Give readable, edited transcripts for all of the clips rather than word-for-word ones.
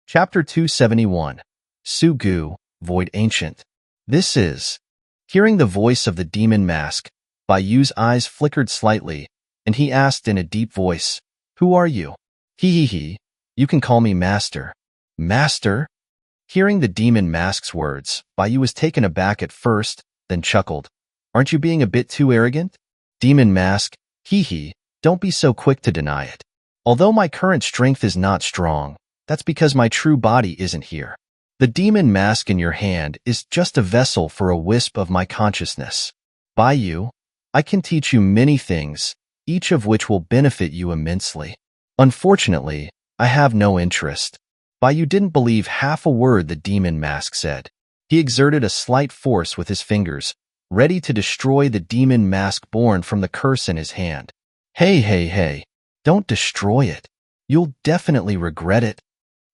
Chapter 271. Su-gu, Void Ancient. This is. Hearing the voice of the demon mask, Bai Yu's eyes flickered slightly, and he asked in a deep voice, "Who are you?" He. You can call me Master." Master? Hearing the demon mask's words, Bai Yu was taken aback at first, then chuckled. "Aren't you being a bit too arrogant?" Demon mask, don't be so quick to deny it. Although my current strength is not strong, that's because my true body isn't here. The demon mask in your hand is just a vessel for a wisp of my consciousness. Bai Yu, I can teach you many things, each of which will benefit you immensely. Unfortunately, I have no interest. Bai Yu didn't believe half a word the demon mask said. He exerted a slight force with his fingers, ready to destroy the demon mask born from the curse in his hand. Hey, don't destroy it. You'll definitely regret it.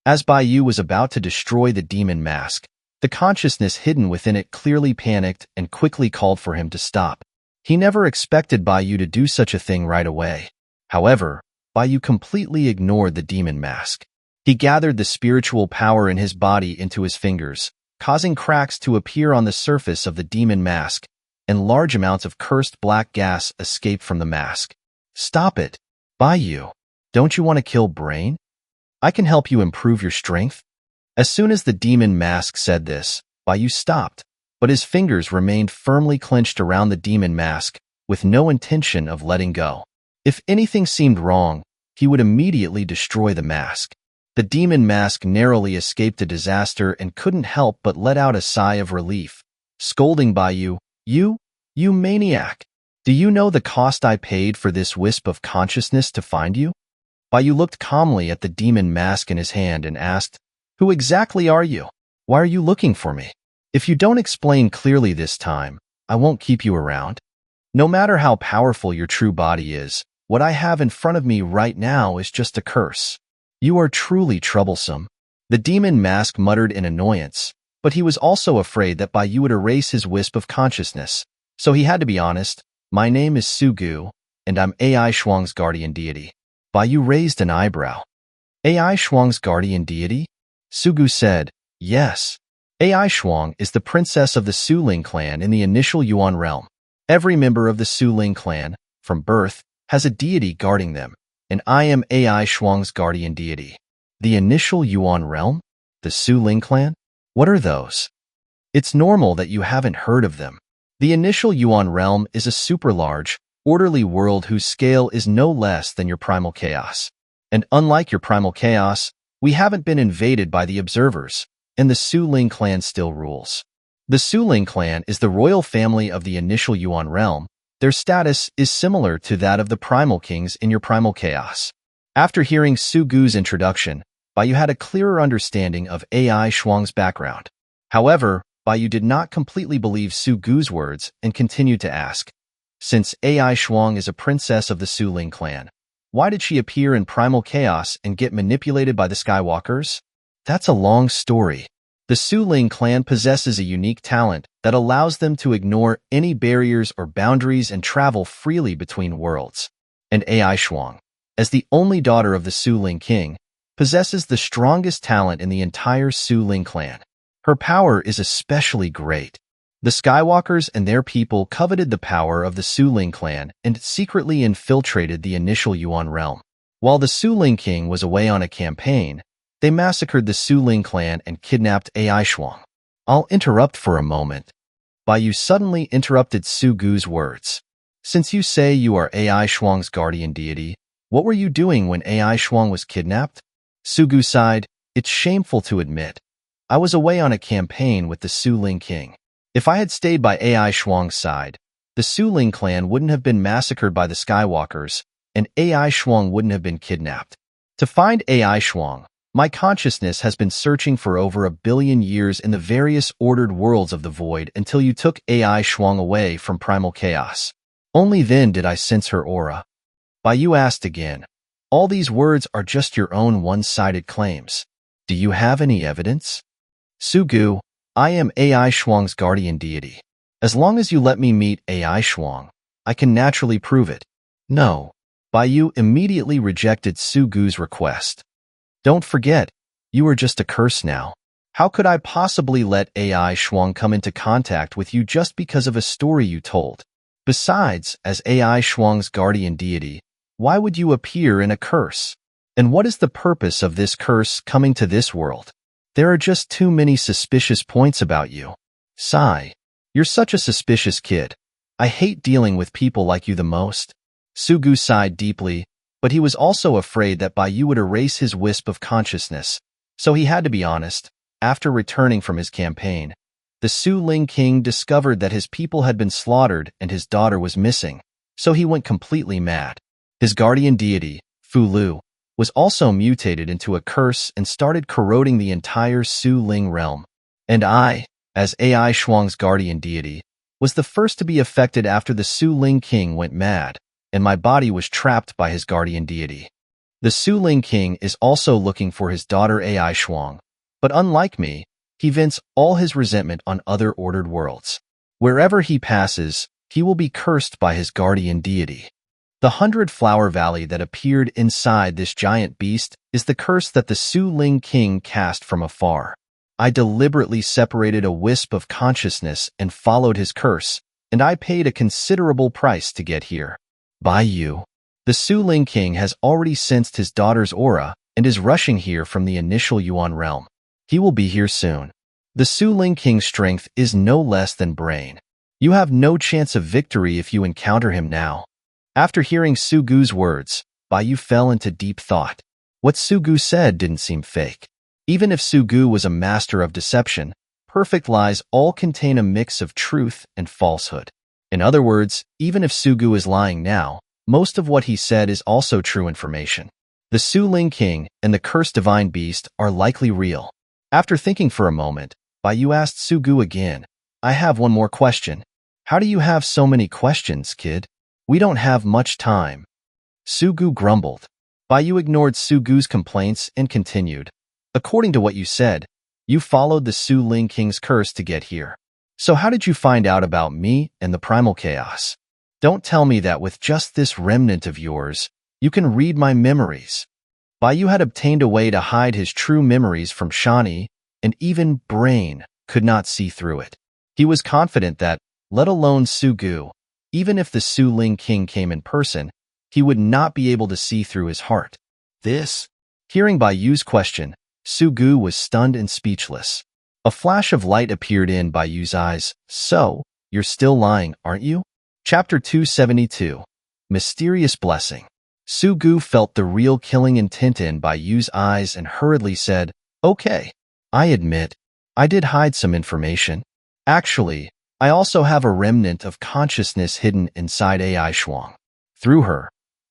As Bai Yu was about to destroy the demon mask, the consciousness hidden within it clearly panicked and quickly called for him to stop. He never expected Bai Yu to do such a thing right away. However, Bai Yu completely ignored the demon mask. He gathered the spiritual power in his body into his fingers, causing cracks to appear on the surface of the demon mask, and large amounts of cursed black gas escaped from the mask. Stop it, Bai Yu. Don't you want to kill Brain? I can help you improve your strength. As soon as the demon mask said this, Bai Yu stopped, but his fingers remained firmly clenched around the demon mask, with no intention of letting go. If anything seemed wrong, he would immediately destroy the mask. The demon mask narrowly escaped a disaster and couldn't help but let out a sigh of relief, scolding Bai Yu, You maniac! Do you know the cost I paid for this wisp of consciousness to find you?" Bai Yu looked calmly at the demon mask in his hand and asked, "Who exactly are you? Why are you looking for me? If you don't explain clearly this time, I won't keep you around. No matter how powerful your true body is, what I have in front of me right now is just a curse. You are truly troublesome." The demon mask muttered in annoyance, but he was also afraid that Bai Yu would erase his wisp of consciousness, so he had to be honest. "My name is Su-gu, and I'm AI Shuang's guardian deity." Bai Yu raised an eyebrow. "AI Shuang's guardian deity?" Su-gu said, "Yes. AI Shuang is the princess of the Su-Ling clan in the initial Yuan realm. Every member of the Su-Ling clan, from birth, has a deity guarding them, and I am AI Shuang's guardian deity." The initial Yuan realm? The Su-Ling clan? What are those? It's normal that you haven't heard of them. The initial Yuan realm is a super-large, orderly world whose scale is no less than your primal chaos. And unlike your primal chaos, we haven't been invaded by the observers, and the Su-Ling clan still rules. The Su-Ling clan is the royal family of the initial Yuan realm. Their status is similar to that of the primal kings in your primal chaos. After hearing Su-gu's introduction, Bai Yu had a clearer understanding of AI Shuang's background. However, Bai Yu did not completely believe Su-gu's words and continued to ask, "Since AI Shuang is a princess of the Su-Ling clan, why did she appear in primal chaos and get manipulated by the Skywalkers?" That's a long story. The Su-Ling clan possesses a unique talent that allows them to ignore any barriers or boundaries and travel freely between worlds. And AI Shuang, as the only daughter of the Su-Ling king, possesses the strongest talent in the entire Su-Ling clan. Her power is especially great. The Skywalkers and their people coveted the power of the Su-Ling clan and secretly infiltrated the initial Yuan realm. While the Su-Ling king was away on a campaign, they massacred the Su-Ling clan and kidnapped AI Shuang. I'll interrupt for a moment. Bai Yu suddenly interrupted Su-gu's words. "Since you say you are AI Shuang's guardian deity, what were you doing when AI Shuang was kidnapped?" Su-gu sighed. "It's shameful to admit. I was away on a campaign with the Su-Ling king. If I had stayed by AI Shuang's side, the Su-Ling clan wouldn't have been massacred by the Skywalkers, and AI Shuang wouldn't have been kidnapped. To find AI Shuang, my consciousness has been searching for over 1 billion years in the various ordered worlds of the void until you took AI Shuang away from primal chaos. Only then did I sense her aura." Bai Yu asked again, "All these words are just your own one-sided claims. Do you have any evidence?" "Su-gu, I am AI Shuang's guardian deity. As long as you let me meet AI Shuang, I can naturally prove it." "No." Bai Yu immediately rejected Su-gu's request. "Don't forget, You are just a curse now. How could I possibly let AI Shuang come into contact with you just because of a story you told? Besides, as AI Shuang's guardian deity, why would you appear in a curse? And what is the purpose of this curse coming to this world? There are just too many suspicious points about you. Sigh. You're such a suspicious kid. I hate dealing with people like you the most. Sugu sighed deeply, but he was also afraid that Bai Yu would erase his wisp of consciousness, so he had to be honest. After returning from his campaign, the Su Ling king discovered that his people had been slaughtered and his daughter was missing, so he went completely mad. His guardian deity, Fu Lu, was also mutated into a curse and started corroding the entire Su Ling realm. And I, as AI Shuang's guardian deity, was the first to be affected after the Su Ling king went mad, and my body was trapped by his guardian deity. The Su Ling king is also looking for his daughter AI Shuang, but unlike me, he vents all his resentment on other ordered worlds. Wherever he passes, he will be cursed by his guardian deity. The 100-flower valley that appeared inside this giant beast is the curse that the Su Ling king cast from afar. I deliberately separated a wisp of consciousness and followed his curse, and I paid a considerable price to get here. Bai Yu. The Su Ling king has already sensed his daughter's aura and is rushing here from the initial Yuan realm. He will be here soon. The Su Ling king's strength is no less than brain. You have no chance of victory if you encounter him now. After hearing Su Gu's words, Bai Yu fell into deep thought. What Su Gu said didn't seem fake. Even if Su Gu was a master of deception, perfect lies all contain a mix of truth and falsehood. In other words, even if Su Gu is lying now, most of what he said is also true information. The Su Ling king and the cursed divine beast are likely real. After thinking for a moment, Bai Yu asked Su Gu again, I have one more question. How do you have so many questions, kid? We don't have much time. Su Gu grumbled. Bai Yu ignored Su Gu's complaints and continued. According to what you said, you followed the Su Ling king's curse to get here. So how did you find out about me and the primal chaos? Don't tell me that with just this remnant of yours, you can read my memories. Bai Yu had obtained a way to hide his true memories from Shani, and even Brain could not see through it. He was confident that, let alone Su Gu, even if the Su Ling king came in person, he would not be able to see through his heart. Hearing Bai Yu's question, Su Gu was stunned and speechless. A flash of light appeared in Bai Yu's eyes. So, you're still lying, aren't you? Chapter 272. Mysterious Blessing. Su Gu felt the real killing intent in Bai Yu's eyes and hurriedly said, Okay, I admit, I did hide some information. Actually, I also have a remnant of consciousness hidden inside AI Shuang. Through her,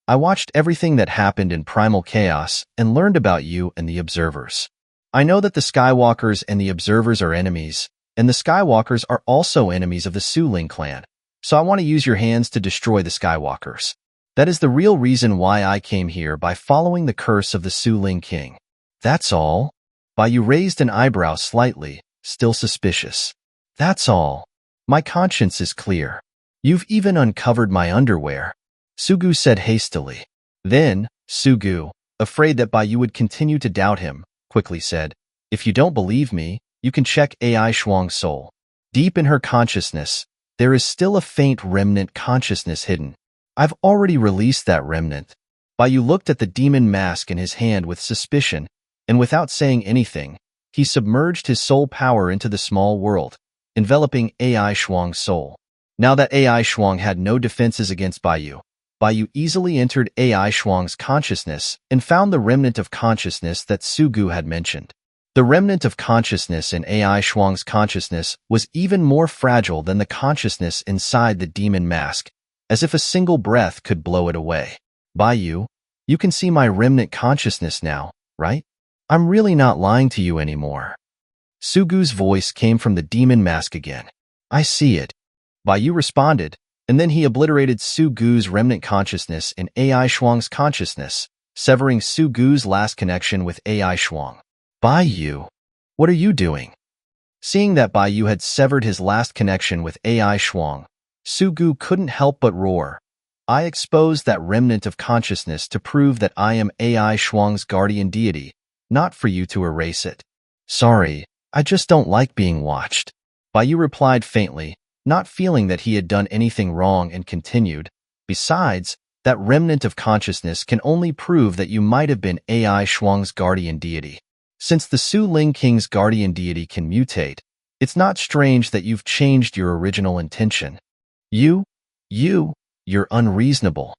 I watched everything that happened in Primal Chaos and learned about you and the Observers. I know that the Skywalkers and the Observers are enemies, and the Skywalkers are also enemies of the Su Ling clan, so I want to use your hands to destroy the Skywalkers. That is the real reason why I came here by following the curse of the Su Ling king. That's all? Bai Yu raised an eyebrow slightly, still suspicious. That's all. My conscience is clear. You've even uncovered my underwear. Su Gu said hastily. Then, Su Gu, afraid that Bai Yu would continue to doubt him, quickly said, If you don't believe me, you can check AI Shuang's soul. Deep in her consciousness, there is still a faint remnant consciousness hidden. I've already released that remnant. Bai Yu looked at the demon mask in his hand with suspicion, and without saying anything, he submerged his soul power into the small world, enveloping AI Shuang's soul. Now that AI Shuang had no defenses against Bai Yu easily entered AI Shuang's consciousness and found the remnant of consciousness that Su Gu had mentioned. The remnant of consciousness in AI Shuang's consciousness was even more fragile than the consciousness inside the demon mask, as if a single breath could blow it away. Bai Yu, you can see my remnant consciousness now, right? I'm really not lying to you anymore. Su Gu's voice came from the demon mask again. I see it. Bai Yu responded, and then he obliterated Su Gu's remnant consciousness in AI Shuang's consciousness, severing Su Gu's last connection with AI Shuang. Bai Yu, what are you doing? Seeing that Bai Yu had severed his last connection with AI Shuang, Su Gu couldn't help but roar. I exposed that remnant of consciousness to prove that I am AI Shuang's guardian deity, not for you to erase it. Sorry, I just don't like being watched. Baiyu replied faintly, not feeling that he had done anything wrong, and continued, besides, that remnant of consciousness can only prove that you might have been AI Shuang's guardian deity. Since the Su Ling King's guardian deity can mutate, it's not strange that you've changed your original intention. You're unreasonable.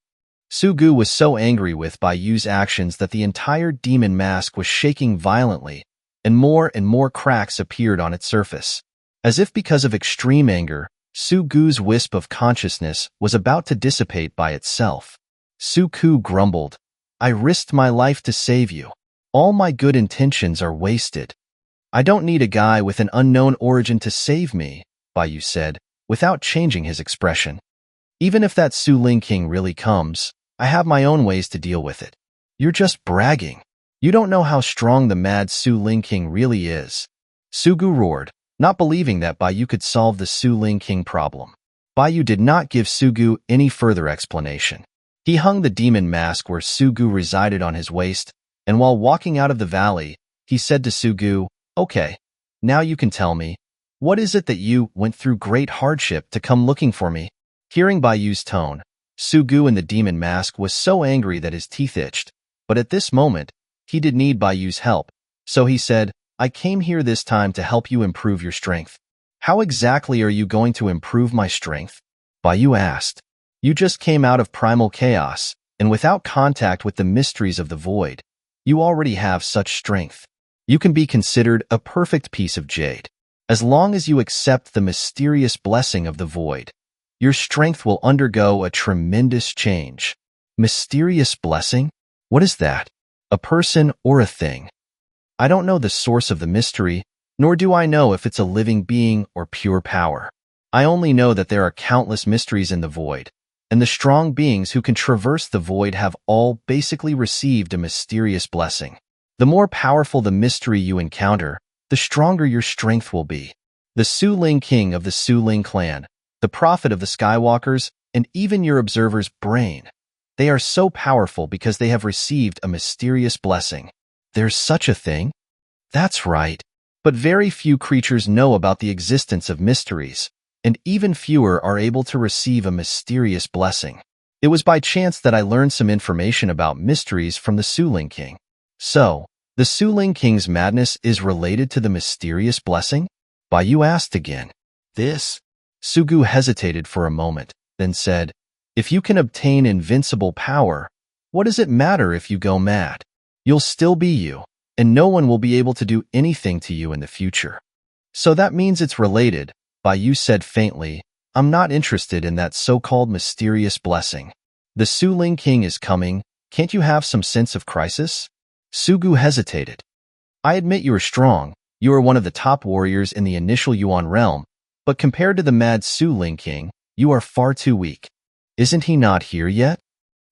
Su Gu was so angry with Baiyu's actions that the entire demon mask was shaking violently, and more cracks appeared on its surface. As if because of extreme anger, Su Gu's wisp of consciousness was about to dissipate by itself. Su Gu grumbled, I risked my life to save you. All my good intentions are wasted. I don't need a guy with an unknown origin to save me, Baiyu said, without changing his expression. Even if that Su Ling King really comes, I have my own ways to deal with it. You're just bragging. You don't know how strong the mad Su Ling King really is. Su Gu roared, not believing that Baiyu could solve the Su Ling King problem. Baiyu did not give Su Gu any further explanation. He hung the demon mask where Su Gu resided on his waist, and while walking out of the valley, he said to Su Gu, Okay, now you can tell me, what is it that you went through great hardship to come looking for me? Hearing Baiyu's tone, Su Gu in the demon mask was so angry that his teeth itched, but at this moment, he did need Baiyu's help, so he said, I came here this time to help you improve your strength. How exactly are you going to improve my strength? Baiyu asked. You just came out of primal chaos, and without contact with the mysteries of the void, you already have such strength. You can be considered a perfect piece of jade. As long as you accept the mysterious blessing of the void, your strength will undergo a tremendous change. Mysterious blessing? What is that? A person or a thing? I don't know the source of the mystery, nor do I know if it's a living being or pure power. I only know that there are countless mysteries in the void, and the strong beings who can traverse the void have all basically received a mysterious blessing. The more powerful the mystery you encounter, the stronger your strength will be. The Su Ling King of the Su Ling clan, the prophet of the Skywalkers, and even your observer's brain. They are so powerful because they have received a mysterious blessing. There's such a thing? That's right. But very few creatures know about the existence of mysteries, and even fewer are able to receive a mysterious blessing. It was by chance that I learned some information about mysteries from the Su Ling King. So, the Su Ling King's madness is related to the mysterious blessing? Baiyu asked again. This? Su Gu hesitated for a moment, then said, If you can obtain invincible power, what does it matter if you go mad? You'll still be you, and no one will be able to do anything to you in the future. So that means it's related, Baiyu said faintly. I'm not interested in that so-called mysterious blessing. The Su Ling King is coming. Can't you have some sense of crisis? Su Gu hesitated. I admit you are strong. You are one of the top warriors in the initial Yuan realm, but compared to the mad Su Ling King, you are far too weak. Isn't he not here yet?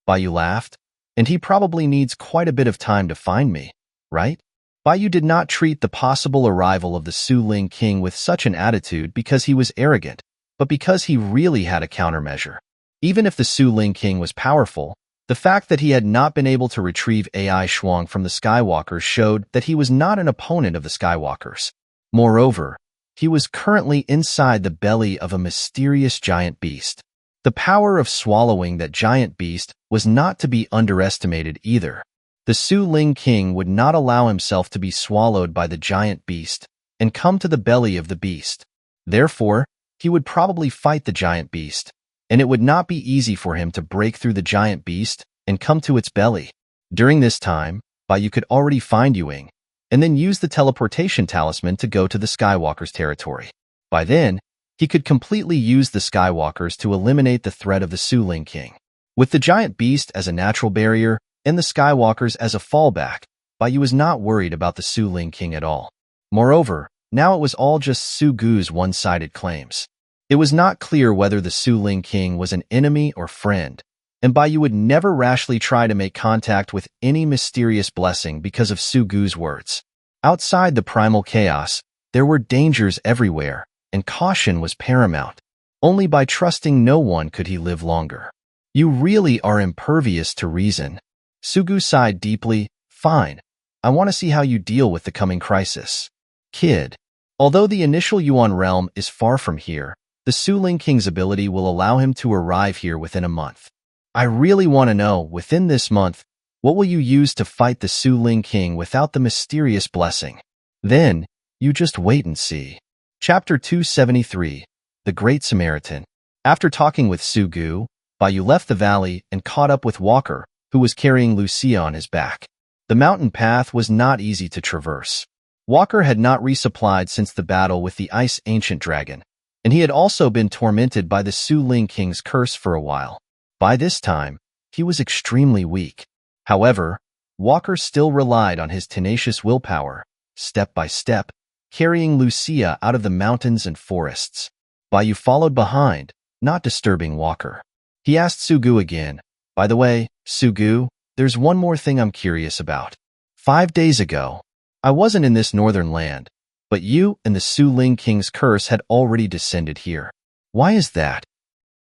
Baiyu laughed. And he probably needs quite a bit of time to find me, right? Baiyu did not treat the possible arrival of the Su Ling King with such an attitude because he was arrogant, but because he really had a countermeasure. Even if the Su Ling King was powerful, the fact that he had not been able to retrieve AI Shuang from the Skywalkers showed that he was not an opponent of the Skywalkers. Moreover, he was currently inside the belly of a mysterious giant beast. The power of swallowing that giant beast was not to be underestimated either. The Su Ling King would not allow himself to be swallowed by the giant beast and come to the belly of the beast. Therefore, he would probably fight the giant beast, and it would not be easy for him to break through the giant beast and come to its belly. During this time, Baiyu could already find Yuing, and then use the teleportation talisman to go to the Skywalkers' territory. By then, he could completely use the Skywalkers to eliminate the threat of the Su Ling King. With the giant beast as a natural barrier and the Skywalkers as a fallback, Baiyu was not worried about the Su Ling King at all. Moreover, now it was all just Su Gu's one-sided claims. It was not clear whether the Su Ling King was an enemy or friend, and Baiyu would never rashly try to make contact with any mysterious blessing because of Su Gu's words. Outside the primal chaos, there were dangers everywhere, and caution was paramount. Only by trusting no one could he live longer. You really are impervious to reason. Su Gu sighed deeply. Fine. I want to see how you deal with the coming crisis. Kid. Although the initial Yuan realm is far from here, the Su Ling King's ability will allow him to arrive here within a month. I really want to know, within this month, what will you use to fight the Su Ling King without the mysterious blessing? Then, you just wait and see. Chapter 273, The Great Samaritan. After talking with Su Gu, Baiyu left the valley and caught up with Walker, who was carrying Lucia on his back. The mountain path was not easy to traverse. Walker had not resupplied since the battle with the Ice Ancient Dragon, and he had also been tormented by the Su Ling King's curse for a while. By this time, he was extremely weak. However, Walker still relied on his tenacious willpower, step by step, carrying Lucia out of the mountains and forests. Baiyu followed behind, not disturbing Walker. He asked Su Gu again, "By the way, Su Gu, there's one more thing I'm curious about. 5 days ago, I wasn't in this northern land, but you and the Su Ling King's curse had already descended here. Why is that?"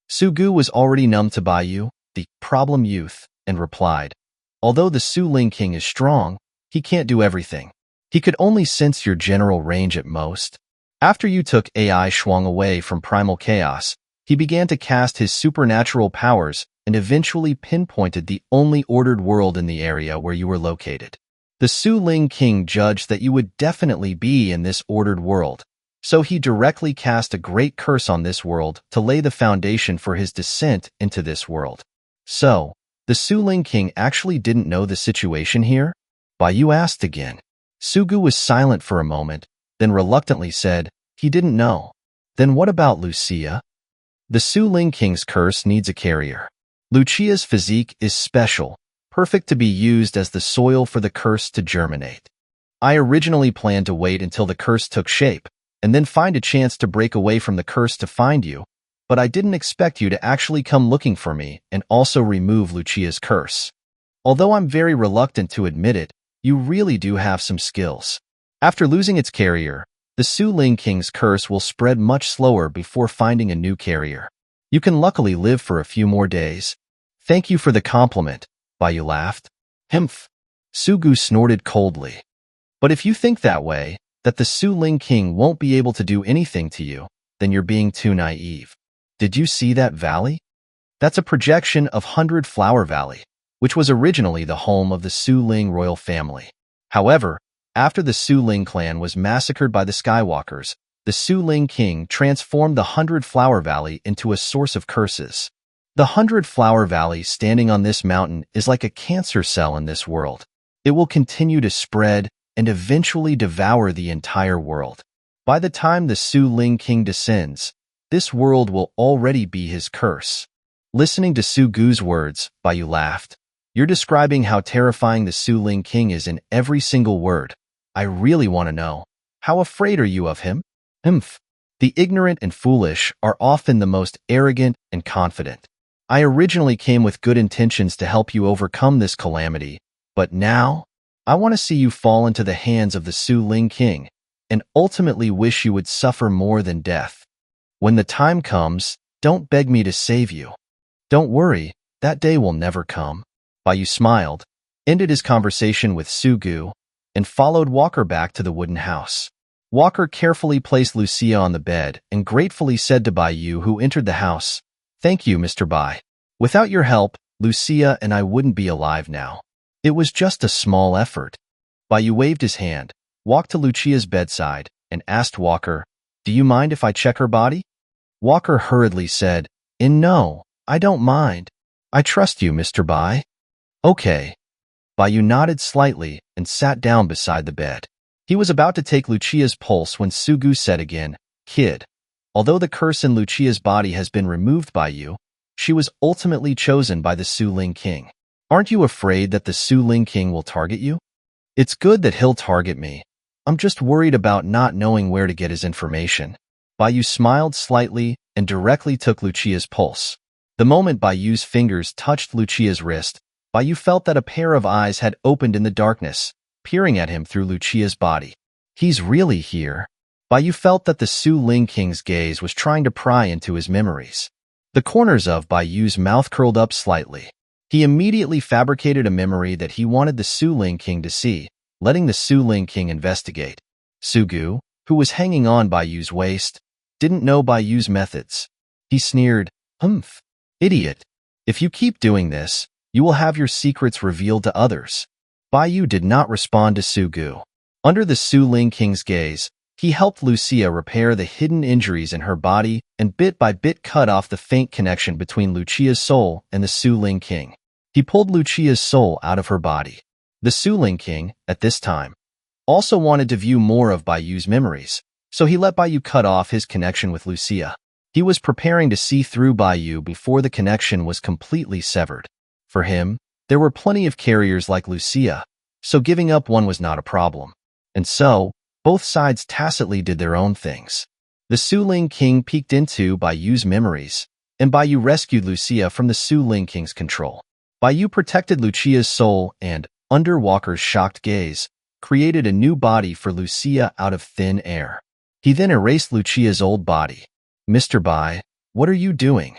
Su Gu was already numb to Baiyu, the problem youth, and replied, "Although the Su Ling King is strong, he can't do everything. He could only sense your general range at most. After you took AI Shuang away from primal chaos, he began to cast his supernatural powers and eventually pinpointed the only ordered world in the area where you were located. The Su Ling King judged that you would definitely be in this ordered world, so he directly cast a great curse on this world to lay the foundation for his descent into this world. So, the Su Ling King actually didn't know the situation here?" Baiyu asked again. Su Gu was silent for a moment, then reluctantly said, "He didn't know." "Then what about Lucia?" "The Su Ling King's curse needs a carrier. Lucia's physique is special, perfect to be used as the soil for the curse to germinate. I originally planned to wait until the curse took shape, and then find a chance to break away from the curse to find you, but I didn't expect you to actually come looking for me and also remove Lucia's curse. Although I'm very reluctant to admit it, you really do have some skills. After losing its carrier, the Su Ling King's curse will spread much slower before finding a new carrier. You can luckily live for a few more days." "Thank you for the compliment," Baiyu laughed. "Humph." Su Gu snorted coldly. "But if you think that way, that the Su Ling King won't be able to do anything to you, then you're being too naive. Did you see that valley? That's a projection of 100 Flower Valley, which was originally the home of the Su Ling royal family. However, after the Su Ling clan was massacred by the Skywalkers, the Su Ling King transformed the 100 Flower Valley into a source of curses. The 100 Flower Valley standing on this mountain is like a cancer cell in this world. It will continue to spread and eventually devour the entire world. By the time the Su Ling King descends, this world will already be his curse." Listening to Su Gu's words, Baiyu laughed. "You're describing how terrifying the Su Ling King is in every single word. I really want to know. How afraid are you of him?" "Humph. The ignorant and foolish are often the most arrogant and confident. I originally came with good intentions to help you overcome this calamity, but now, I want to see you fall into the hands of the Su Ling King, and ultimately wish you would suffer more than death. When the time comes, don't beg me to save you. Don't worry, that day will never come." Baiyu smiled, ended his conversation with Su Gu, and followed Walker back to the wooden house. Walker carefully placed Lucia on the bed and gratefully said to Baiyu, who entered the house, "Thank you, Mr. Bai. Without your help, Lucia and I wouldn't be alive now. It was just a small effort." Baiyu waved his hand, walked to Lucia's bedside, and asked Walker, "Do you mind if I check her body?" Walker hurriedly said, No, I don't mind. I trust you, Mr. Bai." "Okay." Baiyu nodded slightly and sat down beside the bed. He was about to take Lucia's pulse when Su Gu said again, "Kid, although the curse in Lucia's body has been removed by you, she was ultimately chosen by the Su Ling King. Aren't you afraid that the Su Ling King will target you?" "It's good that he'll target me. I'm just worried about not knowing where to get his information." Baiyu smiled slightly and directly took Lucia's pulse. The moment Baiyu's fingers touched Lucia's wrist, Baiyu felt that a pair of eyes had opened in the darkness, peering at him through Lucia's body. "He's really here." Baiyu felt that the Su Ling King's gaze was trying to pry into his memories. The corners of Baiyu's mouth curled up slightly. He immediately fabricated a memory that he wanted the Su Ling King to see, letting the Su Ling King investigate. Sugu, who was hanging on Bai Yu's waist, didn't know Bai Yu's methods. He sneered, "Humph, idiot. If you keep doing this, you will have your secrets revealed to others." Bai Yu did not respond to Sugu. Under the Su Ling King's gaze, he helped Lucia repair the hidden injuries in her body and bit by bit cut off the faint connection between Lucia's soul and the Su Ling King. He pulled Lucia's soul out of her body. The Su Ling King, at this time, also wanted to view more of Bai Yu's memories, so he let Bai Yu cut off his connection with Lucia. He was preparing to see through Bai Yu before the connection was completely severed. For him, there were plenty of carriers like Lucia, so giving up one was not a problem. And so, both sides tacitly did their own things. The Su Ling King peeked into Bai Yu's memories, and Bai Yu rescued Lucia from the Su Ling King's control. Bai Yu protected Lucia's soul and, under Walker's shocked gaze, created a new body for Lucia out of thin air. He then erased Lucia's old body. "Mr. Bai, what are you doing?"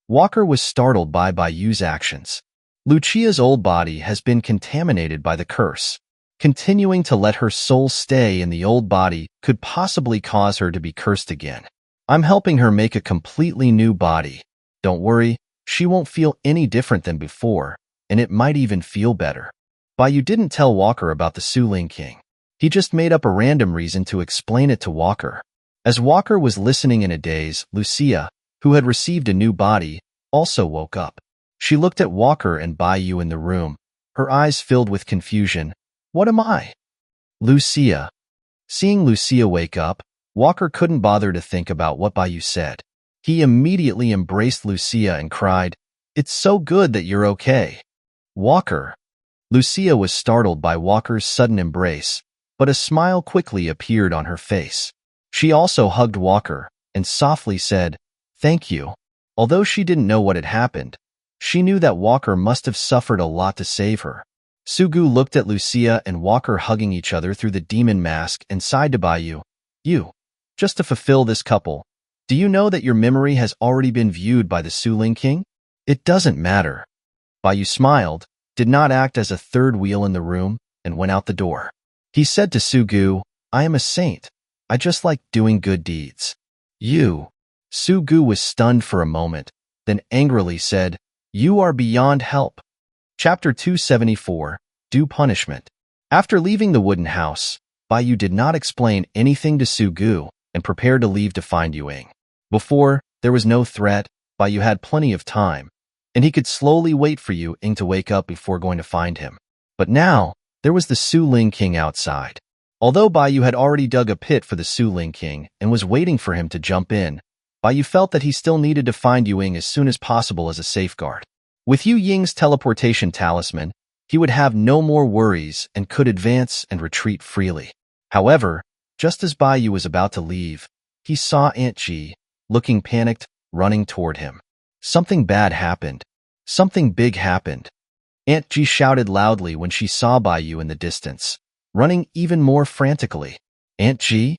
Walker was startled by Bai Yu's actions. Lucia's old body has been contaminated by the curse. Continuing to let her soul stay in the old body could possibly cause her to be cursed again. "I'm helping her make a completely new body. Don't worry, she won't feel any different than before, and it might even feel better." Bai Yu didn't tell Walker about the Su Ling King. He just made up a random reason to explain it to Walker. As Walker was listening in a daze, Lucia, who had received a new body, also woke up. She looked at Walker and Bai Yu in the room, her eyes filled with confusion. "What am I?" "Lucia." Seeing Lucia wake up, Walker couldn't bother to think about what Bai Yu said. He immediately embraced Lucia and cried, "It's so good that you're okay." "Walker." Lucia was startled by Walker's sudden embrace, but a smile quickly appeared on her face. She also hugged Walker and softly said, "Thank you." Although she didn't know what had happened, she knew that Walker must have suffered a lot to save her. Sugu looked at Lucia and Walker hugging each other through the demon mask and sighed to Bai Yu. "You, just to fulfill this couple, do you know that your memory has already been viewed by the Su Ling King? It doesn't matter." Bai Yu smiled, did not act as a third wheel in the room, and went out the door. He said to Sugu, "I am a saint. I just like doing good deeds." "You." Sugu was stunned for a moment, then angrily said, "You are beyond help." Chapter 274, Due Punishment. After leaving the wooden house, Bai Yu did not explain anything to Sugu and prepared to leave to find Yuing. Before, there was no threat, Bai Yu had plenty of time, and he could slowly wait for Yuing to wake up before going to find him. But now, there was the Su Ling King outside. Although Bai Yu had already dug a pit for the Su Ling King and was waiting for him to jump in, Bai Yu felt that he still needed to find Yuing as soon as possible as a safeguard. With Yu Ying's teleportation talisman, he would have no more worries and could advance and retreat freely. However, just as Bai Yu was about to leave, he saw Aunt Ji, looking panicked, running toward him. Something bad happened. Something big happened. Aunt Ji shouted loudly when she saw Bai Yu in the distance, running even more frantically. "Aunt Ji?"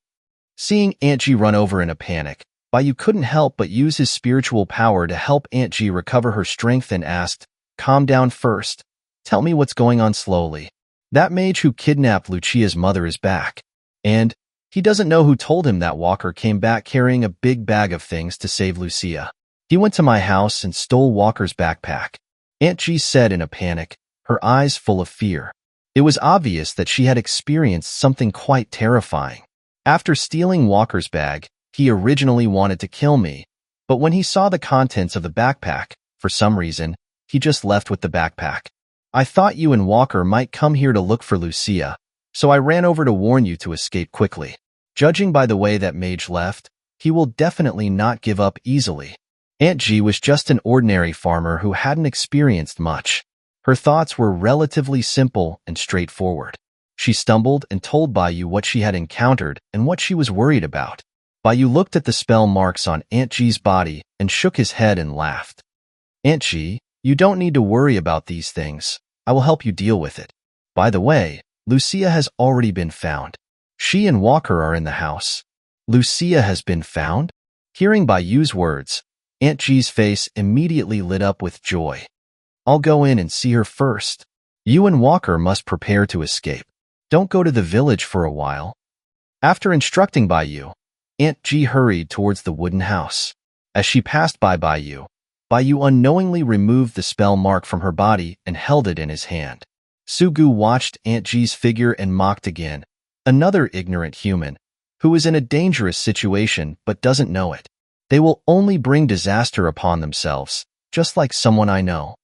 Seeing Aunt Ji run over in a panic, Bai Yu couldn't help but use his spiritual power to help Aunt Ji recover her strength and asked, "Calm down first. Tell me what's going on slowly." "That mage who kidnapped Lucia's mother is back. And he doesn't know who told him that Walker came back carrying a big bag of things to save Lucia. He went to my house and stole Walker's backpack," Aunt Ji said in a panic, her eyes full of fear. It was obvious that she had experienced something quite terrifying. "After stealing Walker's bag, he originally wanted to kill me, but when he saw the contents of the backpack, for some reason, he just left with the backpack. I thought you and Walker might come here to look for Lucia, so I ran over to warn you to escape quickly. Judging by the way that mage left, he will definitely not give up easily." Aunt Ji was just an ordinary farmer who hadn't experienced much. Her thoughts were relatively simple and straightforward. She stumbled and told Bai Yu what she had encountered and what she was worried about. Bai Yu looked at the spell marks on Aunt Ji's body and shook his head and laughed. "Aunt Ji, you don't need to worry about these things. I will help you deal with it. By the way, Lucia has already been found. She and Walker are in the house." "Lucia has been found?" Hearing Bai Yu's words, Aunt Ji's face immediately lit up with joy. "I'll go in and see her first. You and Walker must prepare to escape." Don't go to the village for a while. After instructing Baiyu, Aunt Ji hurried towards the wooden house. As she passed by Baiyu unknowingly removed the spell mark from her body and held it in his hand. Sugu watched Aunt Ji's figure and mocked again. Another ignorant human, who is in a dangerous situation but doesn't know it. They will only bring disaster upon themselves, just like someone I know.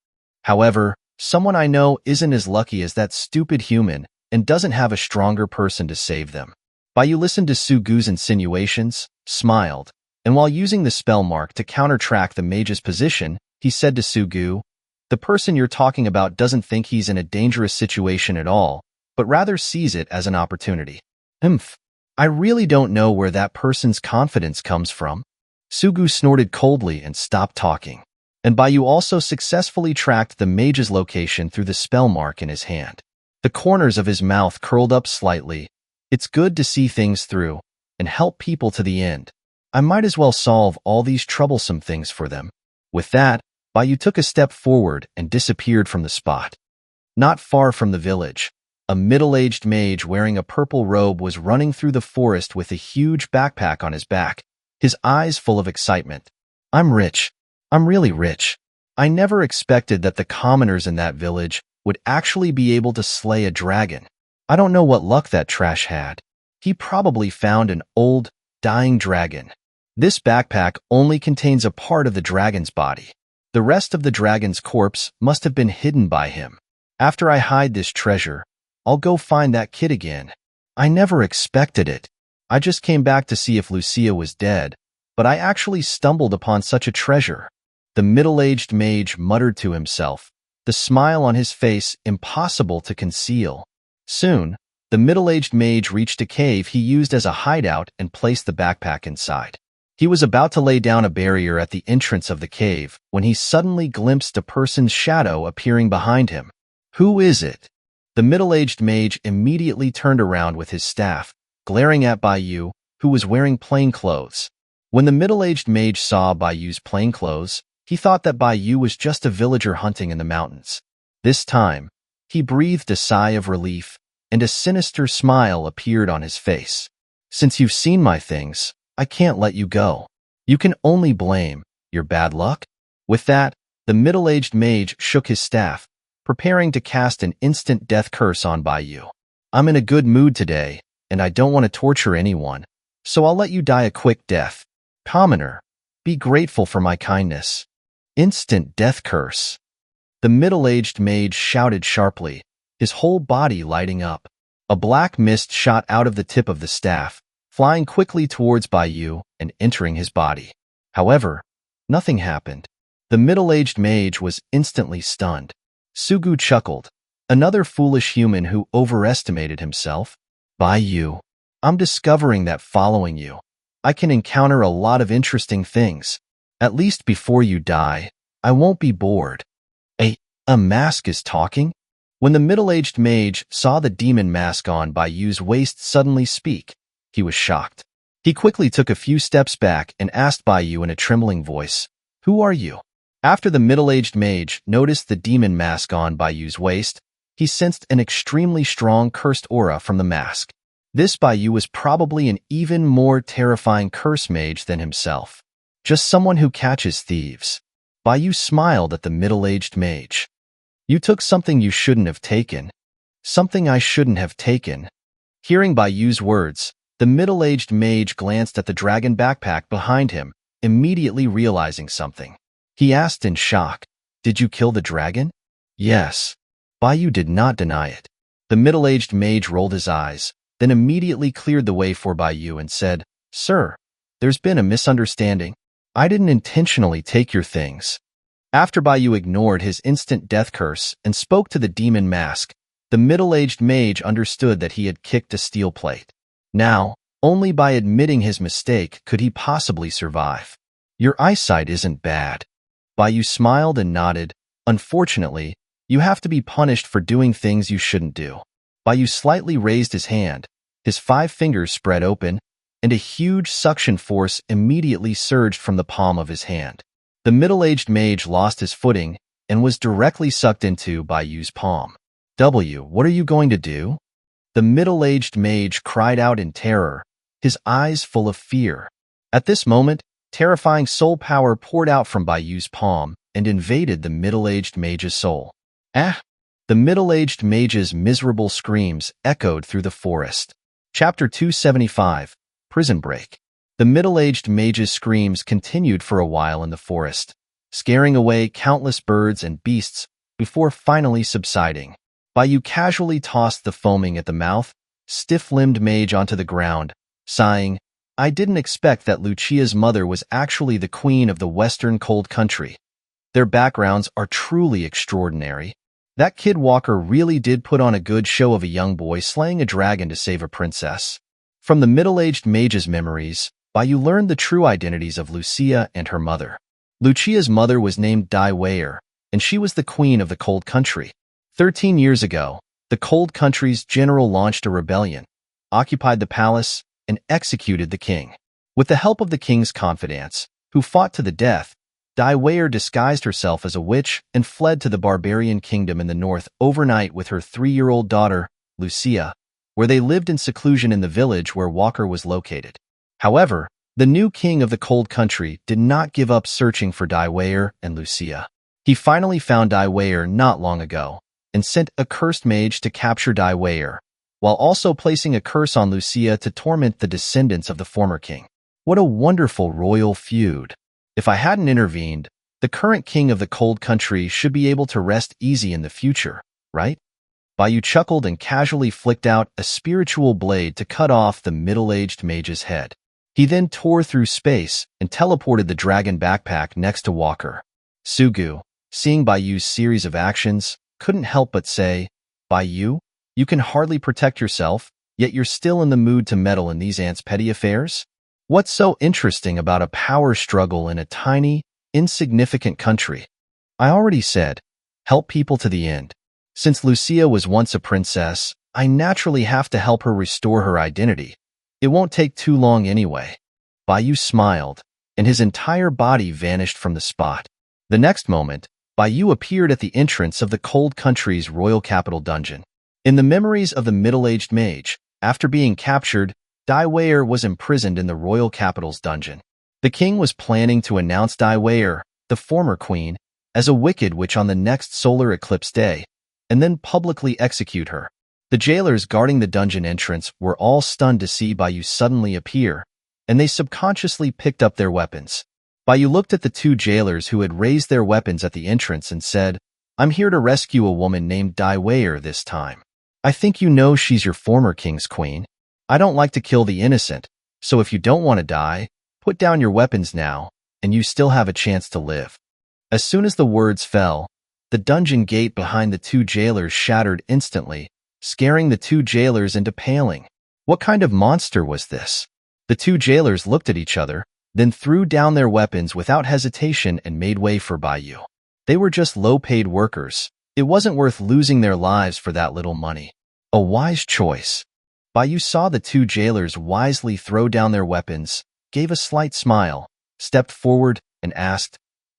However, someone I know isn't as lucky as that stupid human and doesn't have a stronger person to save them. Baiyu listened to Sugu's insinuations, smiled, and while using the spell mark to counter-track the mage's position, he said to Sugu, "The person you're talking about doesn't think he's in a dangerous situation at all, but rather sees it as an opportunity." I really don't know where that person's confidence comes from. Sugu snorted coldly and stopped talking. And Baiyu also successfully tracked the mage's location through the spell mark in his hand. The corners of his mouth curled up slightly. It's good to see things through and help people to the end. I might as well solve all these troublesome things for them. With that, Baiyu took a step forward and disappeared from the spot. Not far from the village, a middle-aged mage wearing a purple robe was running through the forest with a huge backpack on his back, his eyes full of excitement. "I'm rich. I'm really rich. I never expected that the commoners in that village would actually be able to slay a dragon. I don't know what luck that trash had. He probably found an old, dying dragon. This backpack only contains a part of the dragon's body. The rest of the dragon's corpse must have been hidden by him. After I hide this treasure, I'll go find that kid again. I never expected it. I just came back to see if Lucia was dead, but I actually stumbled upon such a treasure." The middle-aged mage muttered to himself, the smile on his face impossible to conceal. Soon, the middle-aged mage reached a cave he used as a hideout and placed the backpack inside. He was about to lay down a barrier at the entrance of the cave when he suddenly glimpsed a person's shadow appearing behind him. "Who is it?" The middle-aged mage immediately turned around with his staff, glaring at Baiyu, who was wearing plain clothes. When the middle-aged mage saw Baiyu's plain clothes, he thought that Baiyu was just a villager hunting in the mountains. This time, he breathed a sigh of relief, and a sinister smile appeared on his face. "Since you've seen my things, I can't let you go. You can only blame your bad luck." With that, the middle-aged mage shook his staff, preparing to cast an instant death curse on Baiyu. "I'm in a good mood today, and I don't want to torture anyone, so I'll let you die a quick death. Commoner, be grateful for my kindness." Instant death curse. The middle-aged mage shouted sharply, his whole body lighting up. A black mist shot out of the tip of the staff, flying quickly towards Baiyu and entering his body. However, nothing happened. The middle-aged mage was instantly stunned. Sugu chuckled, another foolish human who overestimated himself. "Baiyu, I'm discovering that following you, I can encounter a lot of interesting things. At least before you die, I won't be bored." A mask is talking? When the middle-aged mage saw the demon mask on Baiyu's waist suddenly speak, he was shocked. He quickly took a few steps back and asked Baiyu in a trembling voice, "Who are you?" After the middle-aged mage noticed the demon mask on Baiyu's waist, he sensed an extremely strong cursed aura from the mask. This Baiyu was probably an even more terrifying curse mage than himself. Just someone who catches thieves. Baiyu smiled at the middle-aged mage. "You took something you shouldn't have taken. Something I shouldn't have taken." Hearing Baiyu's words, the middle-aged mage glanced at the dragon backpack behind him, immediately realizing something. He asked in shock, "Did you kill the dragon?" "Yes." Baiyu did not deny it. The middle-aged mage rolled his eyes, then immediately cleared the way for Baiyu and said, "Sir, there's been a misunderstanding. I didn't intentionally take your things." After Baiyu ignored his instant death curse and spoke to the demon mask, the middle-aged mage understood that he had kicked a steel plate. Now, only by admitting his mistake could he possibly survive. "Your eyesight isn't bad." Baiyu smiled and nodded. "Unfortunately, you have to be punished for doing things you shouldn't do." Baiyu slightly raised his hand, his 5 fingers spread open, and a huge suction force immediately surged from the palm of his hand. The middle-aged mage lost his footing and was directly sucked into Baiyu's palm. "What are you going to do?" The middle-aged mage cried out in terror, his eyes full of fear. At this moment, terrifying soul power poured out from Bayu's palm and invaded the middle-aged mage's soul. Ah! The middle-aged mage's miserable screams echoed through the forest. Chapter 275, Prison Break. The middle-aged mage's screams continued for a while in the forest, scaring away countless birds and beasts before finally subsiding. Bayu casually tossed the foaming at the mouth, stiff-limbed mage onto the ground, sighing, "I didn't expect that Lucia's mother was actually the queen of the western cold country. Their backgrounds are truly extraordinary. That kid Walker really did put on a good show of a young boy slaying a dragon to save a princess." From the middle-aged mage's memories, Bayu learned the true identities of Lucia and her mother. Lucia's mother was named Dai Weier, and she was the queen of the cold country. 13 years ago, the cold country's general launched a rebellion, occupied the palace, and executed the king. With the help of the king's confidants, who fought to the death, Dai Weier disguised herself as a witch and fled to the barbarian kingdom in the north overnight with her 3-year-old daughter, Lucia, where they lived in seclusion in the village where Walker was located. However, the new king of the cold country did not give up searching for Dai Weier and Lucia. He finally found Dai Weier not long ago and sent a cursed mage to capture Dai Weier, while also placing a curse on Lucia to torment the descendants of the former king. What a wonderful royal feud. If I hadn't intervened, the current king of the cold country should be able to rest easy in the future, right? Bayu chuckled and casually flicked out a spiritual blade to cut off the middle-aged mage's head. He then tore through space and teleported the dragon backpack next to Walker. Sugu, seeing Bayu's series of actions, couldn't help but say, "Bayu, you can hardly protect yourself, yet you're still in the mood to meddle in these ants' petty affairs? What's so interesting about a power struggle in a tiny, insignificant country? I already said, help people to the end. Since Lucia was once a princess, I naturally have to help her restore her identity. It won't take too long anyway." Bayu smiled, and his entire body vanished from the spot. The next moment, Bayu appeared at the entrance of the cold country's royal capital dungeon. In the memories of the middle-aged mage, after being captured, Dai Weier was imprisoned in the royal capital's dungeon. The king was planning to announce Dai Weier, the former queen, as a wicked witch on the next solar eclipse day, and then publicly execute her. The jailers guarding the dungeon entrance were all stunned to see Bayu suddenly appear, and they subconsciously picked up their weapons. Bayu looked at the 2 jailers who had raised their weapons at the entrance and said, "I'm here to rescue a woman named Dai Weier this time. I think you know she's your former king's queen. I don't like to kill the innocent, so if you don't want to die, put down your weapons now, and you still have a chance to live." As soon as the words fell, the dungeon gate behind the 2 jailers shattered instantly, scaring the 2 jailers into paling. What kind of monster was this? The 2 jailers looked at each other, then threw down their weapons without hesitation and made way for Bayu. They were just low-paid workers. It wasn't worth losing their lives for that little money. A wise choice. Bayu saw the 2 jailers wisely throw down their weapons, gave a slight smile, stepped forward, and asked,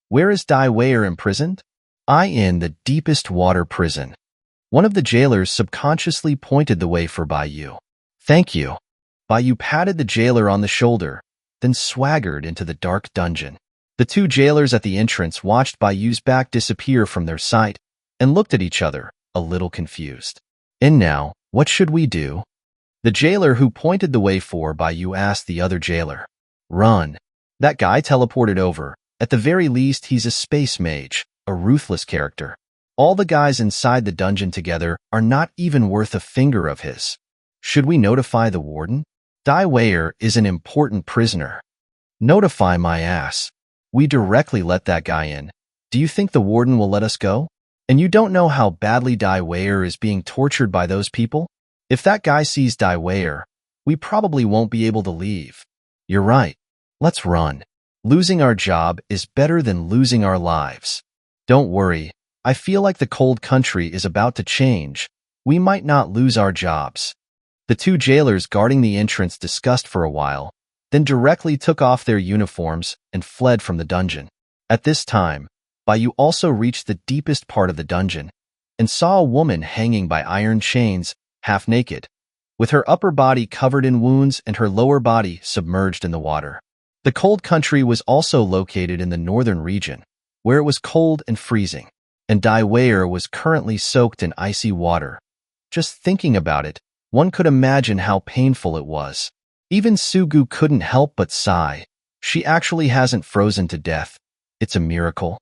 "Where is Dai Weier imprisoned?" "In the deepest water prison." One of the jailers subconsciously pointed the way for Bayu. "Thank you." Bayu patted the jailer on the shoulder, then swaggered into the dark dungeon. The 2 jailers at the entrance watched Bayu's back disappear from their sight and looked at each other, a little confused. "And now, what should we do?" The jailer who pointed the way for Bayu asked the other jailer. "Run." That guy teleported over. At the very least, he's a space mage, a ruthless character. All the guys inside the dungeon together are not even worth a finger of his. Should we notify the warden? Dai Weier is an important prisoner. Notify my ass. We directly let that guy in. Do you think the warden will let us go? And you don't know how badly Dai Weier is being tortured by those people? If that guy sees Dai Weier, we probably won't be able to leave. You're right. Let's run. Losing our job is better than losing our lives. Don't worry. I feel like the cold country is about to change. We might not lose our jobs. The 2 jailers guarding the entrance discussed for a while, then directly took off their uniforms and fled from the dungeon. At this time, Bayu also reached the deepest part of the dungeon and saw a woman hanging by iron chains, half naked, with her upper body covered in wounds and her lower body submerged in the water. The cold country was also located in the northern region, where it was cold and freezing, and Dai Weier was currently soaked in icy water. Just thinking about it, one could imagine how painful it was. Even Sugu couldn't help but sigh. She actually hasn't frozen to death. It's a miracle.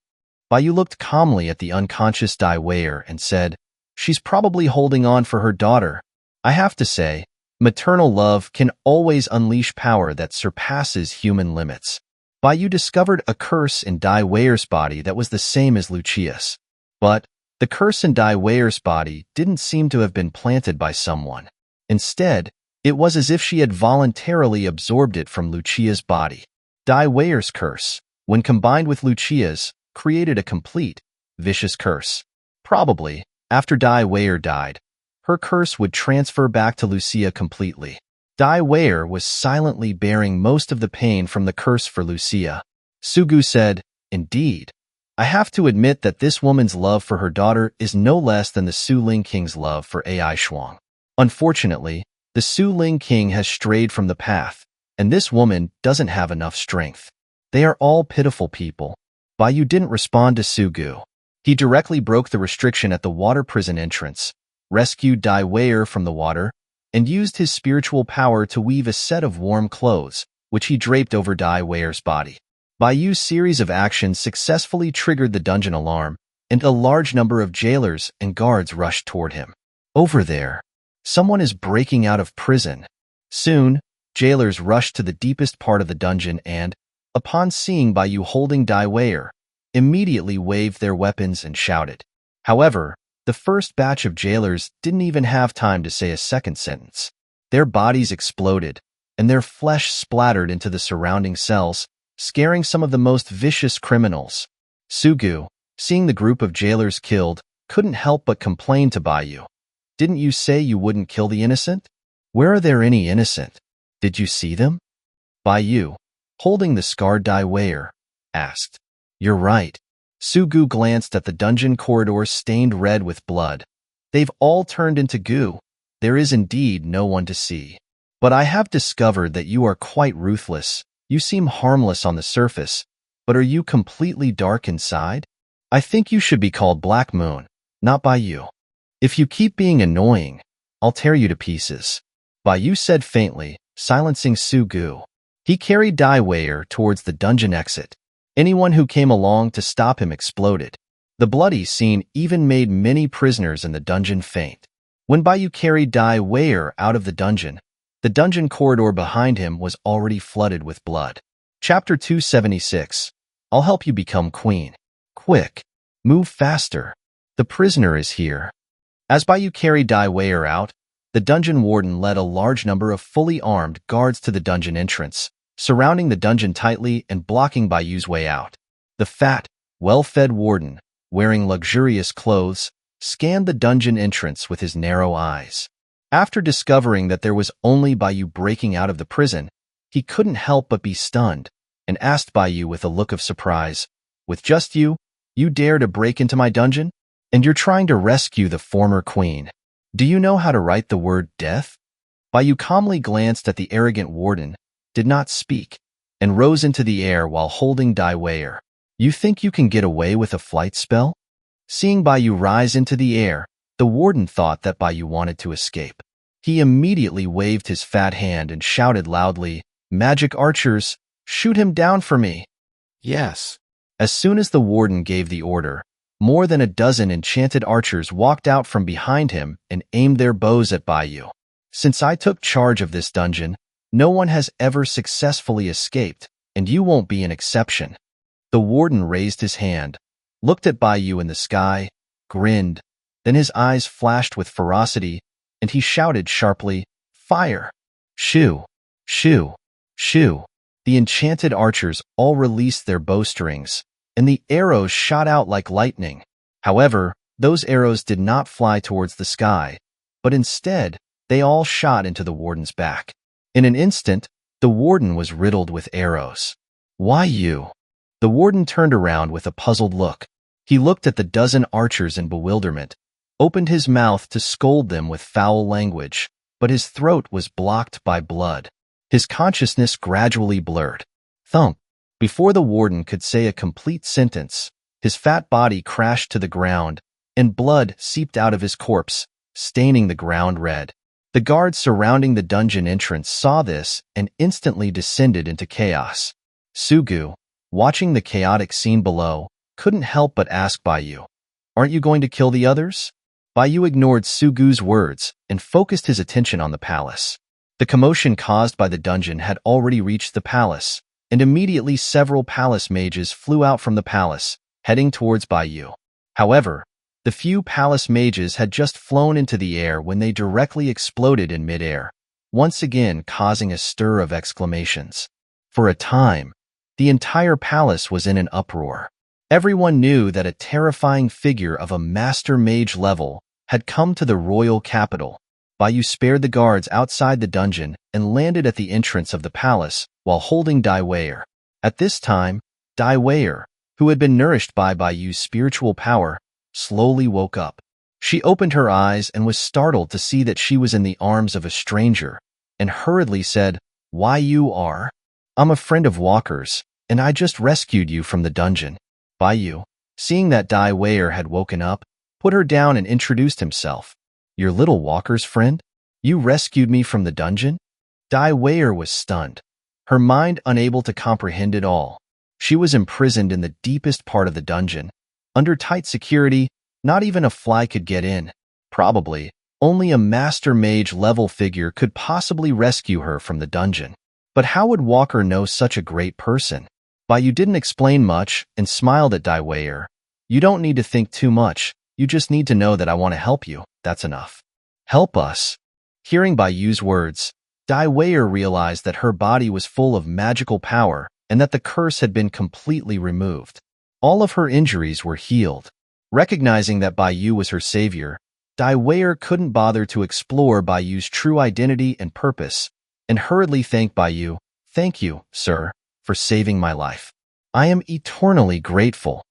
Baiyu looked calmly at the unconscious Dai Weier and said, "She's probably holding on for her daughter." I have to say, maternal love can always unleash power that surpasses human limits. Baiyu discovered a curse in Dai Weier's body that was the same as Lucia's. But the curse in Dai Weier's body didn't seem to have been planted by someone. Instead, it was as if she had voluntarily absorbed it from Lucia's body. Dai Weier's curse, when combined with Lucia's, created a complete, vicious curse. Probably, after Dai Weier died, her curse would transfer back to Lucia completely. Dai Weier was silently bearing most of the pain from the curse for Lucia. Sugu said, "Indeed. I have to admit that this woman's love for her daughter is no less than the Su Ling King's love for Ai Shuang. Unfortunately, the Su Ling King has strayed from the path, and this woman doesn't have enough strength. They are all pitiful people." Baiyu didn't respond to Sugu. He directly broke the restriction at the water prison entrance, rescued Dai Weier from the water, and used his spiritual power to weave a set of warm clothes, which he draped over Dai Weier's body. Baiyu's series of actions successfully triggered the dungeon alarm, and a large number of jailers and guards rushed toward him. "Over there, someone is breaking out of prison." Soon, jailers rushed to the deepest part of the dungeon and, upon seeing Baiyu holding Dai Weier, immediately waved their weapons and shouted. However, the first batch of jailers didn't even have time to say a second sentence. Their bodies exploded, and their flesh splattered into the surrounding cells, scaring some of the most vicious criminals. Sugu, seeing the group of jailers killed, couldn't help but complain to Baiyu. "Didn't you say you wouldn't kill the innocent? Where are there any innocent? Did you see them?" Baiyu, holding the scarred Dai Weier, asked. "You're right." Sugu glanced at the dungeon corridors stained red with blood. "They've all turned into goo. There is indeed no one to see. But I have discovered that you are quite ruthless. You seem harmless on the surface, but are you completely dark inside? I think you should be called Black Moon, not Baiyu. If you keep being annoying, I'll tear you to pieces." Baiyu said faintly, silencing Sugu. He carried Dai Weier towards the dungeon exit. Anyone who came along to stop him exploded. The bloody scene even made many prisoners in the dungeon faint. When Baiyu carried Dai Weier out of the dungeon corridor behind him was already flooded with blood. Chapter 276. I'll help you become queen. Quick, move faster. The prisoner is here. As Baiyu carried Dai Weier out, the dungeon warden led a large number of fully armed guards to the dungeon entrance, surrounding the dungeon tightly and blocking Baiyu's way out. The fat, well-fed warden, wearing luxurious clothes, scanned the dungeon entrance with his narrow eyes. After discovering that there was only Baiyu breaking out of the prison, he couldn't help but be stunned, and asked Baiyu with a look of surprise, "With just you dare to break into my dungeon? And you're trying to rescue the former queen. Do you know how to write the word death?" Baiyu calmly glanced at the arrogant warden, did not speak, and rose into the air while holding Dai Weier. "You think you can get away with a flight spell?" Seeing Baiyu rise into the air, the warden thought that Baiyu wanted to escape. He immediately waved his fat hand and shouted loudly, "Magic archers, shoot him down for me." "Yes." As soon as the warden gave the order, more than a dozen enchanted archers walked out from behind him and aimed their bows at Baiyu. "Since I took charge of this dungeon, no one has ever successfully escaped, and you won't be an exception." The warden raised his hand, looked at Baiyu in the sky, grinned, then his eyes flashed with ferocity, and he shouted sharply, "Fire! Shoo! Shoo! Shoo!" The enchanted archers all released their bowstrings, and the arrows shot out like lightning. However, those arrows did not fly towards the sky, but instead, they all shot into the warden's back. In an instant, the warden was riddled with arrows. "Why you?" The warden turned around with a puzzled look. He looked at the dozen archers in bewilderment, opened his mouth to scold them with foul language, but his throat was blocked by blood. His consciousness gradually blurred. Thump! Before the warden could say a complete sentence, his fat body crashed to the ground, and blood seeped out of his corpse, staining the ground red. The guards surrounding the dungeon entrance saw this and instantly descended into chaos. Sugu, watching the chaotic scene below, couldn't help but ask Baiyu, "Aren't you going to kill the others?" Baiyu ignored Sugu's words and focused his attention on the palace. The commotion caused by the dungeon had already reached the palace, and immediately several palace mages flew out from the palace, heading towards Baiyu. However, the few palace mages had just flown into the air when they directly exploded in midair, once again causing a stir of exclamations. For a time, the entire palace was in an uproar. Everyone knew that a terrifying figure of a master mage level had come to the royal capital. Baiyu spared the guards outside the dungeon and landed at the entrance of the palace while holding Dai Weier. At this time, Dai Weier, who had been nourished by Baiyu's spiritual power, slowly woke up. She opened her eyes and was startled to see that she was in the arms of a stranger, and hurriedly said, "Why you are? I'm a friend of Walker's, and I just rescued you from the dungeon." Baiyu, seeing that Dai Weier had woken up, put her down and introduced himself. "Your little Walker's friend? You rescued me from the dungeon?" Dai Weier was stunned, her mind unable to comprehend it all. She was imprisoned in the deepest part of the dungeon. Under tight security, not even a fly could get in. Probably, only a master mage level figure could possibly rescue her from the dungeon. But how would Walker know such a great person? Baiyu didn't explain much and smiled at Dai Weier. "You don't need to think too much. You just need to know that I want to help you. That's enough." "Help us?" Hearing Baiyu's words, Dai Weier realized that her body was full of magical power and that the curse had been completely removed. All of her injuries were healed. Recognizing that Baiyu was her savior, Dai Weier couldn't bother to explore Baiyu's true identity and purpose, and hurriedly thanked Baiyu. "Thank you, sir, for saving my life. I am eternally grateful."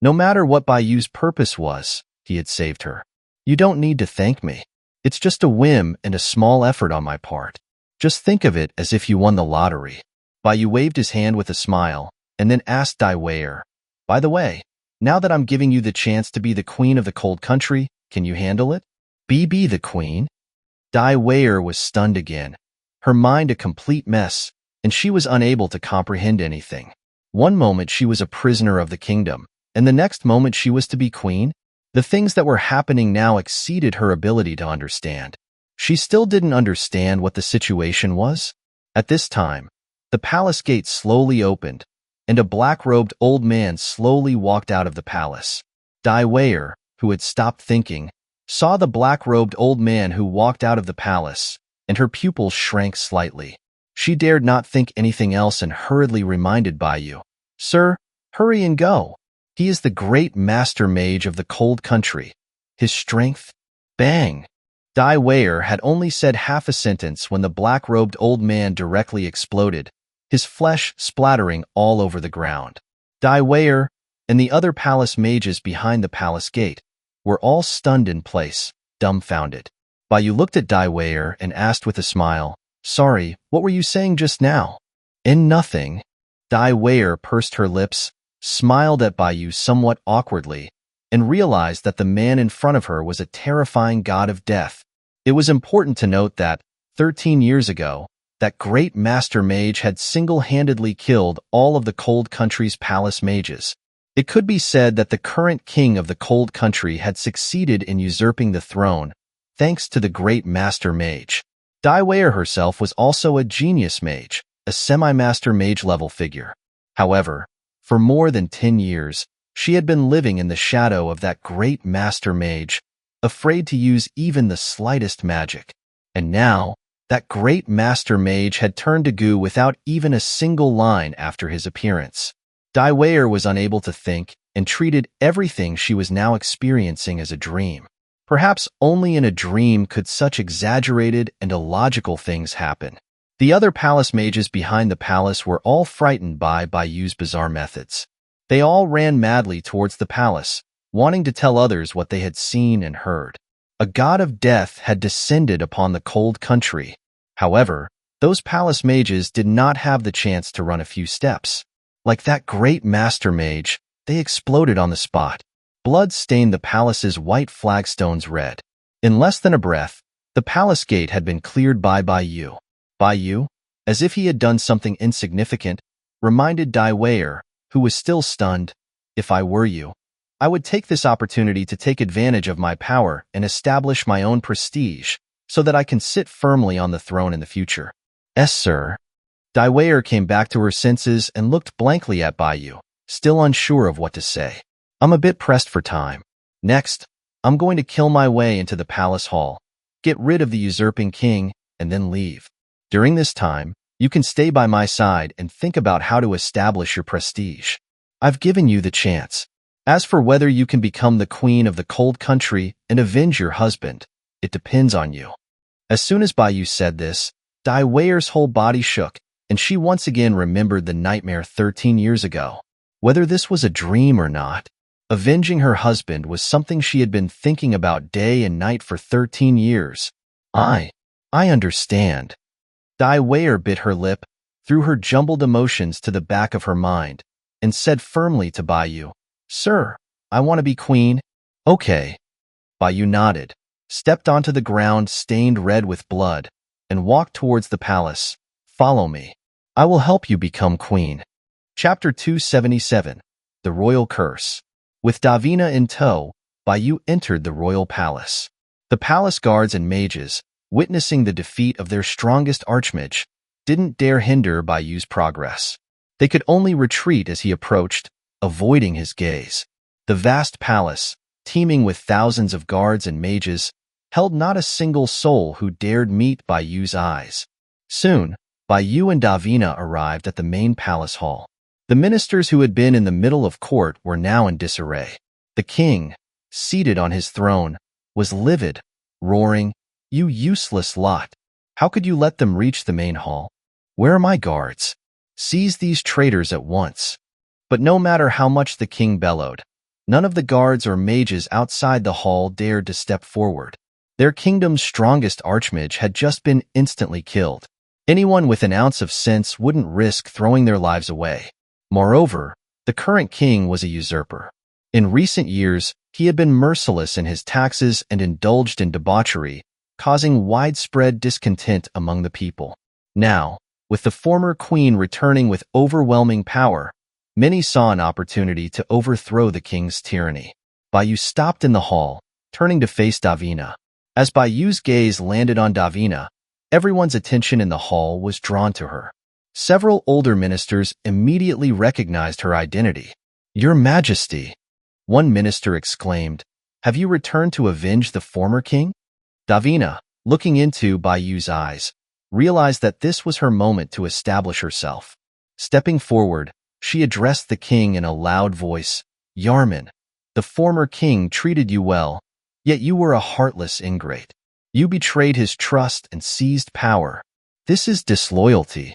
No matter what Baiyu's purpose was, he had saved her. "You don't need to thank me. It's just a whim and a small effort on my part. Just think of it as if you won the lottery." Baiyu waved his hand with a smile, and then asked Dai Weier, "By the way, now that I'm giving you the chance to be the queen of the cold country, can you handle it?" Be the queen? Dai Weier was stunned again, her mind a complete mess, and she was unable to comprehend anything. One moment she was a prisoner of the kingdom, and the next moment she was to be queen? The things that were happening now exceeded her ability to understand. She still didn't understand what the situation was. At this time, the palace gate slowly opened, and a black-robed old man slowly walked out of the palace. Dai Weier, who had stopped thinking, saw the black-robed old man who walked out of the palace, and her pupils shrank slightly. She dared not think anything else and hurriedly reminded Baiyu, "Sir, hurry and go. He is the great master mage of the cold country. His strength..." Bang! Dai Weier had only said half a sentence when the black-robed old man directly exploded, his flesh splattering all over the ground. Dai Weier and the other palace mages behind the palace gate were all stunned in place, dumbfounded. Baiyu looked at Dai Weier and asked with a smile, "Sorry, what were you saying just now?" "In nothing." Dai Weier pursed her lips, smiled at Baiyu somewhat awkwardly, and realized that the man in front of her was a terrifying god of death. It was important to note that, 13 years ago, that great master mage had single-handedly killed all of the cold country's palace mages. It could be said that the current king of the cold country had succeeded in usurping the throne, thanks to the great master mage. Dai Weier herself was also a genius mage, a semi-master mage level figure. However, for more than 10 years, she had been living in the shadow of that great master mage, afraid to use even the slightest magic. And now, that great master mage had turned to goo without even a single line after his appearance. Dai Weier was unable to think and treated everything she was now experiencing as a dream. Perhaps only in a dream could such exaggerated and illogical things happen. The other palace mages behind the palace were all frightened by Baiyu's bizarre methods. They all ran madly towards the palace, wanting to tell others what they had seen and heard. A god of death had descended upon the cold country. However, those palace mages did not have the chance to run a few steps. Like that great master mage, they exploded on the spot. Blood stained the palace's white flagstones red. In less than a breath, the palace gate had been cleared by Yu. Yu, as if he had done something insignificant, reminded Dai Weier, who was still stunned, "If I were you, I would take this opportunity to take advantage of my power and establish my own prestige so that I can sit firmly on the throne in the future." "Yes, sir." Dai Weier came back to her senses and looked blankly at Yu, still unsure of what to say. "I'm a bit pressed for time. Next, I'm going to kill my way into the palace hall, get rid of the usurping king, and then leave. During this time, you can stay by my side and think about how to establish your prestige. I've given you the chance. As for whether you can become the queen of the cold country and avenge your husband, it depends on you." As soon as Yu said this, Dai Weier's whole body shook, and she once again remembered the nightmare 13 years ago. Whether this was a dream or not, avenging her husband was something she had been thinking about day and night for 13 years. I understand." Dai Weier bit her lip, threw her jumbled emotions to the back of her mind, and said firmly to Yu, "Sir, I want to be queen." "Okay." Yu nodded, stepped onto the ground stained red with blood, and walked towards the palace. "Follow me. I will help you become queen." Chapter 277, The Royal Curse. With Davina in tow, Yu entered the royal palace. The palace guards and mages, witnessing the defeat of their strongest archmage, didn't dare hinder Yu's progress. They could only retreat as he approached, avoiding his gaze. The vast palace, teeming with thousands of guards and mages, held not a single soul who dared meet Yu's eyes. Soon, Yu and Davina arrived at the main palace hall. The ministers who had been in the middle of court were now in disarray. The king, seated on his throne, was livid, roaring, "You useless lot! How could you let them reach the main hall? Where are my guards? Seize these traitors at once." But no matter how much the king bellowed, none of the guards or mages outside the hall dared to step forward. Their kingdom's strongest archmage had just been instantly killed. Anyone with an ounce of sense wouldn't risk throwing their lives away. Moreover, the current king was a usurper. In recent years, he had been merciless in his taxes and indulged in debauchery, causing widespread discontent among the people. Now, with the former queen returning with overwhelming power, many saw an opportunity to overthrow the king's tyranny. Yu stopped in the hall, turning to face Davina. As Yu's gaze landed on Davina, everyone's attention in the hall was drawn to her. Several older ministers immediately recognized her identity. "Your Majesty," one minister exclaimed, "have you returned to avenge the former king?" Davina, looking into Yu's eyes, realized that this was her moment to establish herself. Stepping forward, she addressed the king in a loud voice, "Yarman, the former king treated you well, yet you were a heartless ingrate. You betrayed his trust and seized power. This is disloyalty.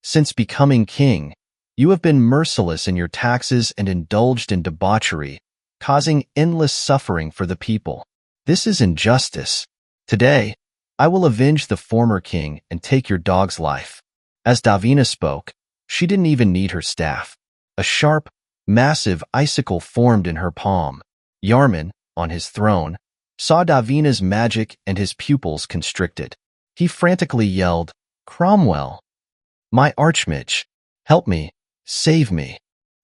Since becoming king, you have been merciless in your taxes and indulged in debauchery, causing endless suffering for the people. This is injustice. Today, I will avenge the former king and take your dog's life." As Davina spoke, she didn't even need her staff. A sharp, massive icicle formed in her palm. Yarman, on his throne, saw Davina's magic and his pupils constricted. He frantically yelled, "Cromwell! My archmage! Help me! Save me!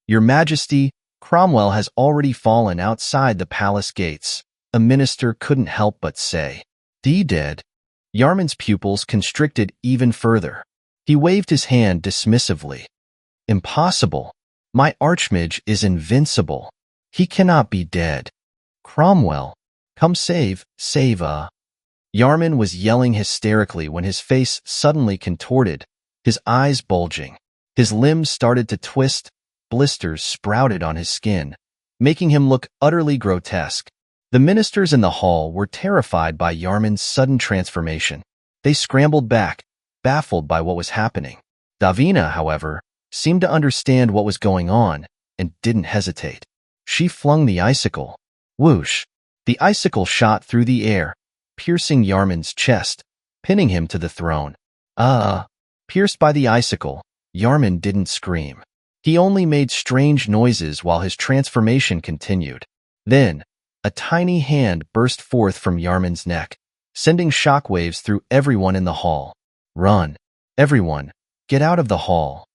Your Majesty, Cromwell has already fallen outside the palace gates," a minister couldn't help but say. Dead. Yarman's pupils constricted even further. He waved his hand dismissively. "Impossible! My archmage is invincible. He cannot be dead. Cromwell, come save. Yarman was yelling hysterically when his face suddenly contorted, his eyes bulging. His limbs started to twist, blisters sprouted on his skin, making him look utterly grotesque. The ministers in the hall were terrified by Yarman's sudden transformation. They scrambled back, baffled by what was happening. Davina, however, seemed to understand what was going on and didn't hesitate. She flung the icicle. Whoosh! The icicle shot through the air, piercing Yarman's chest, pinning him to the throne. Pierced by the icicle, Yarman didn't scream. He only made strange noises while his transformation continued. Then, a tiny hand burst forth from Yarman's neck, sending shockwaves through everyone in the hall. Run! Everyone, get out of the hall!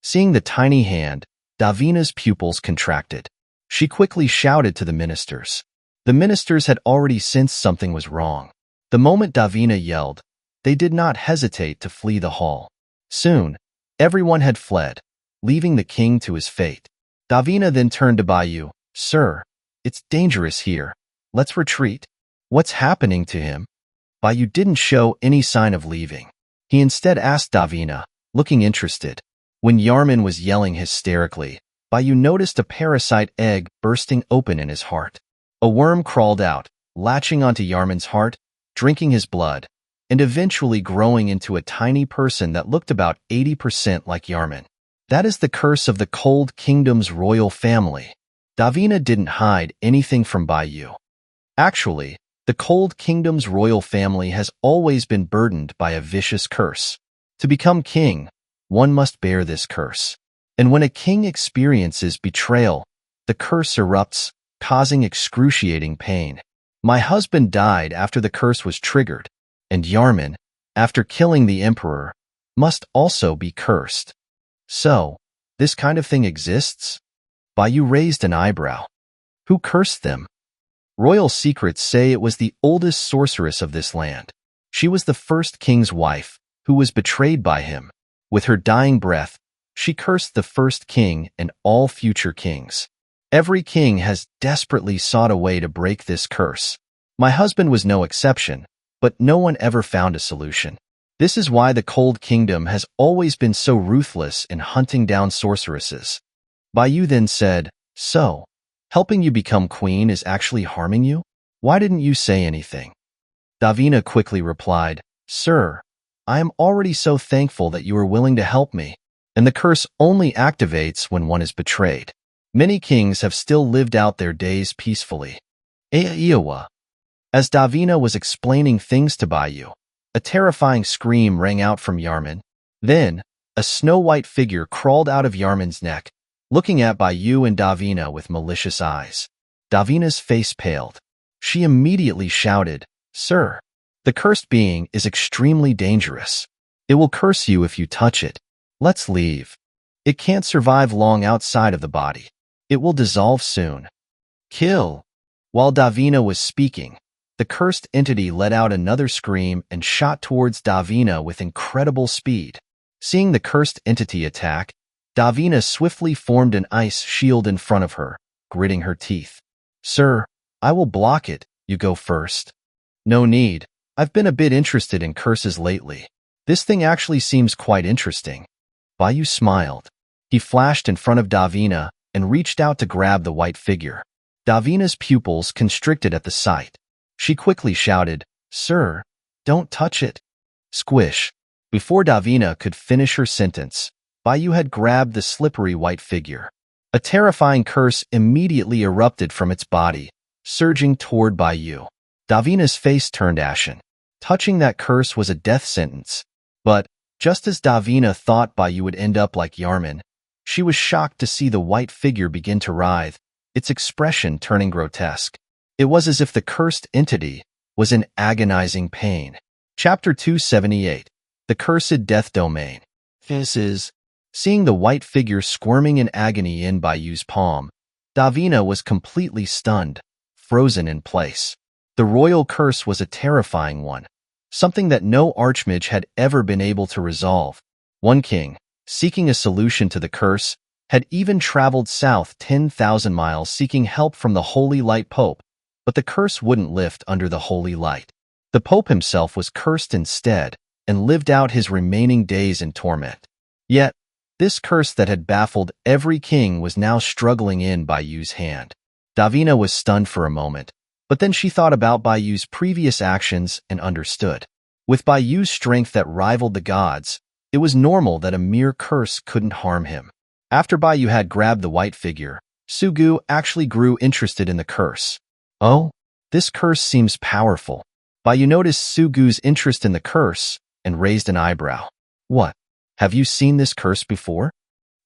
Seeing the tiny hand, Davina's pupils contracted. She quickly shouted to the ministers. The ministers had already sensed something was wrong. The moment Davina yelled, they did not hesitate to flee the hall. Soon, everyone had fled, leaving the king to his fate. Davina then turned to Bayou. Sir, it's dangerous here. Let's retreat. What's happening to him? Bayou didn't show any sign of leaving. He instead asked Davina, looking interested. When Yarman was yelling hysterically, Bayou noticed a parasite egg bursting open in his heart. A worm crawled out, latching onto Yarman's heart, drinking his blood, and eventually growing into a tiny person that looked about 80% like Yarman. That is the curse of the Cold Kingdom's royal family. Davina didn't hide anything from Bayou. Actually, the Cold Kingdom's royal family has always been burdened by a vicious curse. To become king, one must bear this curse. And when a king experiences betrayal, the curse erupts, causing excruciating pain. My husband died after the curse was triggered, and Yarman, after killing the emperor, must also be cursed. So, this kind of thing exists? Bayou raised an eyebrow. Who cursed them? Royal secrets say it was the oldest sorceress of this land. She was the first king's wife, who was betrayed by him. With her dying breath, she cursed the first king and all future kings. Every king has desperately sought a way to break this curse. My husband was no exception, but no one ever found a solution. This is why the Cold Kingdom has always been so ruthless in hunting down sorceresses. Bayou then said, So, helping you become queen is actually harming you? Why didn't you say anything? Davina quickly replied, Sir, I am already so thankful that you are willing to help me, and the curse only activates when one is betrayed. Many kings have still lived out their days peacefully. Iowa. As Davina was explaining things to Bayou, a terrifying scream rang out from Yarman. Then, a snow-white figure crawled out of Yarman's neck, looking at Bayou and Davina with malicious eyes. Davina's face paled. She immediately shouted, Sir, the cursed being is extremely dangerous. It will curse you if you touch it. Let's leave. It can't survive long outside of the body. It will dissolve soon. Kill. While Davina was speaking, the cursed entity let out another scream and shot towards Davina with incredible speed. Seeing the cursed entity attack, Davina swiftly formed an ice shield in front of her, gritting her teeth. Sir, I will block it. You go first. No need. I've been a bit interested in curses lately. This thing actually seems quite interesting. Bayou smiled. He flashed in front of Davina and reached out to grab the white figure. Davina's pupils constricted at the sight. She quickly shouted, Sir, don't touch it. Squish. Before Davina could finish her sentence, Bayou had grabbed the slippery white figure. A terrifying curse immediately erupted from its body, surging toward Bayou. Davina's face turned ashen. Touching that curse was a death sentence. But, just as Davina thought Bayou would end up like Yarman, she was shocked to see the white figure begin to writhe, its expression turning grotesque. It was as if the cursed entity was in agonizing pain. Chapter 278. The Cursed Death Domain. Seeing the white figure squirming in agony in Bayou's palm, Davina was completely stunned, frozen in place. The royal curse was a terrifying one, something that no archmage had ever been able to resolve. One king, seeking a solution to the curse, had even traveled south 10,000 miles seeking help from the Holy Light Pope, but the curse wouldn't lift under the Holy Light. The Pope himself was cursed instead and lived out his remaining days in torment. Yet, this curse that had baffled every king was now struggling in Bayou's hand. Davina was stunned for a moment, but then she thought about Bayou's previous actions and understood. With Bayou's strength that rivaled the gods, it was normal that a mere curse couldn't harm him. After Bayou had grabbed the white figure, Sugu actually grew interested in the curse. Oh? This curse seems powerful. Baiyu noticed Sugu's interest in the curse and raised an eyebrow. What? Have you seen this curse before?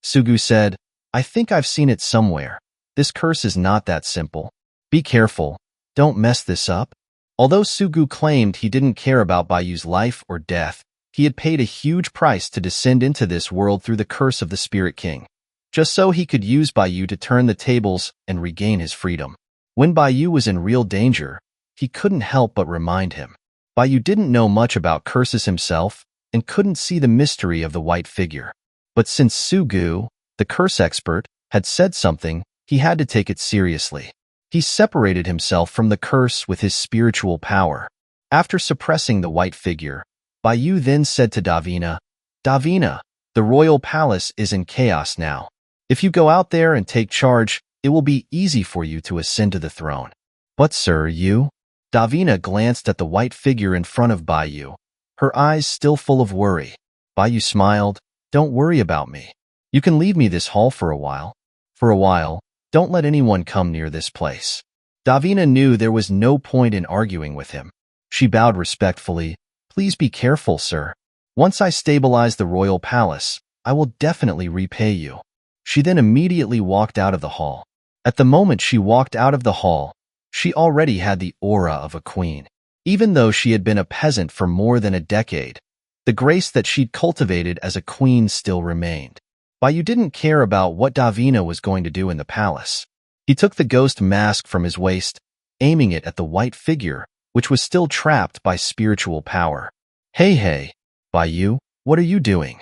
Sugu said, I think I've seen it somewhere. This curse is not that simple. Be careful. Don't mess this up. Although Sugu claimed he didn't care about Baiyu's life or death, he had paid a huge price to descend into this world through the curse of the Spirit King, just so he could use Baiyu to turn the tables and regain his freedom. When Baiyu was in real danger, he couldn't help but remind him. Baiyu didn't know much about curses himself and couldn't see the mystery of the white figure. But since Sugu, the curse expert, had said something, he had to take it seriously. He separated himself from the curse with his spiritual power. After suppressing the white figure, Baiyu then said to Davina, Davina, the royal palace is in chaos now. If you go out there and take charge, it will be easy for you to ascend to the throne. But sir, you? Davina glanced at the white figure in front of Baiyu, her eyes still full of worry. Baiyu smiled, Don't worry about me. You can leave me this hall for a while. For a while, don't let anyone come near this place. Davina knew there was no point in arguing with him. She bowed respectfully. Please be careful, sir. Once I stabilize the royal palace, I will definitely repay you. She then immediately walked out of the hall. At the moment she walked out of the hall, she already had the aura of a queen. Even though she had been a peasant for more than a decade, the grace that she'd cultivated as a queen still remained. Baiyu didn't care about what Davina was going to do in the palace. He took the ghost mask from his waist, aiming it at the white figure, which was still trapped by spiritual power. Hey, Baiyu, what are you doing?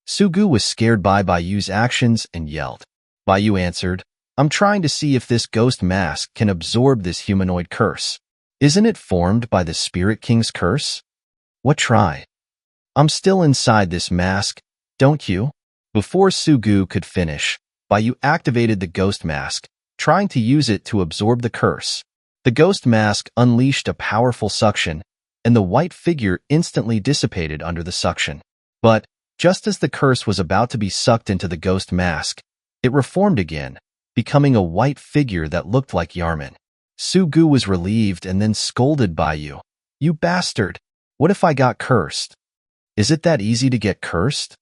Sugu was scared by Baiyu's actions and yelled. Baiyu answered, I'm trying to see if this ghost mask can absorb this humanoid curse. Isn't it formed by the Spirit King's curse? What try? I'm still inside this mask, don't you? Before Sugu could finish, Baiyu activated the ghost mask, trying to use it to absorb the curse. The ghost mask unleashed a powerful suction, and the white figure instantly dissipated under the suction. But, just as the curse was about to be sucked into the ghost mask, it reformed again, becoming a white figure that looked like Yarman. Sugu was relieved and then scolded Baiyu. You bastard! What if I got cursed? Is it that easy to get cursed?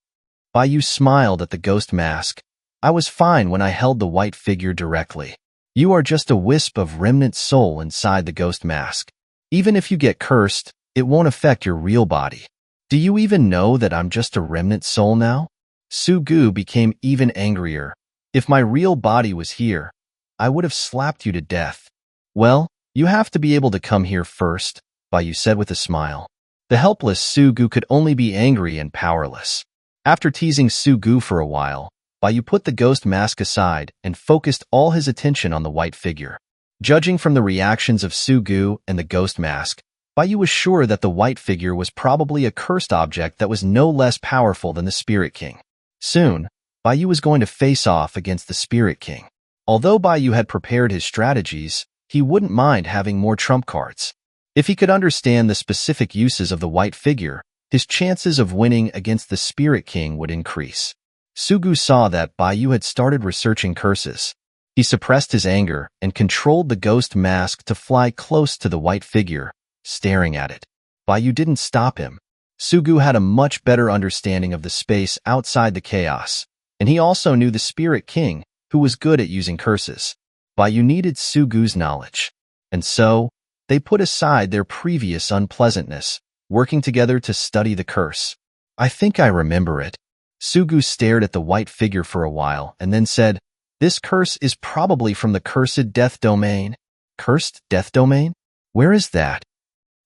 Baiyu smiled at the ghost mask. I was fine when I held the white figure directly. You are just a wisp of remnant soul inside the ghost mask. Even if you get cursed, it won't affect your real body. Do you even know that I'm just a remnant soul now? Sugu became even angrier. If my real body was here, I would have slapped you to death. Well, you have to be able to come here first, Baiyu said with a smile. The helpless Sugu could only be angry and powerless. After teasing Sugu for a while, Baiyu put the ghost mask aside and focused all his attention on the white figure. Judging from the reactions of Sugu and the ghost mask, Baiyu was sure that the white figure was probably a cursed object that was no less powerful than the Spirit King. Soon, Baiyu was going to face off against the Spirit King. Although Baiyu had prepared his strategies, he wouldn't mind having more trump cards. If he could understand the specific uses of the white figure, his chances of winning against the Spirit King would increase. Sugu saw that Baiyu had started researching curses. He suppressed his anger and controlled the ghost mask to fly close to the white figure, staring at it. Baiyu didn't stop him. Sugu had a much better understanding of the space outside the chaos, and he also knew the Spirit King, who was good at using curses. Baiyu needed Sugu's knowledge. And so, they put aside their previous unpleasantness, working together to study the curse. I think I remember it. Sugu stared at the white figure for a while and then said, This curse is probably from the cursed death domain. Cursed death domain? Where is that?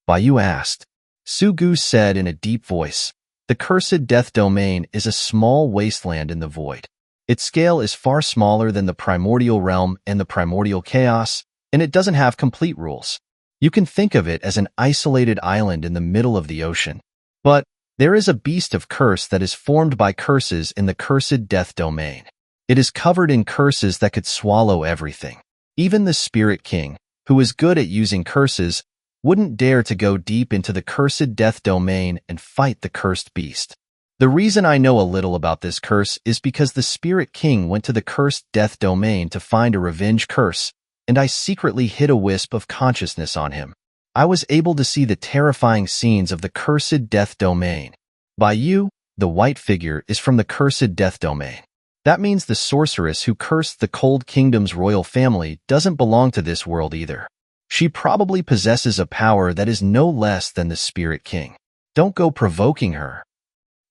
Baiyu asked. Sugu said in a deep voice, The cursed death domain is a small wasteland in the void. Its scale is far smaller than the primordial realm and the primordial chaos, and it doesn't have complete rules. You can think of it as an isolated island in the middle of the ocean. But there is a beast of curse that is formed by curses in the cursed death domain. It is covered in curses that could swallow everything. Even the Spirit King, who is good at using curses, wouldn't dare to go deep into the cursed death domain and fight the cursed beast. The reason I know a little about this curse is because the Spirit King went to the cursed death domain to find a revenge curse, and I secretly hid a wisp of consciousness on him. I was able to see the terrifying scenes of the cursed death domain. By you, the white figure is from the cursed death domain. That means the sorceress who cursed the Cold Kingdom's royal family doesn't belong to this world either. She probably possesses a power that is no less than the Spirit King. Don't go provoking her.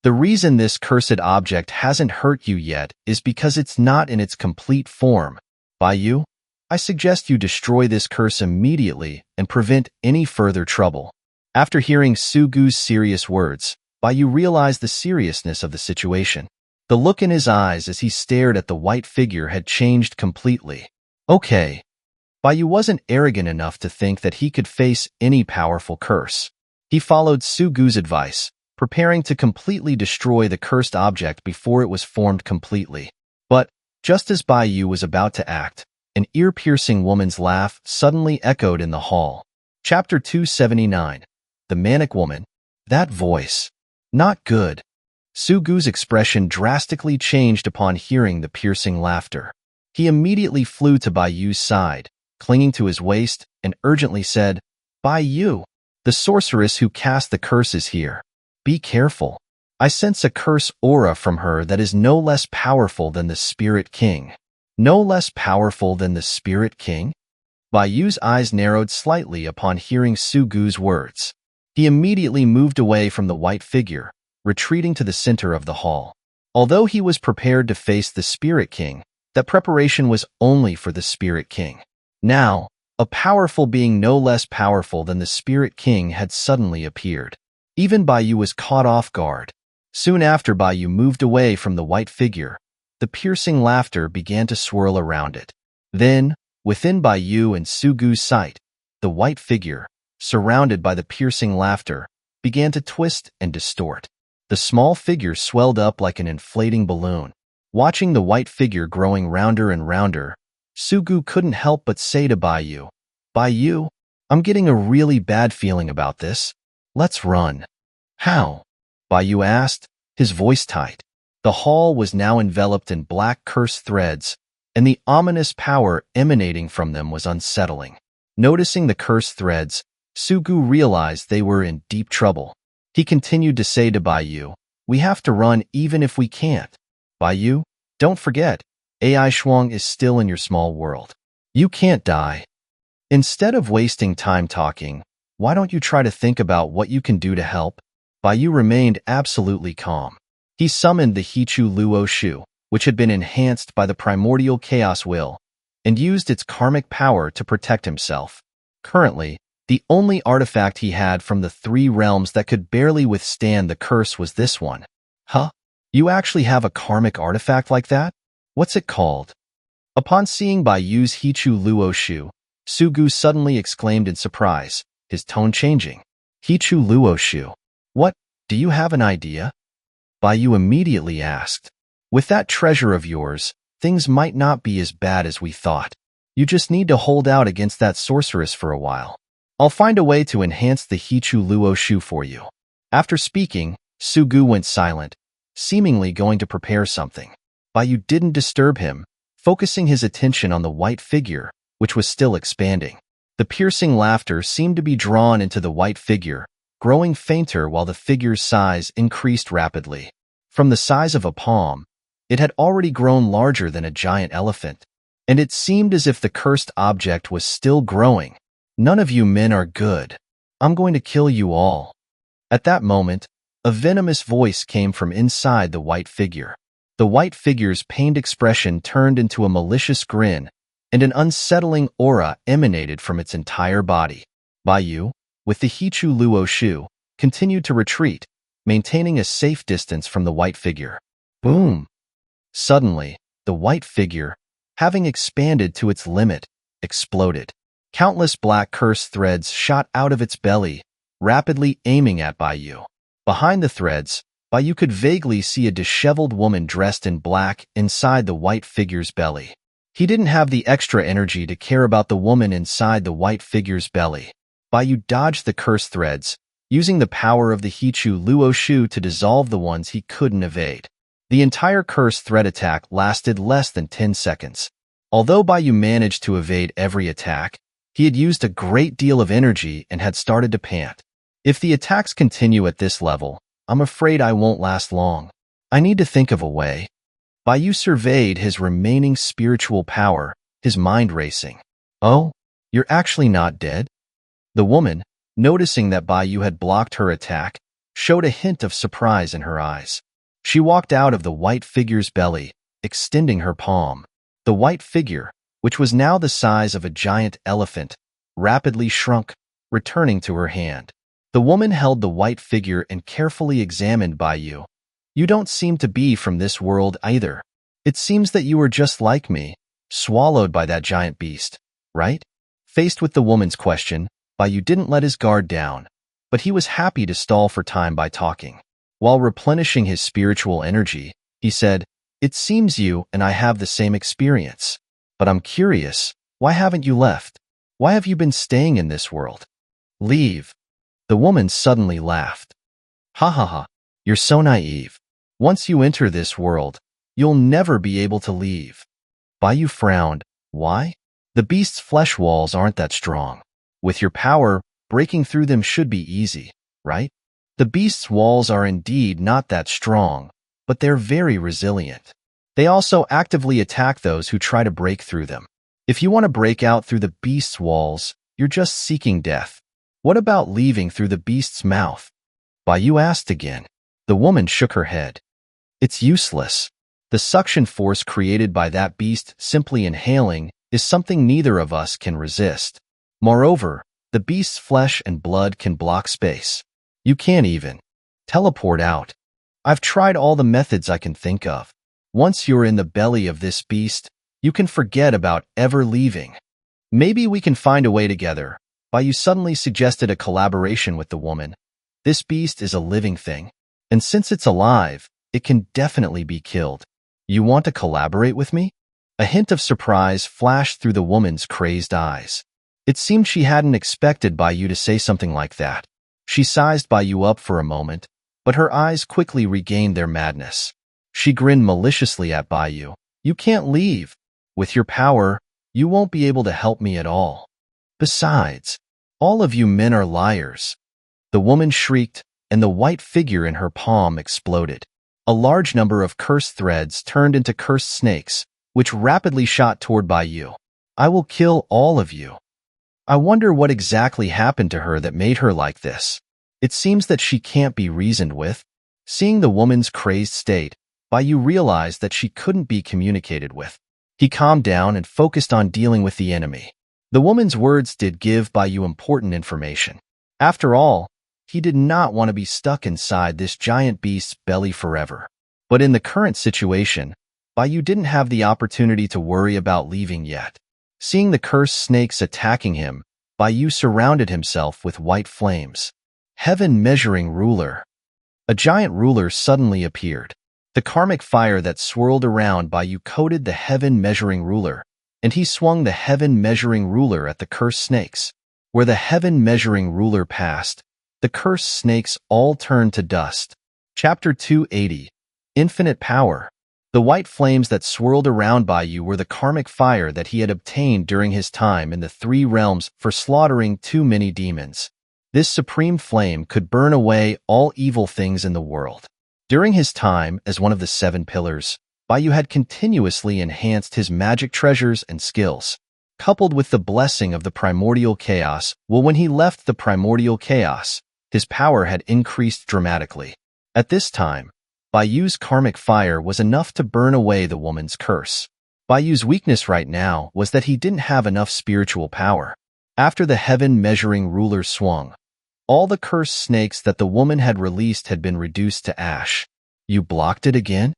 The reason this cursed object hasn't hurt you yet is because it's not in its complete form. By you, I suggest you destroy this curse immediately and prevent any further trouble. After hearing Sugu's serious words, Bayu realized the seriousness of the situation. The look in his eyes as he stared at the white figure had changed completely. Okay. Bayu wasn't arrogant enough to think that he could face any powerful curse. He followed Sugu's advice, preparing to completely destroy the cursed object before it was formed completely. But, just as Bayu was about to act, an ear-piercing woman's laugh suddenly echoed in the hall. Chapter 279. The Manic Woman. That voice. Not good. Sugu's expression drastically changed upon hearing the piercing laughter. He immediately flew to Bayu's side, clinging to his waist, and urgently said, Bayu, the sorceress who cast the curse is here. Be careful. I sense a curse aura from her that is no less powerful than the Spirit King. No less powerful than the Spirit King? Bayu's eyes narrowed slightly upon hearing Sugu's words. He immediately moved away from the white figure, retreating to the center of the hall. Although he was prepared to face the Spirit King, that preparation was only for the Spirit King. Now, a powerful being no less powerful than the Spirit King had suddenly appeared. Even Bayu was caught off guard. Soon after Bayu moved away from the white figure, the piercing laughter began to swirl around it. Then, within Bayu and Sugu's sight, the white figure, surrounded by the piercing laughter, began to twist and distort. The small figure swelled up like an inflating balloon. Watching the white figure growing rounder and rounder, Sugu couldn't help but say to Bayu, Bayu, I'm getting a really bad feeling about this. Let's run. How? Bayu asked, his voice tight. The hall was now enveloped in black cursed threads, and the ominous power emanating from them was unsettling. Noticing the cursed threads, Sugu realized they were in deep trouble. He continued to say to Bayu, We have to run even if we can't. Bayu, don't forget, AI Shuang is still in your small world. You can't die. Instead of wasting time talking, why don't you try to think about what you can do to help? Bayu remained absolutely calm. He summoned the Hichu Luo Shu, which had been enhanced by the primordial chaos will, and used its karmic power to protect himself. Currently, the only artifact he had from the three realms that could barely withstand the curse was this one. Huh? You actually have a karmic artifact like that? What's it called? Upon seeing Bayu's Hichu Luo Shu, Sugu suddenly exclaimed in surprise, his tone changing. Hichu Luo Shu. What? Do you have an idea? Bayu immediately asked. With that treasure of yours, things might not be as bad as we thought. You just need to hold out against that sorceress for a while. I'll find a way to enhance the Hichu Luo Shu for you. After speaking, Sugu went silent, seemingly going to prepare something. Bayu didn't disturb him, focusing his attention on the white figure, which was still expanding. The piercing laughter seemed to be drawn into the white figure, growing fainter while the figure's size increased rapidly. From the size of a palm, it had already grown larger than a giant elephant, and it seemed as if the cursed object was still growing. None of you men are good. I'm going to kill you all. At that moment, a venomous voice came from inside the white figure. The white figure's pained expression turned into a malicious grin, and an unsettling aura emanated from its entire body. Bayu, with the Hichu Luo Shu, continued to retreat, maintaining a safe distance from the white figure. Boom! Suddenly, the white figure, having expanded to its limit, exploded. Countless black curse threads shot out of its belly, rapidly aiming at Bayu. Behind the threads, Bayu could vaguely see a disheveled woman dressed in black inside the white figure's belly. He didn't have the extra energy to care about the woman inside the white figure's belly. Bayu dodged the curse threads, using the power of the Hichu Luo Shu to dissolve the ones he couldn't evade. The entire curse thread attack lasted less than 10 seconds. Although Bai managed to evade every attack, he had used a great deal of energy and had started to pant. If the attacks continue at this level, I'm afraid I won't last long. I need to think of a way. Bai surveyed his remaining spiritual power, his mind racing. Oh, you're actually not dead? The woman, noticing that Bai had blocked her attack, showed a hint of surprise in her eyes. She walked out of the white figure's belly, extending her palm. The white figure, which was now the size of a giant elephant, rapidly shrunk, returning to her hand. The woman held the white figure and carefully examined Bai. You don't seem to be from this world either. It seems that you are just like me, swallowed by that giant beast, right? Faced with the woman's question, Bai didn't let his guard down, but he was happy to stall for time by talking. While replenishing his spiritual energy, he said, "It seems you and I have the same experience. But I'm curious, why haven't you left? Why have you been staying in this world?" "Leave." The woman suddenly laughed. "Ha ha ha, you're so naive. Once you enter this world, you'll never be able to leave." Bai frowned. "Why?" "The beast's flesh walls aren't that strong. With your power, breaking through them should be easy, right?" "The beast's walls are indeed not that strong, but they're very resilient. They also actively attack those who try to break through them. If you want to break out through the beast's walls, you're just seeking death. What about leaving through the beast's mouth?" Bai asked again. The woman shook her head. "It's useless. The suction force created by that beast simply inhaling is something neither of us can resist. Moreover, the beast's flesh and blood can block space. You can't even teleport out. I've tried all the methods I can think of. Once you're in the belly of this beast, you can forget about ever leaving. Maybe we can find a way together." Bai suddenly suggested a collaboration with the woman. This beast is a living thing, and since it's alive, it can definitely be killed. You want to collaborate with me? A hint of surprise flashed through the woman's crazed eyes. It seemed she hadn't expected Bai to say something like that. She sized Bai up for a moment, but her eyes quickly regained their madness. She grinned maliciously at Bai. "You can't leave. With your power, you won't be able to help me at all. Besides, all of you men are liars." The woman shrieked, and the white figure in her palm exploded. A large number of cursed threads turned into cursed snakes, which rapidly shot toward Bai. "I will kill all of you." I wonder what exactly happened to her that made her like this. It seems that she can't be reasoned with. Seeing the woman's crazed state, Bai realized that she couldn't be communicated with. He calmed down and focused on dealing with the enemy. The woman's words did give Bai important information. After all, he did not want to be stuck inside this giant beast's belly forever. But in the current situation, Bai didn't have the opportunity to worry about leaving yet. Seeing the cursed snakes attacking him, Bai surrounded himself with white flames. Heaven measuring ruler. A giant ruler suddenly appeared. The karmic fire that swirled around Bai coated the heaven measuring ruler, and he swung the heaven measuring ruler at the cursed snakes. Where the heaven measuring ruler passed, the cursed snakes all turned to dust. Chapter 280. Infinite Power. The white flames that swirled around Bai were the karmic fire that he had obtained during his time in the three realms for slaughtering too many demons. This supreme flame could burn away all evil things in the world. During his time as one of the seven pillars, Bai had continuously enhanced his magic treasures and skills. Coupled with the blessing of the primordial chaos, when he left the primordial chaos, his power had increased dramatically. At this time, Bai's karmic fire was enough to burn away the woman's curse. Bai's weakness right now was that he didn't have enough spiritual power. After the heaven measuring ruler swung, all the cursed snakes that the woman had released had been reduced to ash. "You blocked it again?"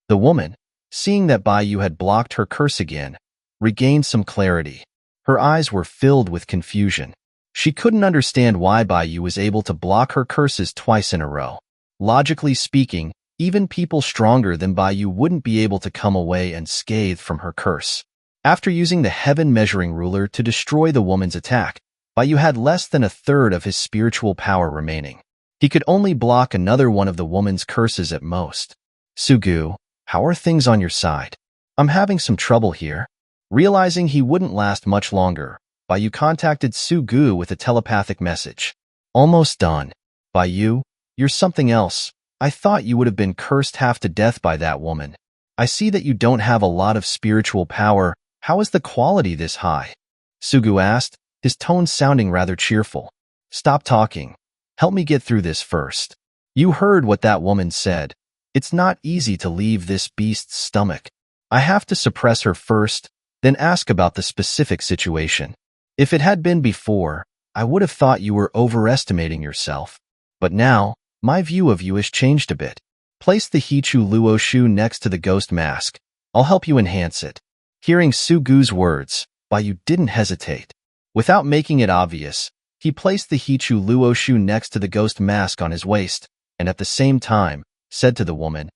The woman, seeing that Bai had blocked her curse again, regained some clarity. Her eyes were filled with confusion. She couldn't understand why Bai was able to block her curses twice in a row. Logically speaking, even people stronger than Bai wouldn't be able to come away unscathed from her curse. After using the heaven measuring ruler to destroy the woman's attack, Bai had less than a third of his spiritual power remaining. He could only block another one of the woman's curses at most. "Sugu, how are things on your side? I'm having some trouble here." Realizing he wouldn't last much longer, Baiyu contacted Su-gu with a telepathic message. Almost done. Baiyu, you're something else. I thought you would have been cursed half to death by that woman. I see that you don't have a lot of spiritual power. How is the quality this high? Su-gu asked, his tone sounding rather cheerful. Stop talking. Help me get through this first. You heard what that woman said. It's not easy to leave this beast's stomach. I have to suppress her first, then ask about the specific situation. If it had been before, I would have thought you were overestimating yourself. But now, my view of you has changed a bit. Place the Hichu Luo Shu next to the ghost mask. I'll help you enhance it. Hearing Su-gu's words, Baiyu didn't hesitate. Without making it obvious, he placed the Hichu Luo Shu next to the ghost mask on his waist, and at the same time, said to the woman,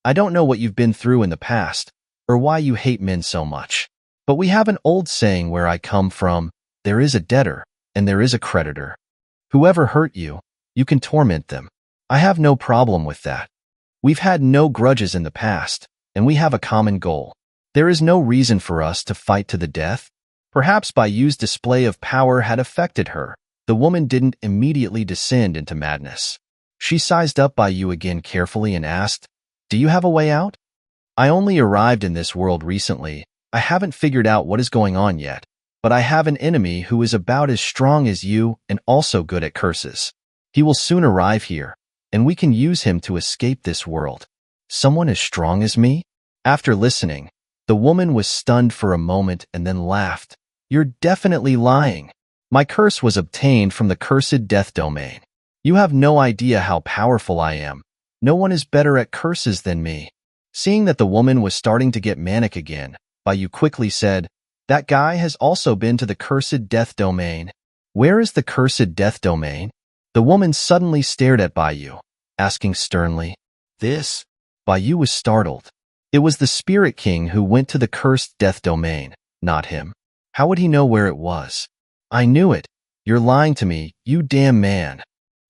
I don't know what you've been through in the past, or why you hate men so much. But we have an old saying where I come from, there is a debtor, and there is a creditor. Whoever hurt you, you can torment them. I have no problem with that. We've had no grudges in the past, and we have a common goal. There is no reason for us to fight to the death. Perhaps Baiyu's display of power had affected her. The woman didn't immediately descend into madness. She sized up Baiyu again carefully and asked, Do you have a way out? I only arrived in this world recently. I haven't figured out what is going on yet, but I have an enemy who is about as strong as you and also good at curses. He will soon arrive here, and we can use him to escape this world. Someone as strong as me? After listening, the woman was stunned for a moment and then laughed. You're definitely lying. My curse was obtained from the cursed death domain. You have no idea how powerful I am. No one is better at curses than me. Seeing that the woman was starting to get manic again, Baiyu quickly said, That guy has also been to the cursed death domain. Where is the cursed death domain? The woman suddenly stared at Baiyu, asking sternly, This? Baiyu was startled. It was the Spirit King who went to the cursed death domain, not him. How would he know where it was? I knew it. You're lying to me, you damn man.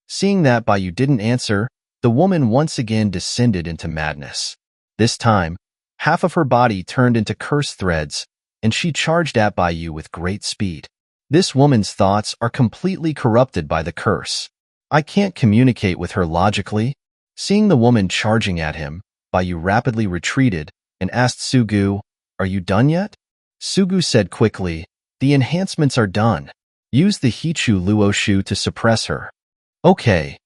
Seeing that Baiyu didn't answer, the woman once again descended into madness. This time, half of her body turned into curse threads, and she charged at Baiyu with great speed. This woman's thoughts are completely corrupted by the curse. I can't communicate with her logically. Seeing the woman charging at him, Baiyu rapidly retreated and asked Su-gu, Are you done yet? Su-gu said quickly, The enhancements are done. Use the Hichu Luo Shu to suppress her. Okay.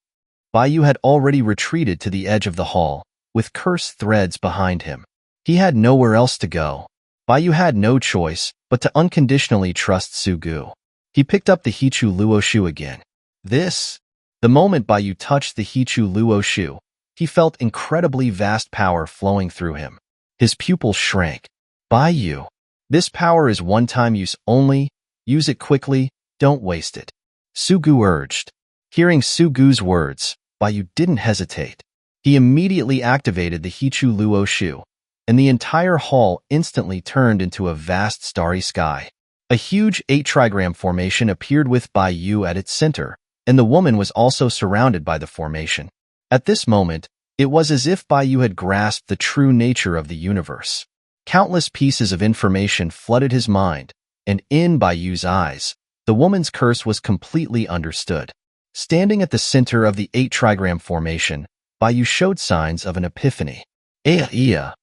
Baiyu had already retreated to the edge of the hall, with curse threads behind him. He had nowhere else to go. Baiyu had no choice but to unconditionally trust Su-gu. He picked up the Hichu Luo Shu again. The moment Baiyu touched the Hichu Luo Shu, he felt incredibly vast power flowing through him. His pupils shrank. Baiyu, this power is one-time use only. Use it quickly, don't waste it. Su-gu urged. Hearing Su-gu's words, Baiyu didn't hesitate. He immediately activated the Hichu Luo Shu, and the entire hall instantly turned into a vast starry sky. A huge 8-trigram formation appeared with Baiyu at its center, and the woman was also surrounded by the formation. At this moment, it was as if Baiyu had grasped the true nature of the universe. Countless pieces of information flooded his mind, and in Baiyu's eyes, the woman's curse was completely understood. Standing at the center of the 8-trigram formation, Baiyu showed signs of an epiphany. Iya!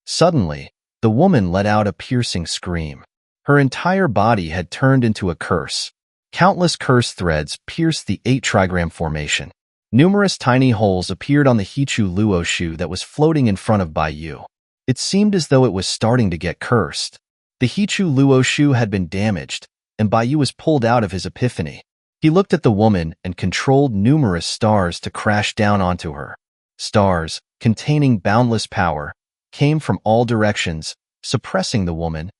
Suddenly, the woman let out a piercing scream. Her entire body had turned into a curse. Countless curse threads pierced the 8-trigram formation. Numerous tiny holes appeared on the Hichu Luo Shu that was floating in front of Baiyu. It seemed as though it was starting to get cursed. The Hichu Luo Shu had been damaged, and Baiyu was pulled out of his epiphany. He looked at the woman and controlled numerous stars to crash down onto her. Stars, containing boundless power, came from all directions, suppressing the woman,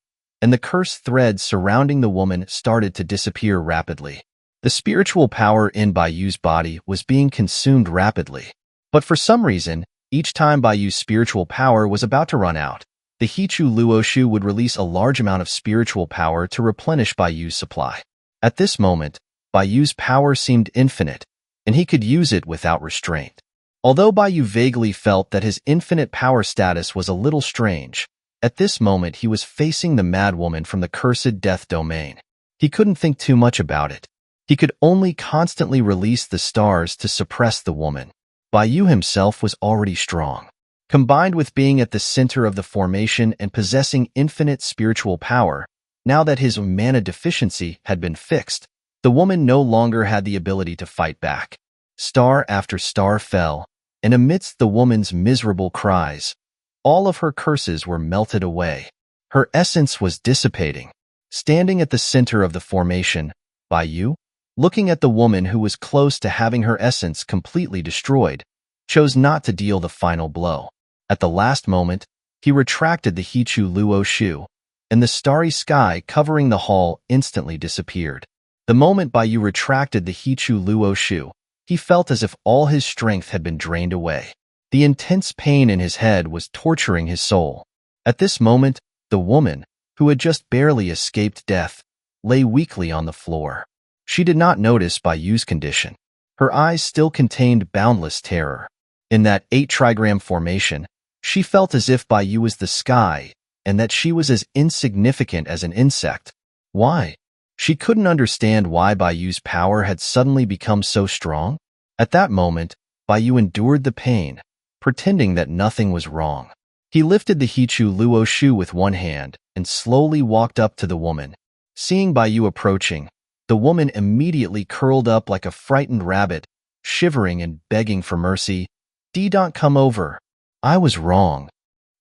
and the curse threads surrounding the woman started to disappear rapidly. The spiritual power in Baiyu's body was being consumed rapidly. But for some reason, each time Baiyu's spiritual power was about to run out, the Hichu Luo Shu would release a large amount of spiritual power to replenish Baiyu's supply. At this moment, Baiyu's power seemed infinite, and he could use it without restraint. Although Baiyu vaguely felt that his infinite power status was a little strange, At this moment, he was facing the madwoman from the cursed death domain. He couldn't think too much about it. He could only constantly release the stars to suppress the woman. Baiyu himself was already strong. Combined with being at the center of the formation and possessing infinite spiritual power, now that his mana deficiency had been fixed, the woman no longer had the ability to fight back. Star after star fell, and amidst the woman's miserable cries, all of her curses were melted away. Her essence was dissipating. Standing at the center of the formation, Baiyu, looking at the woman who was close to having her essence completely destroyed, chose not to deal the final blow. At the last moment, he retracted the Hichu Luo Shu, and the starry sky covering the hall instantly disappeared. The moment Baiyu retracted the Hichu Luo Shu, he felt as if all his strength had been drained away. The intense pain in his head was torturing his soul. At this moment, the woman, who had just barely escaped death, lay weakly on the floor. She did not notice Baiyu's condition. Her eyes still contained boundless terror. In that 8-trigram formation, she felt as if Baiyu was the sky, and that she was as insignificant as an insect. Why? She couldn't understand why Baiyu's power had suddenly become so strong. At that moment, Baiyu endured the pain, pretending that nothing was wrong. He lifted the Hichu Luo Shu with one hand and slowly walked up to the woman. Seeing Baiyu approaching, the woman immediately curled up like a frightened rabbit, shivering and begging for mercy. "Don't come over. I was wrong."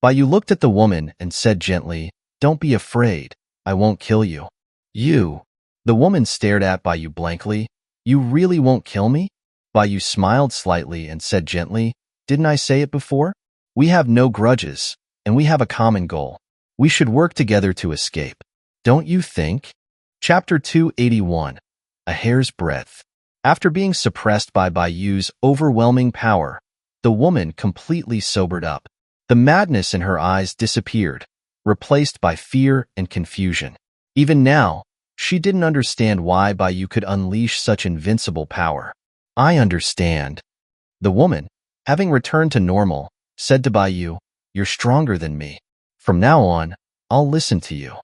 Baiyu looked at the woman and said gently, "Don't be afraid. I won't kill you." "You?" The woman stared at Baiyu blankly. "You really won't kill me?" Baiyu smiled slightly and said gently, "Didn't I say it before? We have no grudges, and we have a common goal. We should work together to escape. Don't you think?" Chapter 281. A Hair's Breadth. After being suppressed by Baiyu's overwhelming power, the woman completely sobered up. The madness in her eyes disappeared, replaced by fear and confusion. Even now, she didn't understand why Baiyu could unleash such invincible power. "I understand." The woman, having returned to normal, said to Baiyu, "You're stronger than me. From now on, I'll listen to you."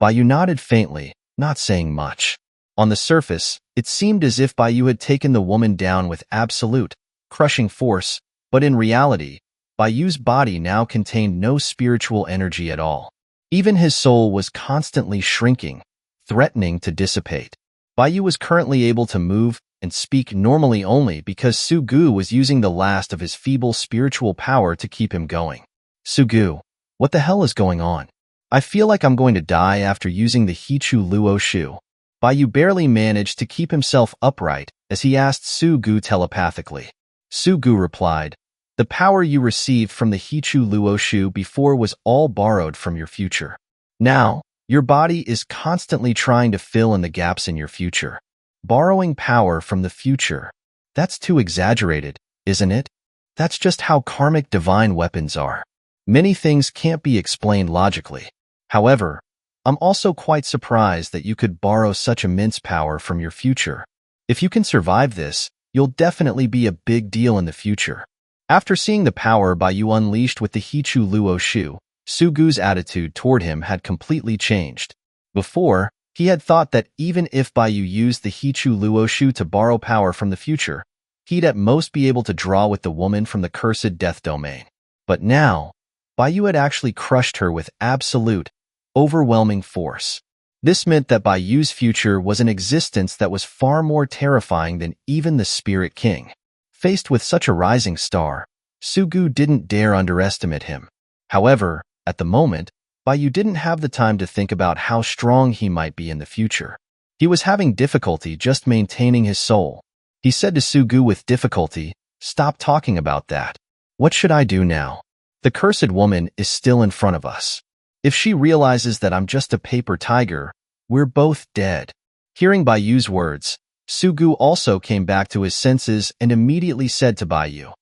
Baiyu nodded faintly, not saying much. On the surface, it seemed as if Baiyu had taken the woman down with absolute, crushing force, but in reality, Baiyu's body now contained no spiritual energy at all. Even his soul was constantly shrinking, threatening to dissipate. Baiyu was currently able to move and speak normally only because Sugu was using the last of his feeble spiritual power to keep him going. "Sugu, what the hell is going on? I feel like I'm going to die after using the Hichu Luo Shu." Baiyu barely managed to keep himself upright as he asked Sugu telepathically. Sugu replied, "The power you received from the Hichu Luo Shu before was all borrowed from your future. Now, your body is constantly trying to fill in the gaps in your future. Borrowing power from the future. That's too exaggerated, isn't it? That's just how karmic divine weapons are. Many things can't be explained logically. However, I'm also quite surprised that you could borrow such immense power from your future. If you can survive this, you'll definitely be a big deal in the future." After seeing the power Baiyu unleashed with the Hichu Luo Shu, Sugu's attitude toward him had completely changed. Before, he had thought that even if Baiyu used the Hichu Luo Shu to borrow power from the future, he'd at most be able to draw with the woman from the cursed death domain. But now, Baiyu had actually crushed her with absolute, overwhelming force. This meant that Baiyu's future was an existence that was far more terrifying than even the Spirit King. Faced with such a rising star, Sugu didn't dare underestimate him. However, at the moment, Baiyu didn't have the time to think about how strong he might be in the future. He was having difficulty just maintaining his soul. He said to Sugu with difficulty, "Stop talking about that. What should I do now? The cursed woman is still in front of us. If she realizes that I'm just a paper tiger, we're both dead." Hearing Baiyu's words, Sugu also came back to his senses and immediately said to Baiyu,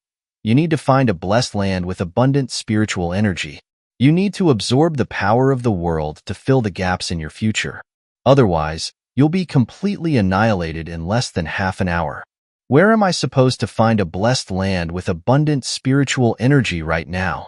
"You need to find a blessed land with abundant spiritual energy. You need to absorb the power of the world to fill the gaps in your future. Otherwise, you'll be completely annihilated in less than half an hour. Where am I supposed to find a blessed land with abundant spiritual energy right now?"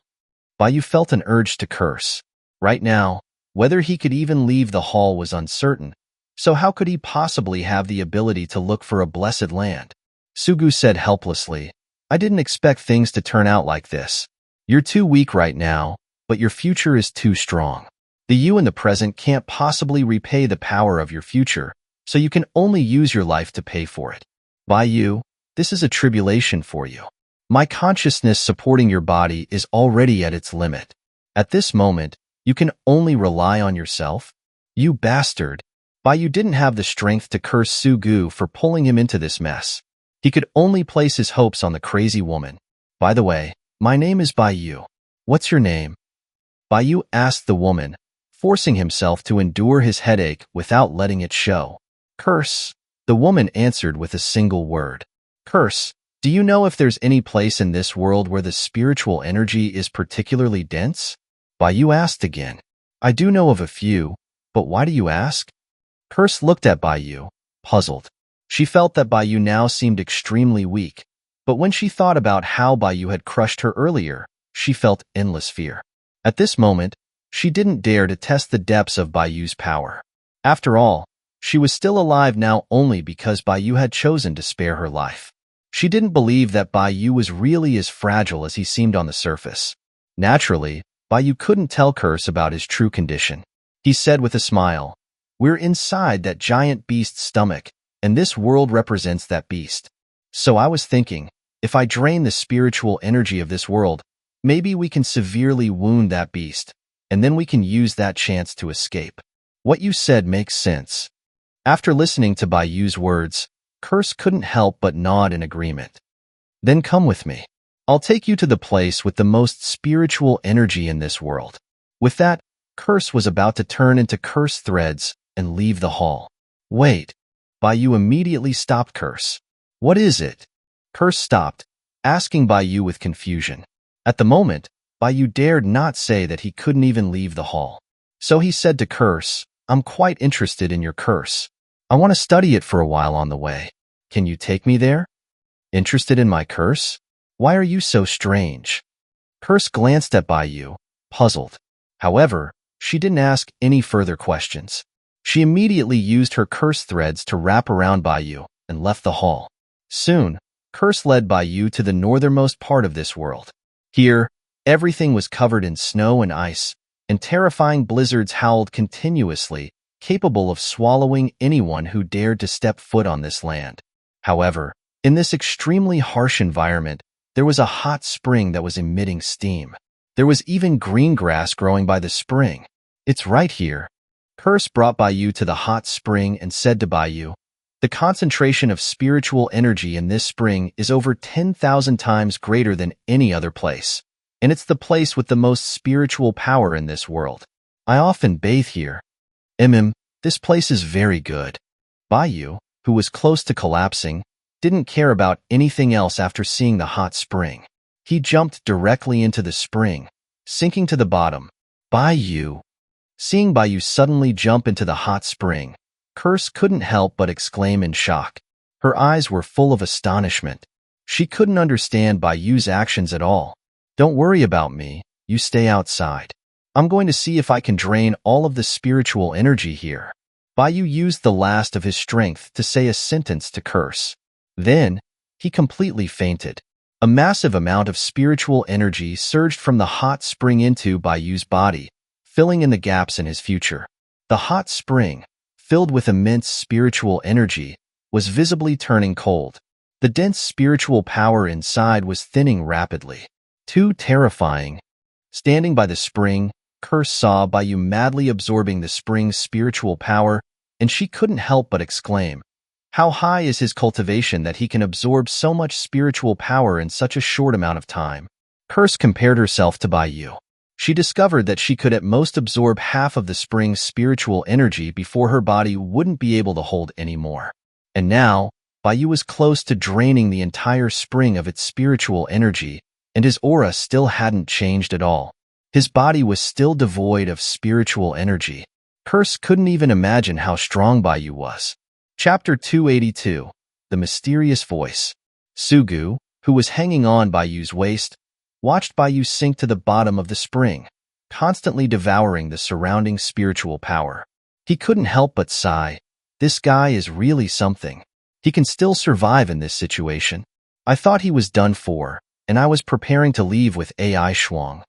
Bai felt an urge to curse. Right now, whether he could even leave the hall was uncertain, so how could he possibly have the ability to look for a blessed land? Sugu said helplessly, I didn't expect things to turn out like this. You're too weak right now, but your future is too strong. The you in the present can't possibly repay the power of your future, so you can only use your life to pay for it. Bai, this is a tribulation for you. My consciousness supporting your body is already at its limit. At this moment, you can only rely on yourself? You bastard. Bai didn't have the strength to curse Sugu for pulling him into this mess. He could only place his hopes on the crazy woman. By the way, my name is Bai. What's your name? Bai asked the woman, forcing himself to endure his headache without letting it show. Curse, the woman answered with a single word. Curse, do you know if there's any place in this world where the spiritual energy is particularly dense? Bai asked again. I do know of a few, but why do you ask? Curse looked at Bai, puzzled. She felt that Bai now seemed extremely weak, but when she thought about how Bai had crushed her earlier, she felt endless fear. At this moment, she didn't dare to test the depths of Bai's power. After all, she was still alive now only because Bai had chosen to spare her life. She didn't believe that Bai was really as fragile as he seemed on the surface. Naturally, Bai couldn't tell Curse about his true condition. He said with a smile, We're inside that giant beast's stomach, and this world represents that beast. So I was thinking, if I drain the spiritual energy of this world, maybe we can severely wound that beast, and then we can use that chance to escape. What you said makes sense. After listening to Bai's words, Curse couldn't help but nod in agreement. Then come with me. I'll take you to the place with the most spiritual energy in this world. With that, Curse was about to turn into curse threads and leave the hall. Wait. Bai immediately stopped Curse. What is it? Curse stopped, asking Bai with confusion. At the moment, Bai dared not say that he couldn't even leave the hall. So he said to Curse, I'm quite interested in your curse. I want to study it for a while on the way. Can you take me there? Interested in my curse? Why are you so strange? Curse glanced at Bai, puzzled. However, she didn't ask any further questions. She immediately used her curse threads to wrap around Bai and left the hall. Soon, Curse led Bai to the northernmost part of this world. Here, everything was covered in snow and ice, and terrifying blizzards howled continuously, capable of swallowing anyone who dared to step foot on this land. However, in this extremely harsh environment, there was a hot spring that was emitting steam. There was even green grass growing by the spring. It's right here. Curse brought Bai to the hot spring and said to Bai, the concentration of spiritual energy in this spring is over 10,000 times greater than any other place, and it's the place with the most spiritual power in this world. I often bathe here. This place is very good. Bai, who was close to collapsing, didn't care about anything else after seeing the hot spring. He jumped directly into the spring, sinking to the bottom. Bai. Seeing Bai suddenly jump into the hot spring, Curse couldn't help but exclaim in shock. Her eyes were full of astonishment. She couldn't understand Bai's actions at all. Don't worry about me, you stay outside. I'm going to see if I can drain all of the spiritual energy here. Bai used the last of his strength to say a sentence to Curse. Then, he completely fainted. A massive amount of spiritual energy surged from the hot spring into Bai's body, filling in the gaps in his future. The hot spring, filled with immense spiritual energy, was visibly turning cold. The dense spiritual power inside was thinning rapidly. Too terrifying. Standing by the spring, Curse saw Bai madly absorbing the spring's spiritual power, and she couldn't help but exclaim, how high is his cultivation that he can absorb so much spiritual power in such a short amount of time? Curse compared herself to Bai. She discovered that she could at most absorb half of the spring's spiritual energy before her body wouldn't be able to hold any more. And now, Bai was close to draining the entire spring of its spiritual energy, and his aura still hadn't changed at all. His body was still devoid of spiritual energy. Curse couldn't even imagine how strong Bai was. Chapter 282. The Mysterious Voice. Sugu, who was hanging on Bai's waist, watched Baiyu sink to the bottom of the spring, constantly devouring the surrounding spiritual power. He couldn't help but sigh. This guy is really something. He can still survive in this situation. I thought he was done for, and I was preparing to leave with AI Shuang.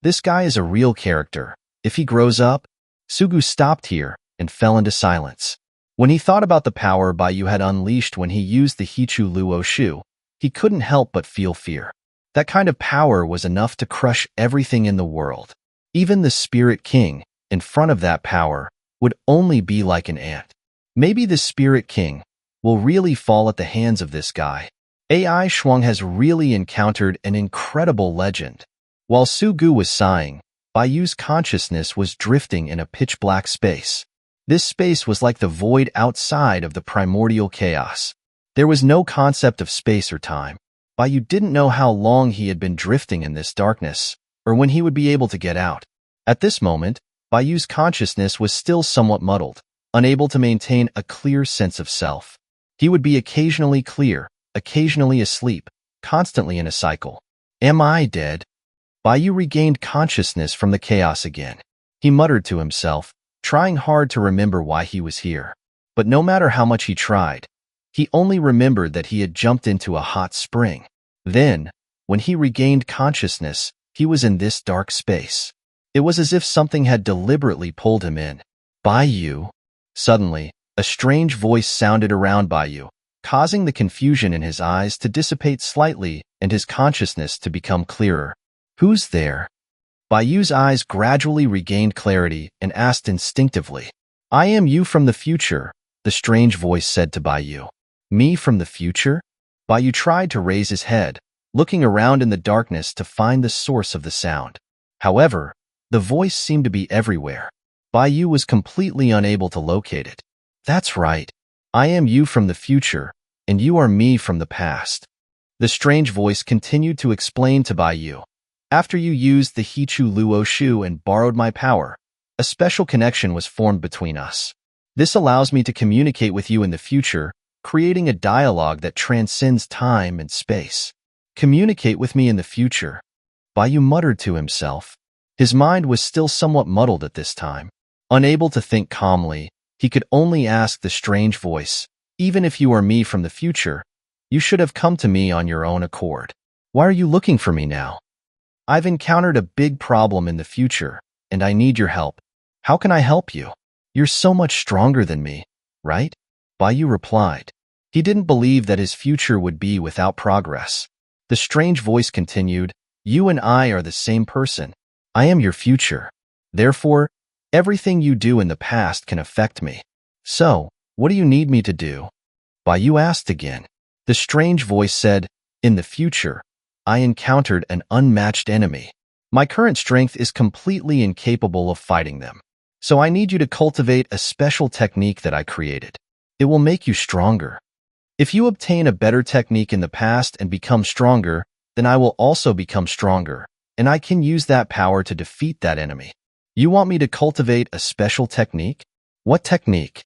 This guy is a real character. If he grows up, Sugu stopped here and fell into silence. When he thought about the power Baiyu had unleashed when he used the Hichu Luo Shu, he couldn't help but feel fear. That kind of power was enough to crush everything in the world. Even the Spirit King, in front of that power, would only be like an ant. Maybe the Spirit King will really fall at the hands of this guy. AI Shuang has really encountered an incredible legend. While Sugu was sighing, Baiyu's consciousness was drifting in a pitch-black space. This space was like the void outside of the primordial chaos. There was no concept of space or time. Baiyu didn't know how long he had been drifting in this darkness, or when he would be able to get out. At this moment, Baiyu's consciousness was still somewhat muddled, unable to maintain a clear sense of self. He would be occasionally clear, occasionally asleep, constantly in a cycle. Am I dead? Baiyu regained consciousness from the chaos again. He muttered to himself, trying hard to remember why he was here. But no matter how much he tried, he only remembered that he had jumped into a hot spring. Then, when he regained consciousness, he was in this dark space. It was as if something had deliberately pulled him in. Baiyu. Suddenly, a strange voice sounded around Baiyu, causing the confusion in his eyes to dissipate slightly and his consciousness to become clearer. Who's there? Baiyu's eyes gradually regained clarity and asked instinctively. I am you from the future, the strange voice said to Baiyu. Me from the future? Baiyu tried to raise his head, looking around in the darkness to find the source of the sound. However, the voice seemed to be everywhere. Baiyu was completely unable to locate it. That's right. I am you from the future, and you are me from the past. The strange voice continued to explain to Baiyu. After you used the Hichu Luo Shu and borrowed my power, a special connection was formed between us. This allows me to communicate with you in the future, creating a dialogue that transcends time and space. Communicate with me in the future. Baiyu muttered to himself. His mind was still somewhat muddled at this time. Unable to think calmly, he could only ask the strange voice, even if you are me from the future, you should have come to me on your own accord. Why are you looking for me now? I've encountered a big problem in the future, and I need your help. How can I help you? You're so much stronger than me, right? Baiyu replied. He didn't believe that his future would be without progress. The strange voice continued, you and I are the same person. I am your future. Therefore, everything you do in the past can affect me. So, what do you need me to do? Baiyu asked again. The strange voice said, in the future, I encountered an unmatched enemy. My current strength is completely incapable of fighting them. So I need you to cultivate a special technique that I created. It will make you stronger. If you obtain a better technique in the past and become stronger, then I will also become stronger, and I can use that power to defeat that enemy. You want me to cultivate a special technique? What technique?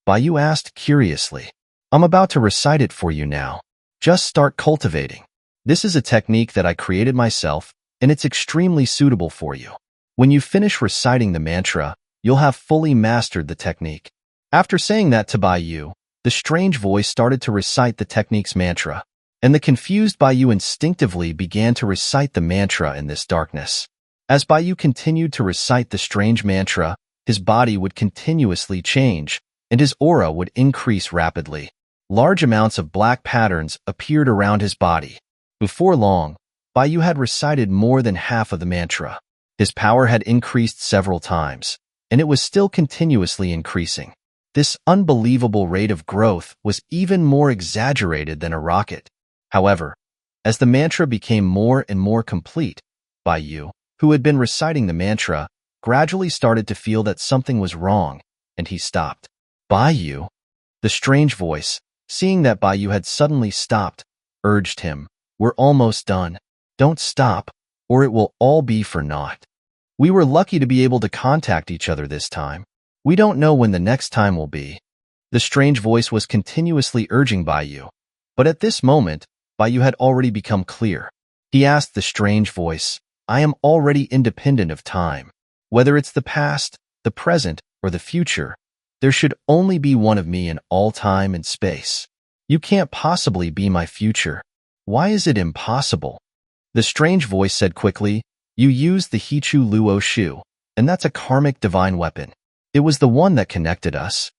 Baiyu asked curiously. I'm about to recite it for you now. Just start cultivating. This is a technique that I created myself, and it's extremely suitable for you. When you finish reciting the mantra, you'll have fully mastered the technique. After saying that to Baiyu, the strange voice started to recite the technique's mantra, and the confused Baiyu instinctively began to recite the mantra in this darkness. As Baiyu continued to recite the strange mantra, his body would continuously change, and his aura would increase rapidly. Large amounts of black patterns appeared around his body. Before long, Baiyu had recited more than half of the mantra. His power had increased several times, and it was still continuously increasing. This unbelievable rate of growth was even more exaggerated than a rocket. However, as the mantra became more and more complete, Baiyu, who had been reciting the mantra, gradually started to feel that something was wrong, and he stopped. Baiyu, the strange voice, seeing that Baiyu had suddenly stopped, urged him, we're almost done. Don't stop, or it will all be for naught. We were lucky to be able to contact each other this time. We don't know when the next time will be. The strange voice was continuously urging Baiyu, but at this moment, Baiyu had already become clear. He asked the strange voice. I am already independent of time. Whether it's the past, the present, or the future, there should only be one of me in all time and space. You can't possibly be my future. Why is it impossible? The strange voice said quickly, you used the Hichu Luo Shu, and that's a karmic divine weapon. It was the one that connected us.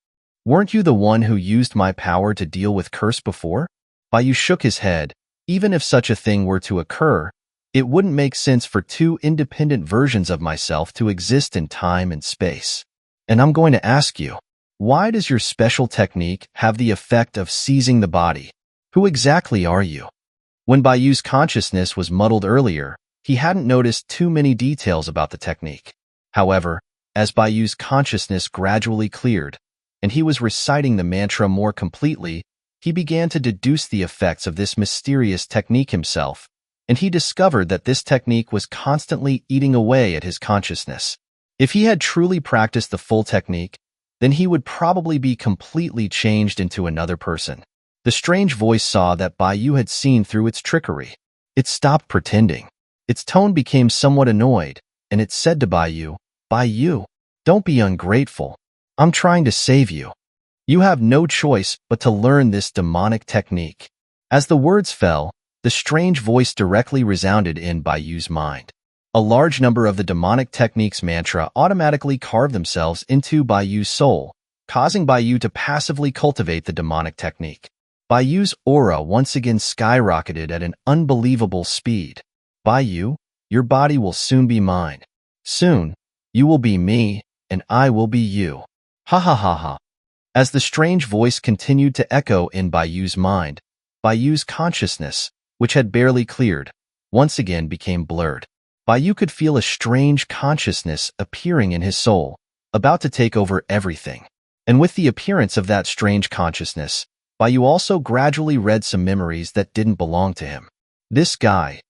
Weren't you the one who used my power to deal with curse before? Baiyu shook his head. Even if such a thing were to occur, it wouldn't make sense for two independent versions of myself to exist in time and space. And I'm going to ask you, why does your special technique have the effect of seizing the body? Who exactly are you? When Baiyu's consciousness was muddled earlier, he hadn't noticed too many details about the technique. However, as Baiyu's consciousness gradually cleared, and he was reciting the mantra more completely, he began to deduce the effects of this mysterious technique himself, and he discovered that this technique was constantly eating away at his consciousness. If he had truly practiced the full technique, then he would probably be completely changed into another person. The strange voice saw that Baiyu had seen through its trickery. It stopped pretending. Its tone became somewhat annoyed, and it said to Baiyu, Baiyu, don't be ungrateful. I'm trying to save you. You have no choice but to learn this demonic technique. As the words fell, the strange voice directly resounded in Baiyu's mind. A large number of the demonic technique's mantra automatically carved themselves into Baiyu's soul, causing Baiyu to passively cultivate the demonic technique. Baiyu's aura once again skyrocketed at an unbelievable speed. Baiyu, your body will soon be mine. Soon, you will be me, and I will be you. Ha ha ha ha. As the strange voice continued to echo in Baiyu's mind, Baiyu's consciousness, which had barely cleared, once again became blurred. Baiyu could feel a strange consciousness appearing in his soul, about to take over everything. And with the appearance of that strange consciousness, Baiyu also gradually read some memories that didn't belong to him. This guy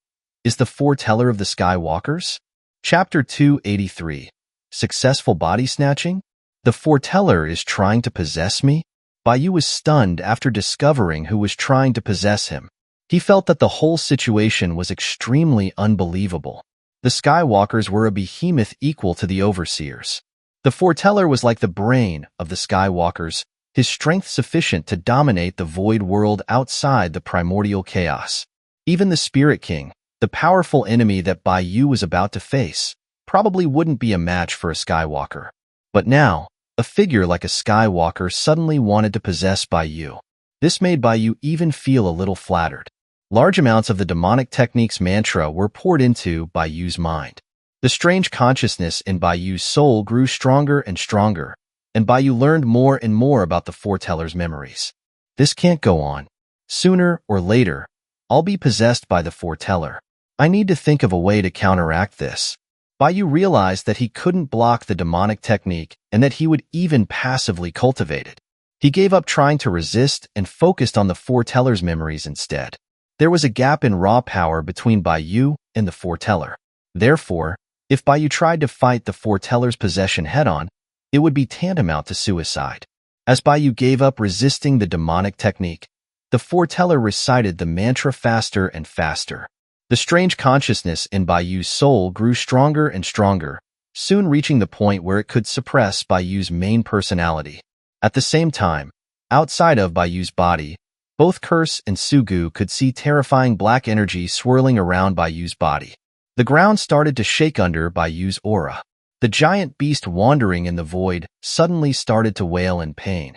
is the foreteller of the Skywalkers? Chapter 283. Successful Body Snatching? The foreteller is trying to possess me? Baiyu was stunned after discovering who was trying to possess him. He felt that the whole situation was extremely unbelievable. The Skywalkers were a behemoth equal to the Overseers. The foreteller was like the brain of the Skywalkers, his strength sufficient to dominate the void world outside the primordial chaos. Even the Spirit King, the powerful enemy that Baiyu was about to face, probably wouldn't be a match for a Skywalker. But now, a figure like a Skywalker suddenly wanted to possess Baiyu. This made Baiyu even feel a little flattered. Large amounts of the demonic technique's mantra were poured into Baiyu's mind. The strange consciousness in Baiyu's soul grew stronger and stronger, and Baiyu learned more and more about the foreteller's memories. This can't go on. Sooner or later, I'll be possessed by the foreteller. I need to think of a way to counteract this. Baiyu realized that he couldn't block the demonic technique and that he would even passively cultivate it. He gave up trying to resist and focused on the foreteller's memories instead. There was a gap in raw power between Baiyu and the foreteller. Therefore, if Baiyu tried to fight the foreteller's possession head-on, it would be tantamount to suicide. As Baiyu gave up resisting the demonic technique, the foreteller recited the mantra faster and faster. The strange consciousness in Baiyu's soul grew stronger and stronger, soon reaching the point where it could suppress Baiyu's main personality. At the same time, outside of Baiyu's body, both Curse and Sugu could see terrifying black energy swirling around Baiyu's body. The ground started to shake under Baiyu's aura. The giant beast wandering in the void suddenly started to wail in pain.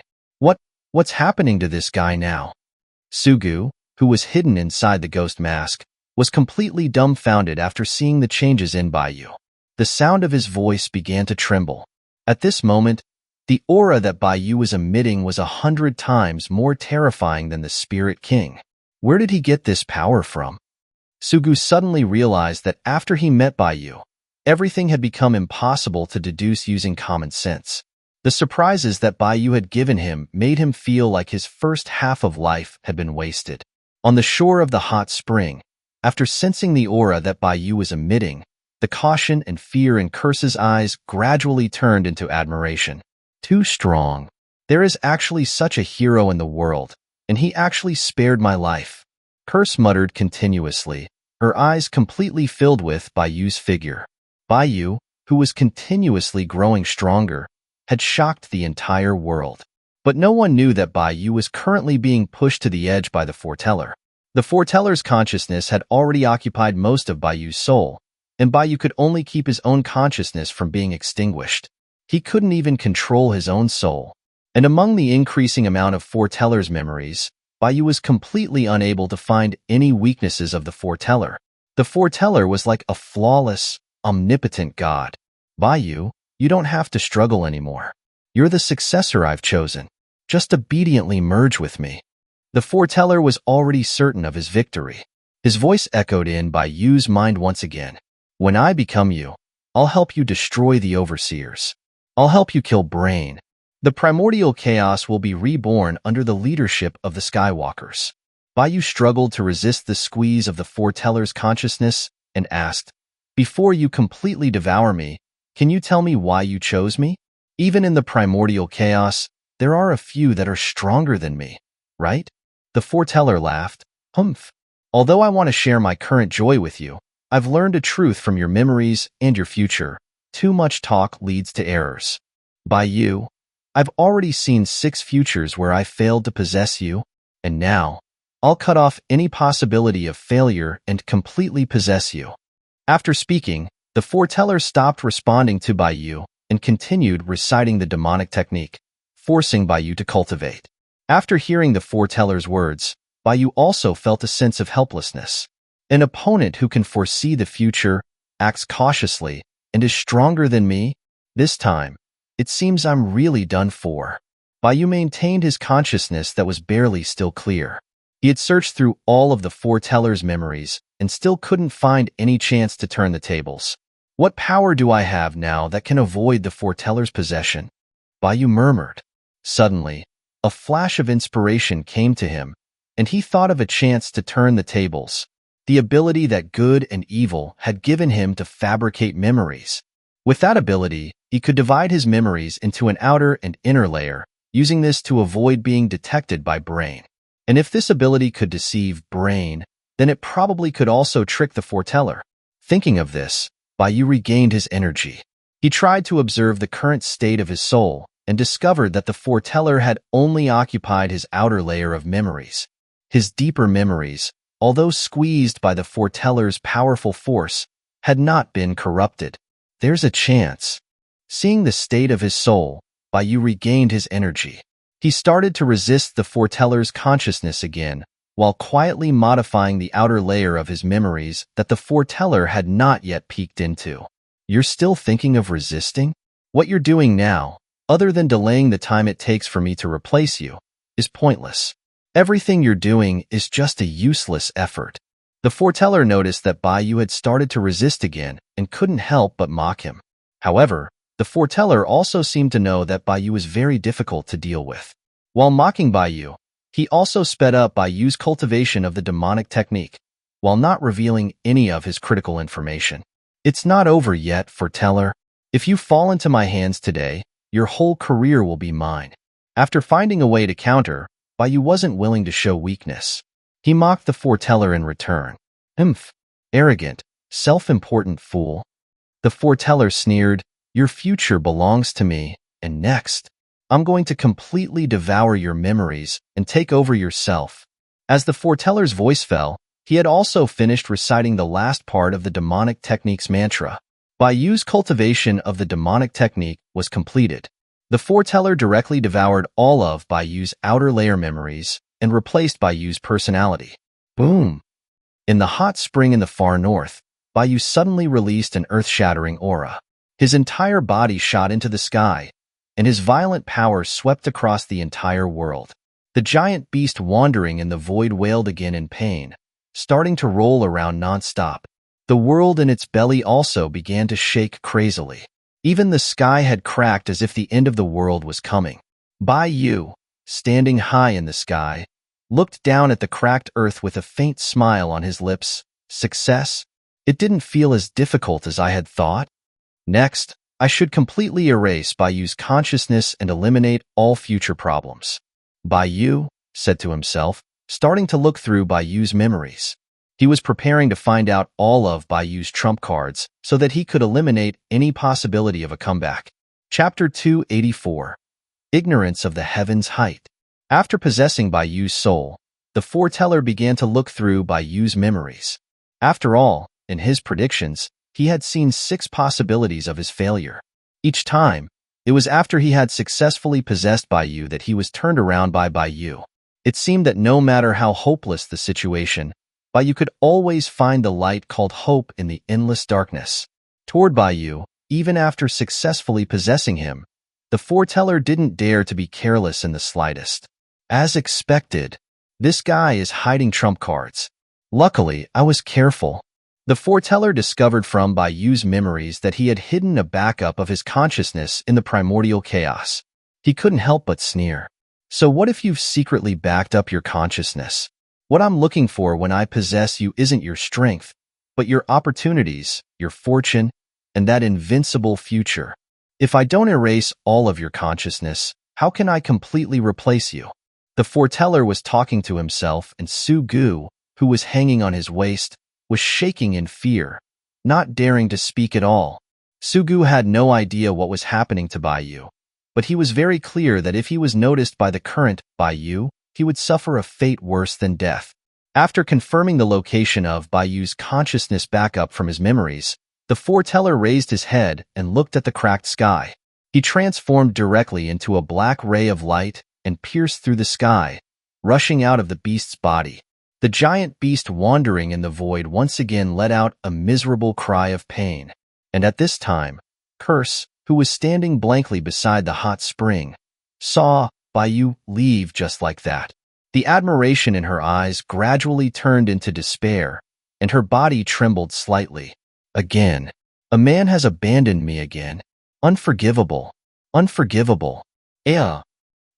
What's happening to this guy now? Sugu, who was hidden inside the ghost mask, was completely dumbfounded after seeing the changes in Baiyu. The sound of his voice began to tremble. At this moment, the aura that Baiyu was emitting was 100 times more terrifying than the Spirit King. Where did he get this power from? Sugu suddenly realized that after he met Baiyu, everything had become impossible to deduce using common sense. The surprises that Baiyu had given him made him feel like his first half of life had been wasted. On the shore of the hot spring, after sensing the aura that Baiyu was emitting, the caution and fear in Curse's eyes gradually turned into admiration. Too strong. There is actually such a hero in the world, and he actually spared my life. Curse muttered continuously, her eyes completely filled with Bayu's figure. Bayu, who was continuously growing stronger, had shocked the entire world. But no one knew that Bayu was currently being pushed to the edge by the foreteller. The foreteller's consciousness had already occupied most of Bayu's soul, and Bayu could only keep his own consciousness from being extinguished. He couldn't even control his own soul. And among the increasing amount of foreteller's memories, Bayu was completely unable to find any weaknesses of the foreteller. The foreteller was like a flawless, omnipotent god. Bayu, you don't have to struggle anymore. You're the successor I've chosen. Just obediently merge with me. The foreteller was already certain of his victory. His voice echoed in Bayu's mind once again. When I become you, I'll help you destroy the overseers. I'll help you kill Brain. The primordial chaos will be reborn under the leadership of the Skywalkers. Bayu struggled to resist the squeeze of the foreteller's consciousness and asked, Before you completely devour me, can you tell me why you chose me? Even in the primordial chaos, there are a few that are stronger than me, right? The foreteller laughed. Humph. Although I want to share my current joy with you, I've learned a truth from your memories and your future. Too much talk leads to errors. Bayu, I've already seen 6 futures where I failed to possess you, and now, I'll cut off any possibility of failure and completely possess you. After speaking, the foreteller stopped responding to Bayu and continued reciting the demonic technique, forcing Bayu to cultivate. After hearing the foreteller's words, Bayu also felt a sense of helplessness. An opponent who can foresee the future, acts cautiously, and is stronger than me? This time, it seems I'm really done for. Bayu maintained his consciousness that was barely still clear. He had searched through all of the foreteller's memories and still couldn't find any chance to turn the tables. What power do I have now that can avoid the foreteller's possession? Bayu murmured. Suddenly, a flash of inspiration came to him, and he thought of a chance to turn the tables, the ability that good and evil had given him to fabricate memories. With that ability, he could divide his memories into an outer and inner layer, using this to avoid being detected by Brain. And if this ability could deceive Brain, then it probably could also trick the foreteller. Thinking of this, Bayu regained his energy. He tried to observe the current state of his soul and discovered that the foreteller had only occupied his outer layer of memories. His deeper memories, although squeezed by the foreteller's powerful force, had not been corrupted. There's a chance. Seeing the state of his soul, Bayu regained his energy. He started to resist the foreteller's consciousness again, while quietly modifying the outer layer of his memories that the foreteller had not yet peeked into. You're still thinking of resisting? What you're doing now, other than delaying the time it takes for me to replace you, is pointless. Everything you're doing is just a useless effort. The foreteller noticed that Bayu had started to resist again and couldn't help but mock him. However, the foreteller also seemed to know that Bayu was very difficult to deal with. While mocking Bayu, he also sped up Bayu's cultivation of the demonic technique, while not revealing any of his critical information. It's not over yet, foreteller. If you fall into my hands today, your whole career will be mine. After finding a way to counter, Bayu wasn't willing to show weakness. He mocked the foreteller in return. Humph, arrogant, self-important fool. The foreteller sneered, Your future belongs to me, and next, I'm going to completely devour your memories and take over yourself. As the foreteller's voice fell, he had also finished reciting the last part of the demonic technique's mantra. Bayu's cultivation of the demonic technique was completed. The foreteller directly devoured all of Bayu's outer layer memories and replaced Bayu's personality. Boom! In the hot spring in the far north, Bayu suddenly released an earth-shattering aura. His entire body shot into the sky, and his violent power swept across the entire world. The giant beast wandering in the void wailed again in pain, starting to roll around non-stop. The world in its belly also began to shake crazily. Even the sky had cracked as if the end of the world was coming. Bayu, standing high in the sky, looked down at the cracked earth with a faint smile on his lips. Success? It didn't feel as difficult as I had thought. Next, I should completely erase Bayu's consciousness and eliminate all future problems. Bayu said to himself, starting to look through Bayu's memories. He was preparing to find out all of Bayu's trump cards so that he could eliminate any possibility of a comeback. Chapter 284. Ignorance of the Heaven's Height. After possessing Bayu's soul, the foreteller began to look through Bayu's memories. After all, in his predictions, he had seen 6 possibilities of his failure. Each time, it was after he had successfully possessed Bayu that he was turned around by Bayu. It seemed that no matter how hopeless the situation, Bayu could always find the light called hope in the endless darkness. Toward Bayu, even after successfully possessing him, the foreteller didn't dare to be careless in the slightest. As expected, this guy is hiding trump cards. Luckily, I was careful. The foreteller discovered from Bayu's memories that he had hidden a backup of his consciousness in the primordial chaos. He couldn't help but sneer. So what if you've secretly backed up your consciousness? What I'm looking for when I possess you isn't your strength, but your opportunities, your fortune, and that invincible future. If I don't erase all of your consciousness, how can I completely replace you? The foreteller was talking to himself, and Su-gu, who was hanging on his waist, was shaking in fear, not daring to speak at all. Su-gu had no idea what was happening to Bayu, but he was very clear that if he was noticed by the current Bayu, he would suffer a fate worse than death. After confirming the location of Bayu's consciousness backup from his memories, the foreteller raised his head and looked at the cracked sky. He transformed directly into a black ray of light and pierced through the sky, rushing out of the beast's body. The giant beast wandering in the void once again let out a miserable cry of pain. And at this time, Curse, who was standing blankly beside the hot spring, saw Bayu leave just like that. The admiration in her eyes gradually turned into despair, and her body trembled slightly. Again. A man has abandoned me again. Unforgivable. Unforgivable.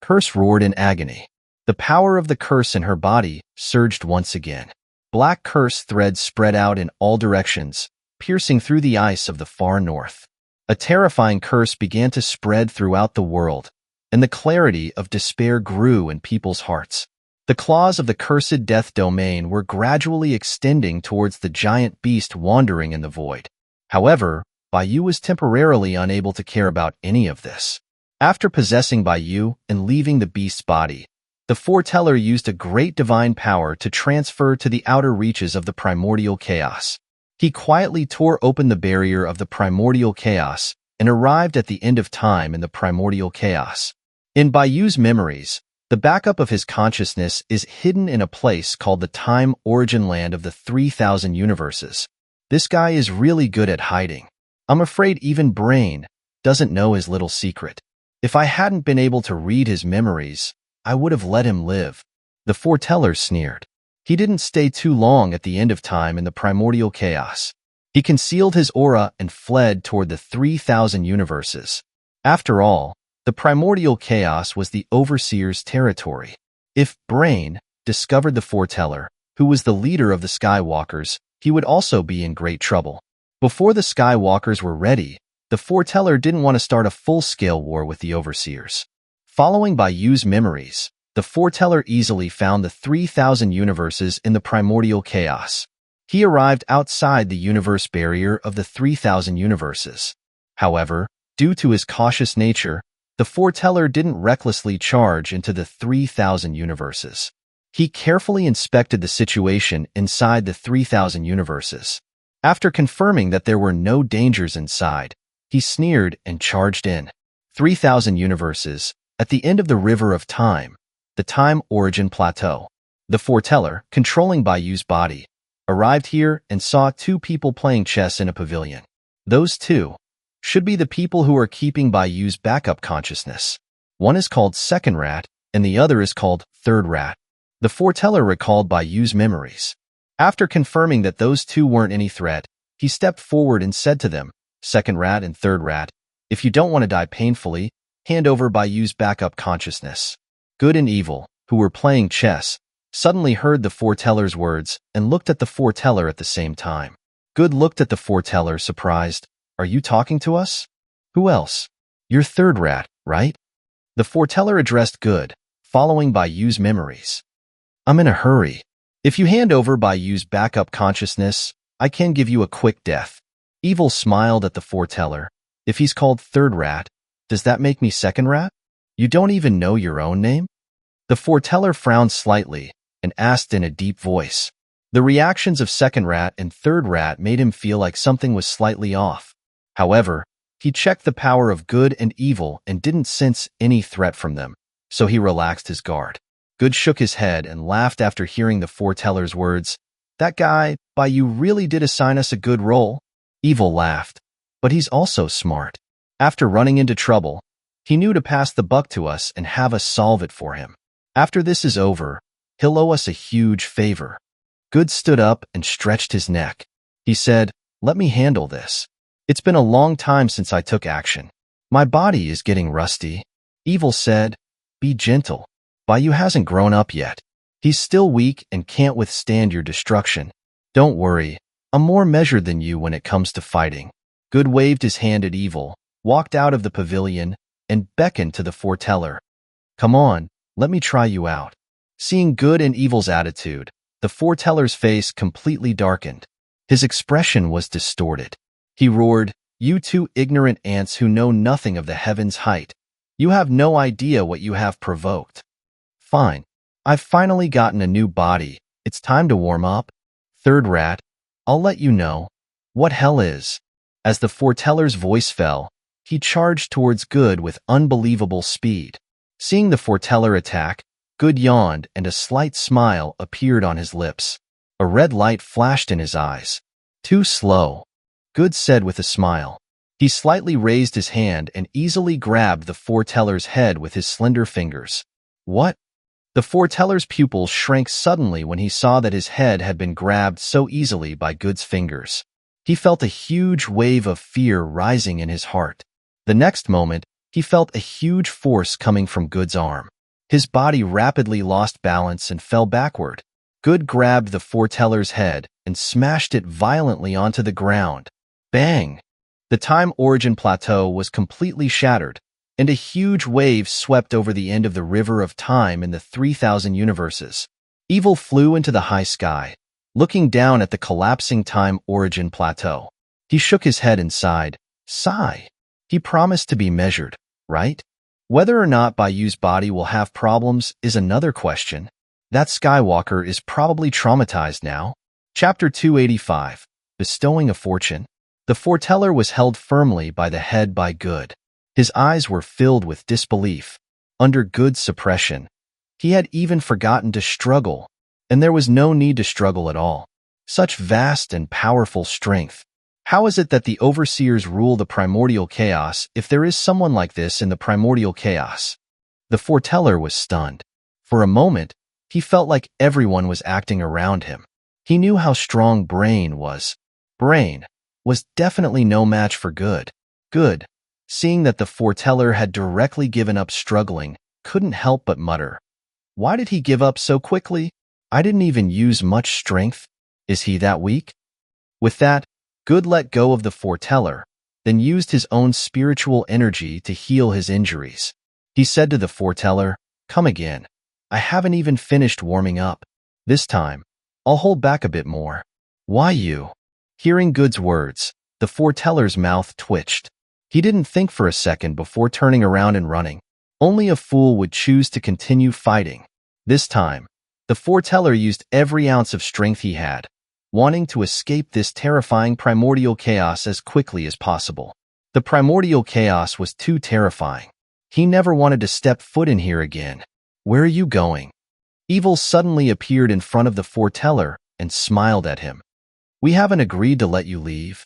Curse roared in agony. The power of the curse in her body surged once again. Black curse threads spread out in all directions, piercing through the ice of the far north. A terrifying curse began to spread throughout the world, and the clarity of despair grew in people's hearts. The claws of the cursed death domain were gradually extending towards the giant beast wandering in the void. However, Bayu was temporarily unable to care about any of this. After possessing Bayu and leaving the beast's body, the foreteller used a great divine power to transfer to the outer reaches of the primordial chaos. He quietly tore open the barrier of the primordial chaos and arrived at the end of time in the primordial chaos. In Bayu's memories, the backup of his consciousness is hidden in a place called the time origin land of the 3,000 universes. This guy is really good at hiding. I'm afraid even Brain doesn't know his little secret. If I hadn't been able to read his memories, I would have let him live. The foreteller sneered. He didn't stay too long at the end of time in the primordial chaos. He concealed his aura and fled toward the 3,000 universes. After all, the primordial chaos was the overseer's territory. If Brain discovered the foreteller, who was the leader of the Skywalkers, he would also be in great trouble. Before the Skywalkers were ready, the foreteller didn't want to start a full-scale war with the overseers. Following Bayu's memories, the foreteller easily found the 3,000 universes in the primordial chaos. He arrived outside the universe barrier of the 3,000 universes. However, due to his cautious nature, the foreteller didn't recklessly charge into the 3,000 universes. He carefully inspected the situation inside the 3,000 universes. After confirming that there were no dangers inside, he sneered and charged in. 3,000 universes, at the end of the River of Time, the Time Origin Plateau. The foreteller, controlling Bayu's body, arrived here and saw 2 people playing chess in a pavilion. Those 2 should be the people who are keeping Bayu's backup consciousness. One is called Second Rat, and the other is called Third Rat. The foreteller recalled Bayu's memories. After confirming that those 2 weren't any threat, he stepped forward and said to them, Second Rat and Third Rat, if you don't want to die painfully, hand over Bayu's backup consciousness. Good and Evil, who were playing chess, suddenly heard the foreteller's words and looked at the foreteller at the same time. Good looked at the foreteller, surprised. Are you talking to us? Who else? You're Third Rat, right? The foreteller addressed Good, following Bayu's memories. I'm in a hurry. If you hand over by Yu's backup consciousness, I can give you a quick death. Evil smiled at the foreteller. If he's called third rat, does that make me second rat? You don't even know your own name? The foreteller frowned slightly and asked in a deep voice. The reactions of second rat and third rat made him feel like something was slightly off. However, he checked the power of good and evil and didn't sense any threat from them, so he relaxed his guard. Good shook his head and laughed after hearing the foreteller's words. That guy, by you, really did assign us a good role. Evil laughed, but he's also smart. After running into trouble, he knew to pass the buck to us and have us solve it for him. After this is over, he'll owe us a huge favor. Good stood up and stretched his neck. He said, let me handle this. It's been a long time since I took action. My body is getting rusty. Evil said, be gentle. Baiyu hasn't grown up yet. He's still weak and can't withstand your destruction. Don't worry, I'm more measured than you when it comes to fighting. Good waved his hand at Evil, walked out of the pavilion, and beckoned to the foreteller. Come on, let me try you out. Seeing Good and Evil's attitude, the foreteller's face completely darkened. His expression was distorted. He roared, you two ignorant ants who know nothing of the heaven's height. You have no idea what you have provoked. Fine. I've finally gotten a new body. It's time to warm up. Third rat, I'll let you know what hell is. As the foreteller's voice fell, he charged towards Good with unbelievable speed. Seeing the foreteller attack, Good yawned and a slight smile appeared on his lips. A red light flashed in his eyes. Too slow, Good said with a smile. He slightly raised his hand and easily grabbed the foreteller's head with his slender fingers. What? The foreteller's pupils shrank suddenly when he saw that his head had been grabbed so easily by Good's fingers. He felt a huge wave of fear rising in his heart. The next moment, he felt a huge force coming from Good's arm. His body rapidly lost balance and fell backward. Good grabbed the foreteller's head and smashed it violently onto the ground. Bang! The time origin plateau was completely shattered, and a huge wave swept over the end of the river of time in the 3,000 universes. Evil flew into the high sky, looking down at the collapsing time origin plateau. He shook his head and sighed. Sigh. He promised to be measured, right? Whether or not Baiyu's body will have problems is another question. That Skywalker is probably traumatized now. Chapter 285, Bestowing a Fortune. The foreteller was held firmly by the head by Good. His eyes were filled with disbelief. Under Good's suppression, he had even forgotten to struggle, and there was no need to struggle at all. Such vast and powerful strength. How is it that the overseers rule the primordial chaos if there is someone like this in the primordial chaos? The foreteller was stunned. For a moment, he felt like everyone was acting around him. He knew how strong Brain was. Brain was definitely no match for Good. Good, seeing that the foreteller had directly given up struggling, couldn't help but mutter. Why did he give up so quickly? I didn't even use much strength. Is he that weak? With that, Good let go of the foreteller, then used his own spiritual energy to heal his injuries. He said to the foreteller, come again. I haven't even finished warming up. This time, I'll hold back a bit more. Why you? Hearing Good's words, the foreteller's mouth twitched. He didn't think for a second before turning around and running. Only a fool would choose to continue fighting. This time, the foreteller used every ounce of strength he had, wanting to escape this terrifying primordial chaos as quickly as possible. The primordial chaos was too terrifying. He never wanted to step foot in here again. Where are you going? Evil suddenly appeared in front of the foreteller and smiled at him. We haven't agreed to let you leave.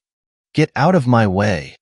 Get out of my way.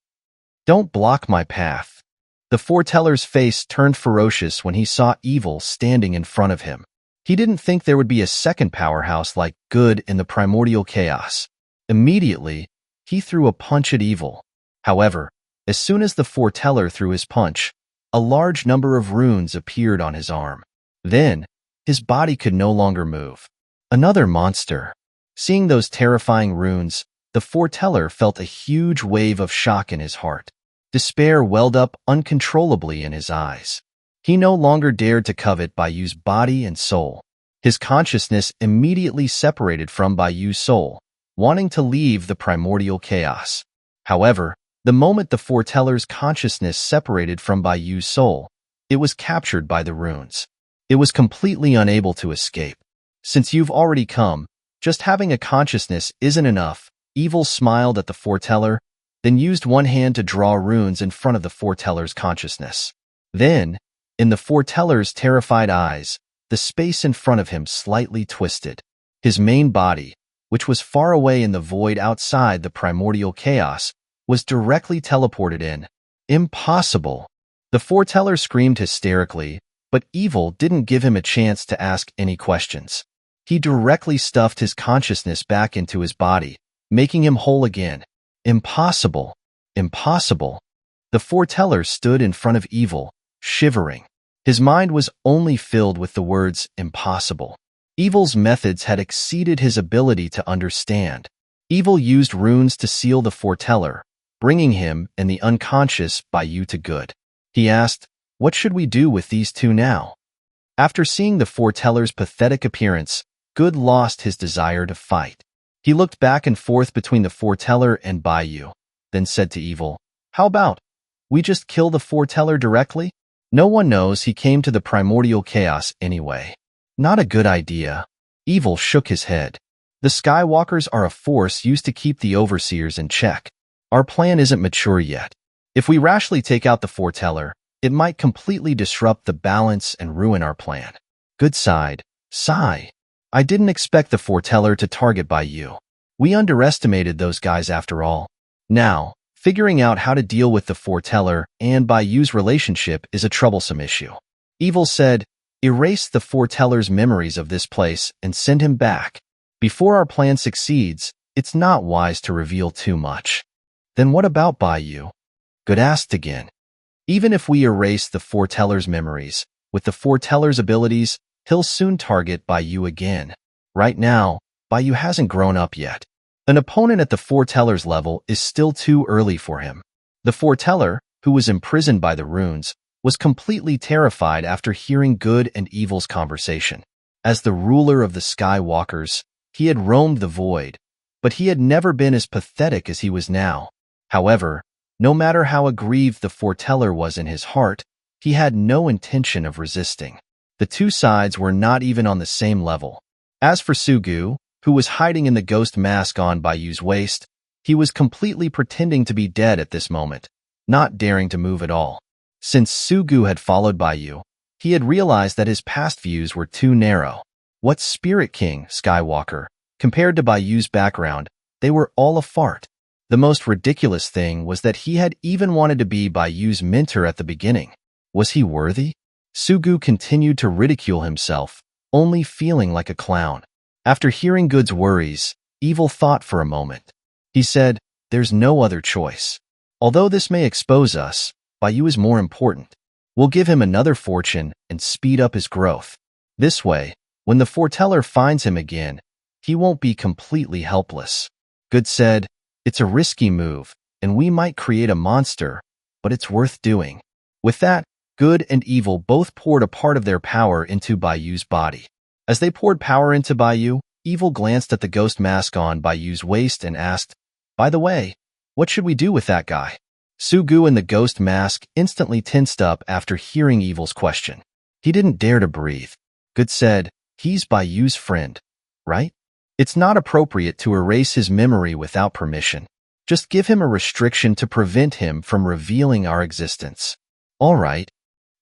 Don't block my path. The foreteller's face turned ferocious when he saw Evil standing in front of him. He didn't think there would be a second powerhouse like Good in the primordial chaos. Immediately, he threw a punch at Evil. However, as soon as the foreteller threw his punch, a large number of runes appeared on his arm. Then, his body could no longer move. Another monster. Seeing those terrifying runes, the foreteller felt a huge wave of shock in his heart. Despair welled up uncontrollably in his eyes. He no longer dared to covet Baiyu's body and soul. His consciousness immediately separated from Bayu's soul, wanting to leave the primordial chaos. However, the moment the foreteller's consciousness separated from Bayu's soul, it was captured by the runes. It was completely unable to escape. Since you've already come, just having a consciousness isn't enough. Evil smiled at the foreteller, then used one hand to draw runes in front of the foreteller's consciousness. Then, in the foreteller's terrified eyes, the space in front of him slightly twisted. His main body, which was far away in the void outside the primordial chaos, was directly teleported in. Impossible! The foreteller screamed hysterically, but Evil didn't give him a chance to ask any questions. He directly stuffed his consciousness back into his body, making him whole again. Impossible! Impossible! The foreteller stood in front of Evil, shivering. His mind was only filled with the words impossible. Evil's methods had exceeded his ability to understand. Evil used runes to seal the foreteller, bringing him and the unconscious Bayu to good. He asked, "What should we do with these two now?" After seeing the foreteller's pathetic appearance, Good lost his desire to fight. He looked back and forth between the foreteller and Bayu, then said to Evil, "How about we just kill the foreteller directly? No one knows he came to the primordial chaos anyway." "Not a good idea." Evil shook his head. "The Skywalkers are a force used to keep the overseers in check. Our plan isn't mature yet. If we rashly take out the foreteller, it might completely disrupt the balance and ruin our plan." Good sighed. "Sigh. I didn't expect the foreteller to target Bayu. We underestimated those guys after all. Now, figuring out how to deal with the foreteller and Bayu's relationship is a troublesome issue." Evil said, "Erase the foreteller's memories of this place and send him back. Before our plan succeeds, it's not wise to reveal too much." "Then what about Bayu?" Good asked again. "Even if we erase the foreteller's memories, with the foreteller's abilities, he'll soon target Bayu again. Right now, Bayu hasn't grown up yet. An opponent at the foreteller's level is still too early for him." The foreteller, who was imprisoned by the runes, was completely terrified after hearing Good and Evil's conversation. As the ruler of the Skywalkers, he had roamed the void, but he had never been as pathetic as he was now. However, no matter how aggrieved the foreteller was in his heart, he had no intention of resisting. The two sides were not even on the same level. As for Sugu, who was hiding in the ghost mask on Bayu's waist, he was completely pretending to be dead at this moment, not daring to move at all. Since Sugu had followed Bayu, he had realized that his past views were too narrow. What Spirit King, Skywalker, compared to Bayu's background, they were all a fart. The most ridiculous thing was that he had even wanted to be Bayu's mentor at the beginning. Was he worthy? Sugu continued to ridicule himself, only feeling like a clown. After hearing Good's worries, Evil thought for a moment. He said, "There's no other choice. Although this may expose us, Bayu is more important. We'll give him another fortune and speed up his growth. This way, when the foreteller finds him again, he won't be completely helpless." Good said, "It's a risky move, and we might create a monster, but it's worth doing." With that, Good and Evil both poured a part of their power into Bayu's body. As they poured power into Bayu, Evil glanced at the ghost mask on Bayu's waist and asked, "By the way, what should we do with that guy?" Sugu and the ghost mask instantly tensed up after hearing Evil's question. He didn't dare to breathe. Good said, "He's Bayu's friend, right? It's not appropriate to erase his memory without permission. Just give him a restriction to prevent him from revealing our existence." "All right."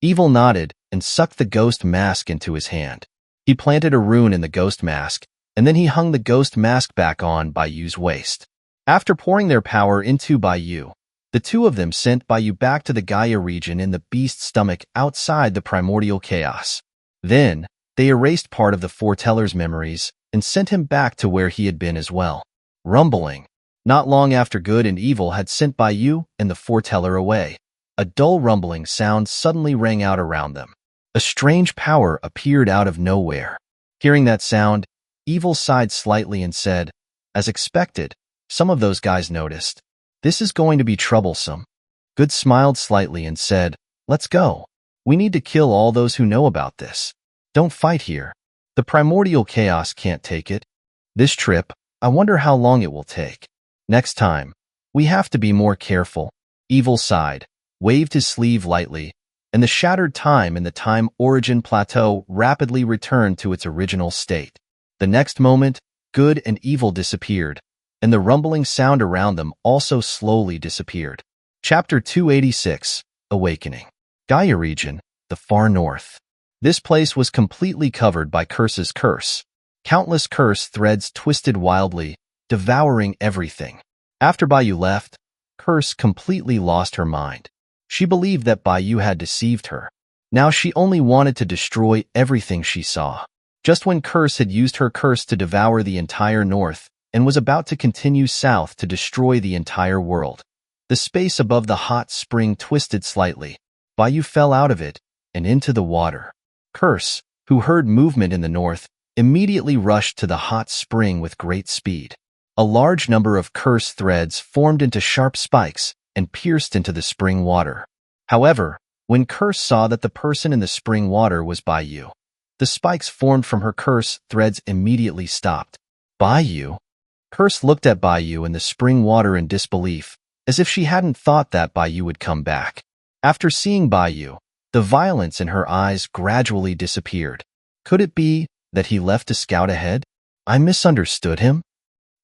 Evil nodded and sucked the ghost mask into his hand. He planted a rune in the ghost mask, and then he hung the ghost mask back on Bayu's waist. After pouring their power into Bayu, the two of them sent Bayu back to the Gaia region in the beast's stomach outside the primordial chaos. Then, they erased part of the foreteller's memories and sent him back to where he had been as well. Rumbling. Not long after Good and Evil had sent Bayu and the foreteller away, a dull rumbling sound suddenly rang out around them. A strange power appeared out of nowhere. Hearing that sound, Evil sighed slightly and said, "As expected, some of those guys noticed. This is going to be troublesome." Good smiled slightly and said, "Let's go. We need to kill all those who know about this. Don't fight here." The primordial chaos can't take it. This trip, I wonder how long it will take. Next time, we have to be more careful. Evil sighed, waved his sleeve lightly, and the shattered time in the time origin plateau rapidly returned to its original state. The next moment, good and evil disappeared, and the rumbling sound around them also slowly disappeared. Chapter 286, Awakening. Gaia region, the far north. This place was completely covered by Curse's curse. Countless curse threads twisted wildly, devouring everything. After Baiyu left, Curse completely lost her mind. She believed that Baiyu had deceived her. Now she only wanted to destroy everything she saw. Just when Curse had used her curse to devour the entire north and was about to continue south to destroy the entire world, the space above the hot spring twisted slightly. Baiyu fell out of it and into the water. Curse, who heard movement in the north, immediately rushed to the hot spring with great speed. A large number of curse threads formed into sharp spikes and pierced into the spring water. However, when Curse saw that the person in the spring water was Baiyu, the spikes formed from her curse threads immediately stopped. Baiyu? Curse looked at Baiyu in the spring water in disbelief, as if she hadn't thought that Baiyu would come back. After seeing Baiyu, the violence in her eyes gradually disappeared. Could it be that he left to scout ahead? I misunderstood him?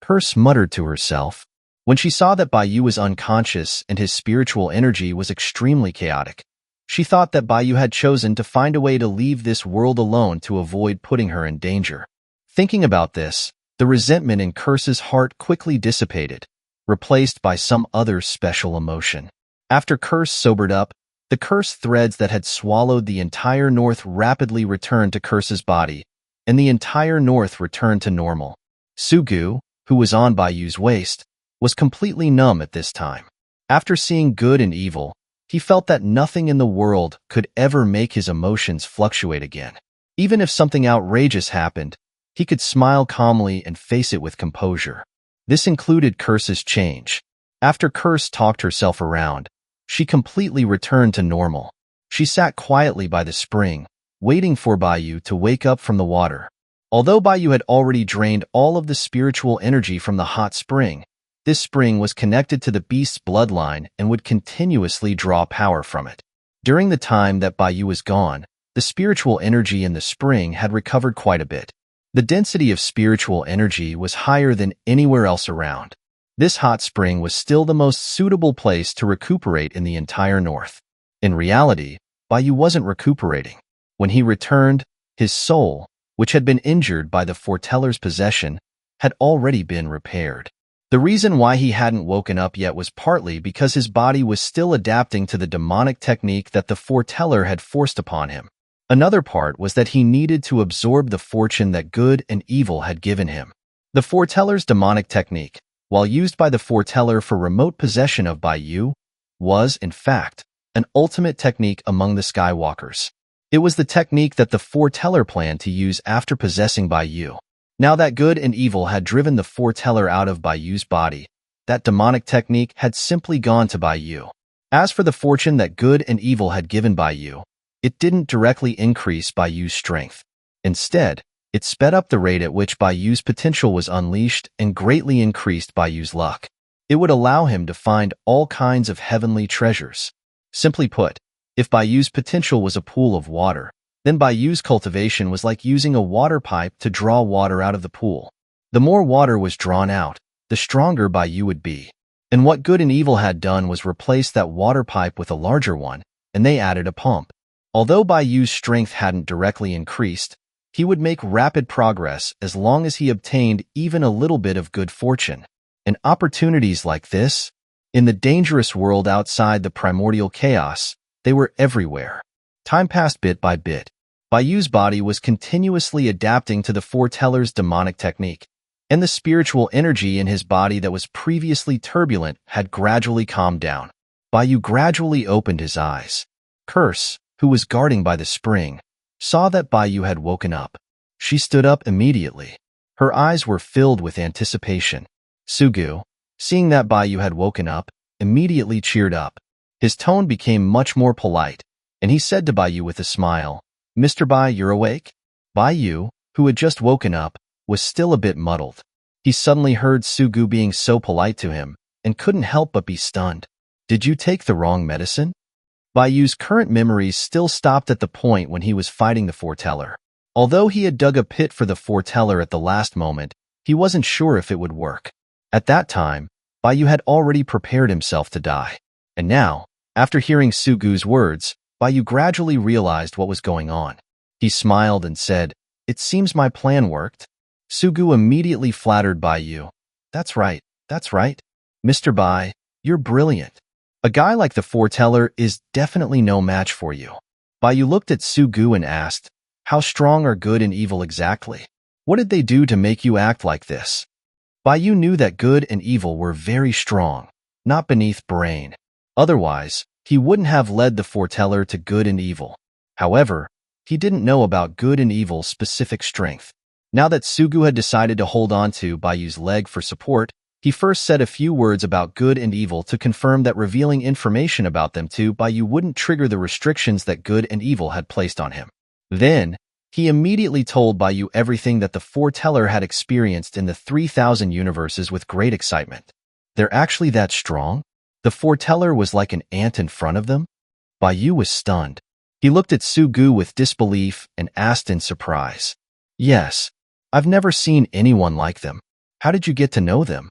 Curse muttered to herself. When she saw that Baiyu was unconscious and his spiritual energy was extremely chaotic, she thought that Baiyu had chosen to find a way to leave this world alone to avoid putting her in danger. Thinking about this, the resentment in Curse's heart quickly dissipated, replaced by some other special emotion. After Curse sobered up, the curse threads that had swallowed the entire north rapidly returned to Curse's body, and the entire north returned to normal. Sugu, who was on Baiyu's waist, was completely numb at this time. After seeing good and evil, he felt that nothing in the world could ever make his emotions fluctuate again. Even if something outrageous happened, he could smile calmly and face it with composure. This included Curse's change. After Curse talked herself around, she completely returned to normal. She sat quietly by the spring, waiting for Baiyu to wake up from the water. Although Baiyu had already drained all of the spiritual energy from the hot spring, this spring was connected to the beast's bloodline and would continuously draw power from it. During the time that Baiyu was gone, the spiritual energy in the spring had recovered quite a bit. The density of spiritual energy was higher than anywhere else around. This hot spring was still the most suitable place to recuperate in the entire north. In reality, Baiyu wasn't recuperating. When he returned, his soul, which had been injured by the foreteller's possession, had already been repaired. The reason why he hadn't woken up yet was partly because his body was still adapting to the demonic technique that the foreteller had forced upon him. Another part was that he needed to absorb the fortune that good and evil had given him. The foreteller's demonic technique, while used by the foreteller for remote possession of Baiyu, was, in fact, an ultimate technique among the Skywalkers. It was the technique that the foreteller planned to use after possessing Baiyu. Now that good and evil had driven the foreteller out of Baiyu's body, that demonic technique had simply gone to Baiyu. As for the fortune that good and evil had given Baiyu, it didn't directly increase Baiyu's strength. Instead, it sped up the rate at which Baiyu's potential was unleashed and greatly increased Baiyu's luck. It would allow him to find all kinds of heavenly treasures. Simply put, if Baiyu's potential was a pool of water, then Baiyu's cultivation was like using a water pipe to draw water out of the pool. The more water was drawn out, the stronger Baiyu would be. And what good and evil had done was replace that water pipe with a larger one, and they added a pump. Although Baiyu's strength hadn't directly increased, he would make rapid progress as long as he obtained even a little bit of good fortune. And opportunities like this, in the dangerous world outside the primordial chaos, they were everywhere. Time passed bit by bit. Baiyu's body was continuously adapting to the foreteller's demonic technique, and the spiritual energy in his body that was previously turbulent had gradually calmed down. Baiyu gradually opened his eyes. Curse, who was guarding by the spring, saw that Baiyu had woken up. She stood up immediately. Her eyes were filled with anticipation. Sugu, seeing that Baiyu had woken up, immediately cheered up. His tone became much more polite, and he said to Baiyu with a smile, "Mr. Bai, you're awake?" Baiyu, who had just woken up, was still a bit muddled. He suddenly heard Sugu being so polite to him and couldn't help but be stunned. Did you take the wrong medicine? Bayu's current memories still stopped at the point when he was fighting the foreteller. Although he had dug a pit for the foreteller at the last moment, he wasn't sure if it would work. At that time, Bayu had already prepared himself to die. And now, after hearing Sugu's words, Bayu gradually realized what was going on. He smiled and said, "It seems my plan worked." Sugu immediately flattered Bayu. That's right. Mr. Bai, you're brilliant. A guy like the foreteller is definitely no match for you." Bayu looked at Sugu and asked, "How strong are good and evil exactly? What did they do to make you act like this?" Bayu knew that good and evil were very strong, not beneath brain. Otherwise, he wouldn't have led the foreteller to good and evil. However, he didn't know about good and evil's specific strength. Now that Sugu had decided to hold on to Bayu's leg for support, he first said a few words about good and evil to confirm that revealing information about them to Bayu wouldn't trigger the restrictions that good and evil had placed on him. Then, he immediately told Bayu everything that the foreteller had experienced in the 3,000 universes with great excitement. They're actually that strong? The foreteller was like an ant in front of them? Bayu was stunned. He looked at Sugu with disbelief and asked in surprise. "Yes, I've never seen anyone like them. How did you get to know them?"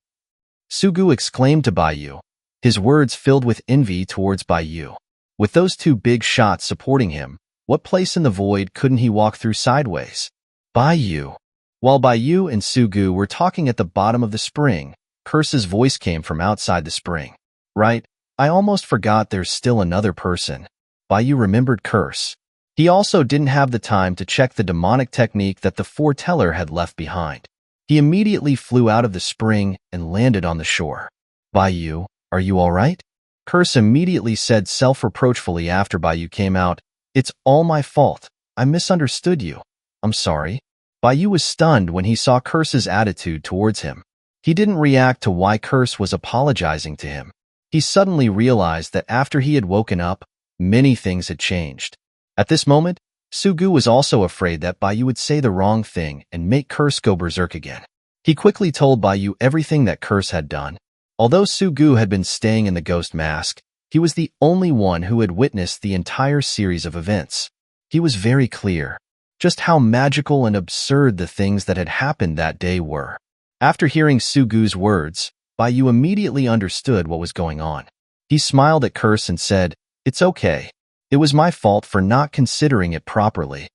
Sugu exclaimed to Bayu, his words filled with envy towards Bayu. With those two big shots supporting him, what place in the void couldn't he walk through sideways? Bayu. While Bayu and Sugu were talking at the bottom of the spring, Curse's voice came from outside the spring. "Right, I almost forgot there's still another person." Bayu remembered Curse. He also didn't have the time to check the demonic technique that the foreteller had left behind. He immediately flew out of the spring and landed on the shore. "Bayu, are you all right?" Curse immediately said self-reproachfully after Bayu came out. "It's all my fault. I misunderstood you. I'm sorry." Bayu was stunned when he saw Curse's attitude towards him. He didn't react to why Curse was apologizing to him. He suddenly realized that after he had woken up, many things had changed. At this moment, Sugu was also afraid that Bayu would say the wrong thing and make Curse go berserk again. He quickly told Bayu everything that Curse had done. Although Sugu had been staying in the ghost mask, he was the only one who had witnessed the entire series of events. He was very clear just how magical and absurd the things that had happened that day were. After hearing Sugu's words, Bayu immediately understood what was going on. He smiled at Curse and said, "It's okay. It was my fault for not considering it properly.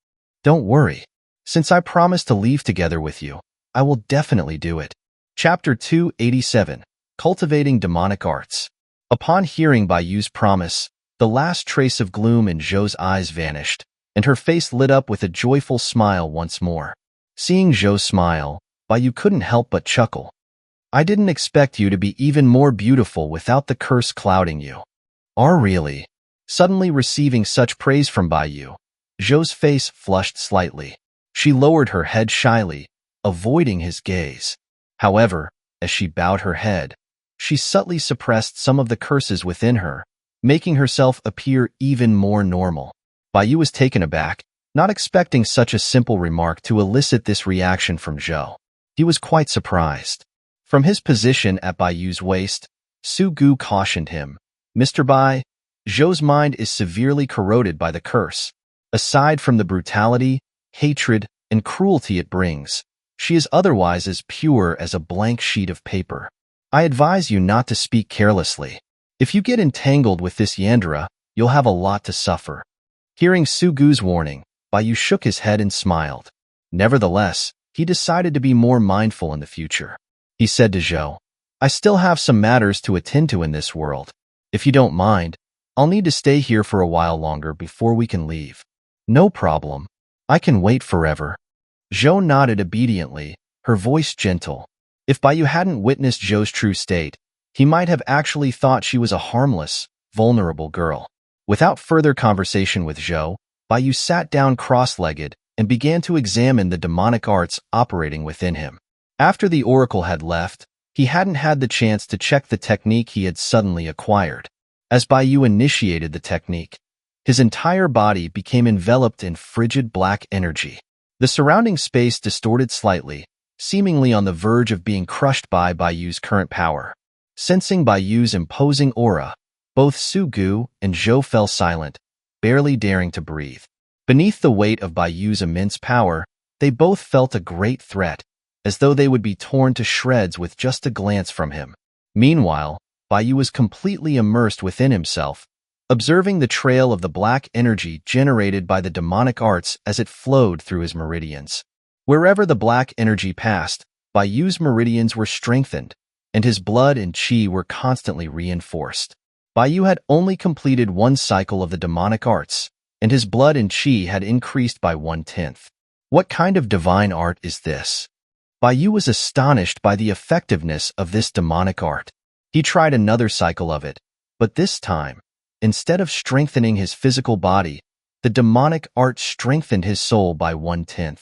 Don't worry. Since I promised to leave together with you, I will definitely do it." Chapter 287, Cultivating Demonic Arts. Upon hearing Bayu's promise, the last trace of gloom in Zhou's eyes vanished, and her face lit up with a joyful smile once more. Seeing Zhou smile, Bayu couldn't help but chuckle. "I didn't expect you to be even more beautiful without the curse clouding you." "Are really?" Suddenly receiving such praise from Bayu, Zhou's face flushed slightly. She lowered her head shyly, avoiding his gaze. However, as she bowed her head, she subtly suppressed some of the curses within her, making herself appear even more normal. Bayu was taken aback, not expecting such a simple remark to elicit this reaction from Zhou. He was quite surprised. From his position at Bayu's waist, Sugu cautioned him, "Mr. Bai, Zhou's mind is severely corroded by the curse. Aside from the brutality, hatred, and cruelty it brings, she is otherwise as pure as a blank sheet of paper. I advise you not to speak carelessly. If you get entangled with this Yandra, you'll have a lot to suffer." Hearing Sugu's warning, Bayu shook his head and smiled. Nevertheless, he decided to be more mindful in the future. He said to Zhou, "I still have some matters to attend to in this world. If you don't mind, I'll need to stay here for a while longer before we can leave." "No problem. I can wait forever." Zhou nodded obediently, her voice gentle. If Bayu hadn't witnessed Zhou's true state, he might have actually thought she was a harmless, vulnerable girl. Without further conversation with Zhou, Bayu sat down cross-legged and began to examine the demonic arts operating within him. After the oracle had left, he hadn't had the chance to check the technique he had suddenly acquired. As Bayu initiated the technique, his entire body became enveloped in frigid black energy. The surrounding space distorted slightly, seemingly on the verge of being crushed by Bayu's current power. Sensing Bayu's imposing aura, both Su-gu and Zhou fell silent, barely daring to breathe. Beneath the weight of Bayu's immense power, they both felt a great threat, as though they would be torn to shreds with just a glance from him. Meanwhile, Bayu was completely immersed within himself, observing the trail of the black energy generated by the demonic arts as it flowed through his meridians. Wherever the black energy passed, Bayu's meridians were strengthened, and his blood and chi were constantly reinforced. Bayu had only completed one cycle of the demonic arts, and his blood and chi had increased by 1/10. What kind of divine art is this? Bayu was astonished by the effectiveness of this demonic art. He tried another cycle of it, but this time, instead of strengthening his physical body, the demonic art strengthened his soul by 1/10.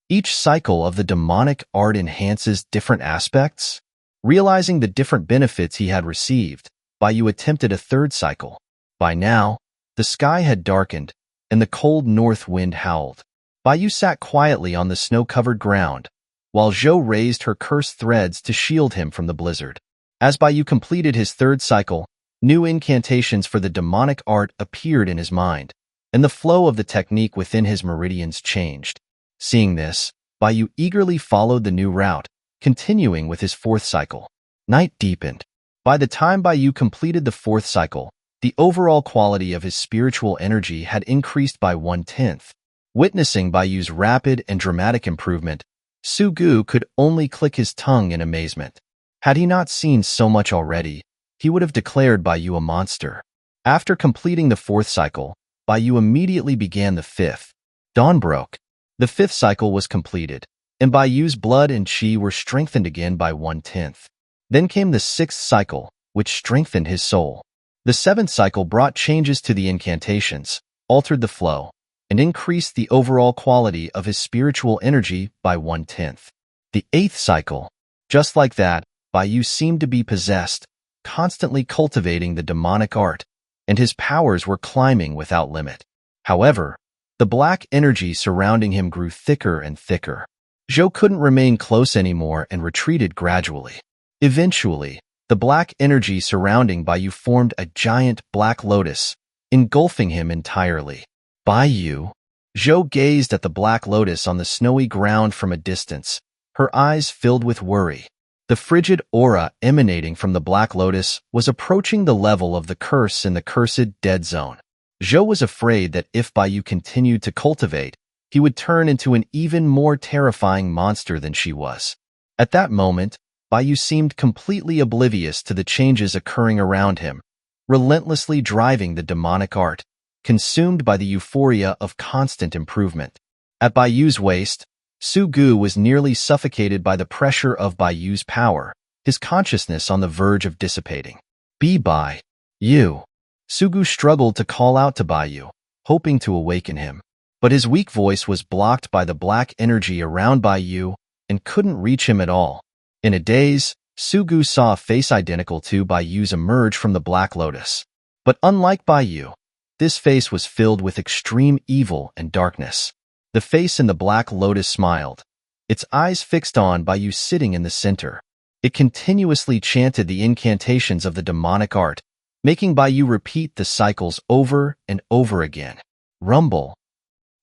Each cycle of the demonic art enhances different aspects. Realizing the different benefits he had received, Bayu attempted a third cycle. By now, the sky had darkened, and the cold north wind howled. Bayu sat quietly on the snow-covered ground, while Zhou raised her cursed threads to shield him from the blizzard. As Bayu completed his third cycle, new incantations for the demonic art appeared in his mind, and the flow of the technique within his meridians changed. Seeing this, Bayu eagerly followed the new route, continuing with his fourth cycle. Night deepened. By the time Bayu completed the fourth cycle, the overall quality of his spiritual energy had increased by 1/10. Witnessing Bayu's rapid and dramatic improvement, Su-gu could only click his tongue in amazement. Had he not seen so much already, he would have declared Bayu a monster. After completing the fourth cycle, Bayu immediately began the fifth. Dawn broke. The fifth cycle was completed, and Bayu's blood and chi were strengthened again by 1/10. Then came the sixth cycle, which strengthened his soul. The seventh cycle brought changes to the incantations, altered the flow, and increased the overall quality of his spiritual energy by 1/10. The eighth cycle. Just like that, Bayu seemed to be possessed, constantly cultivating the demonic art, and his powers were climbing without limit. However, the black energy surrounding him grew thicker and thicker. Zhou couldn't remain close anymore and retreated gradually. Eventually, the black energy surrounding Bayu formed a giant black lotus, engulfing him entirely. Bayu. Zhou gazed at the black lotus on the snowy ground from a distance, her eyes filled with worry. The frigid aura emanating from the black lotus was approaching the level of the curse in the cursed dead zone. Zhou was afraid that if Bayu continued to cultivate, he would turn into an even more terrifying monster than she was. At that moment, Bayu seemed completely oblivious to the changes occurring around him, relentlessly driving the demonic art, consumed by the euphoria of constant improvement. At Bayu's waist, Su-gu was nearly suffocated by the pressure of Bayu's power, his consciousness on the verge of dissipating. Be Bayu. Su-gu struggled to call out to Bayu, hoping to awaken him, but his weak voice was blocked by the black energy around Bayu and couldn't reach him at all. In a daze, Su-gu saw a face identical to Bayu's emerge from the black lotus. But unlike Bayu, this face was filled with extreme evil and darkness. The face in the black lotus smiled, its eyes fixed on Bayu sitting in the center. It continuously chanted the incantations of the demonic art, making Bayu repeat the cycles over and over again. Rumble.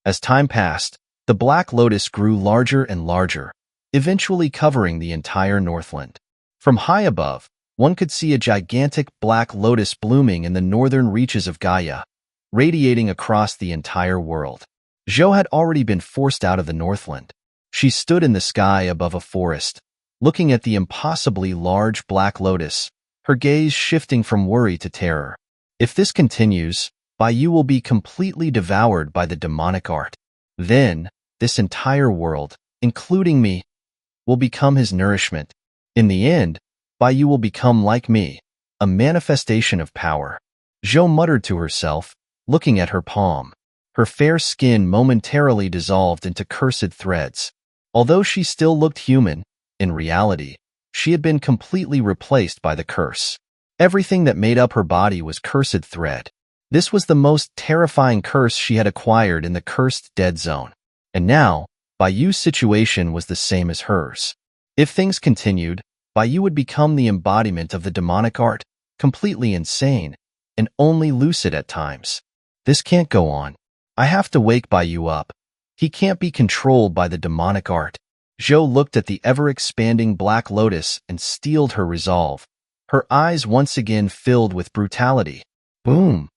As time passed, the black lotus grew larger and larger, eventually covering the entire Northland. From high above, one could see a gigantic black lotus blooming in the northern reaches of Gaia, radiating across the entire world. Zhou had already been forced out of the Northland. She stood in the sky above a forest, looking at the impossibly large black lotus, her gaze shifting from worry to terror. If this continues, Bayu will be completely devoured by the demonic art. Then, this entire world, including me, will become his nourishment. In the end, Bayu will become like me, a manifestation of power. Zhou muttered to herself, looking at her palm. Her fair skin momentarily dissolved into cursed threads. Although she still looked human, in reality, she had been completely replaced by the curse. Everything that made up her body was cursed thread. This was the most terrifying curse she had acquired in the cursed dead zone. And now, Bayu's situation was the same as hers. If things continued, Bayu would become the embodiment of the demonic art, completely insane, and only lucid at times. This can't go on. I have to wake Bayu up. He can't be controlled by the demonic art. Zhou looked at the ever-expanding Black Lotus and steeled her resolve. Her eyes once again filled with brutality. Boom!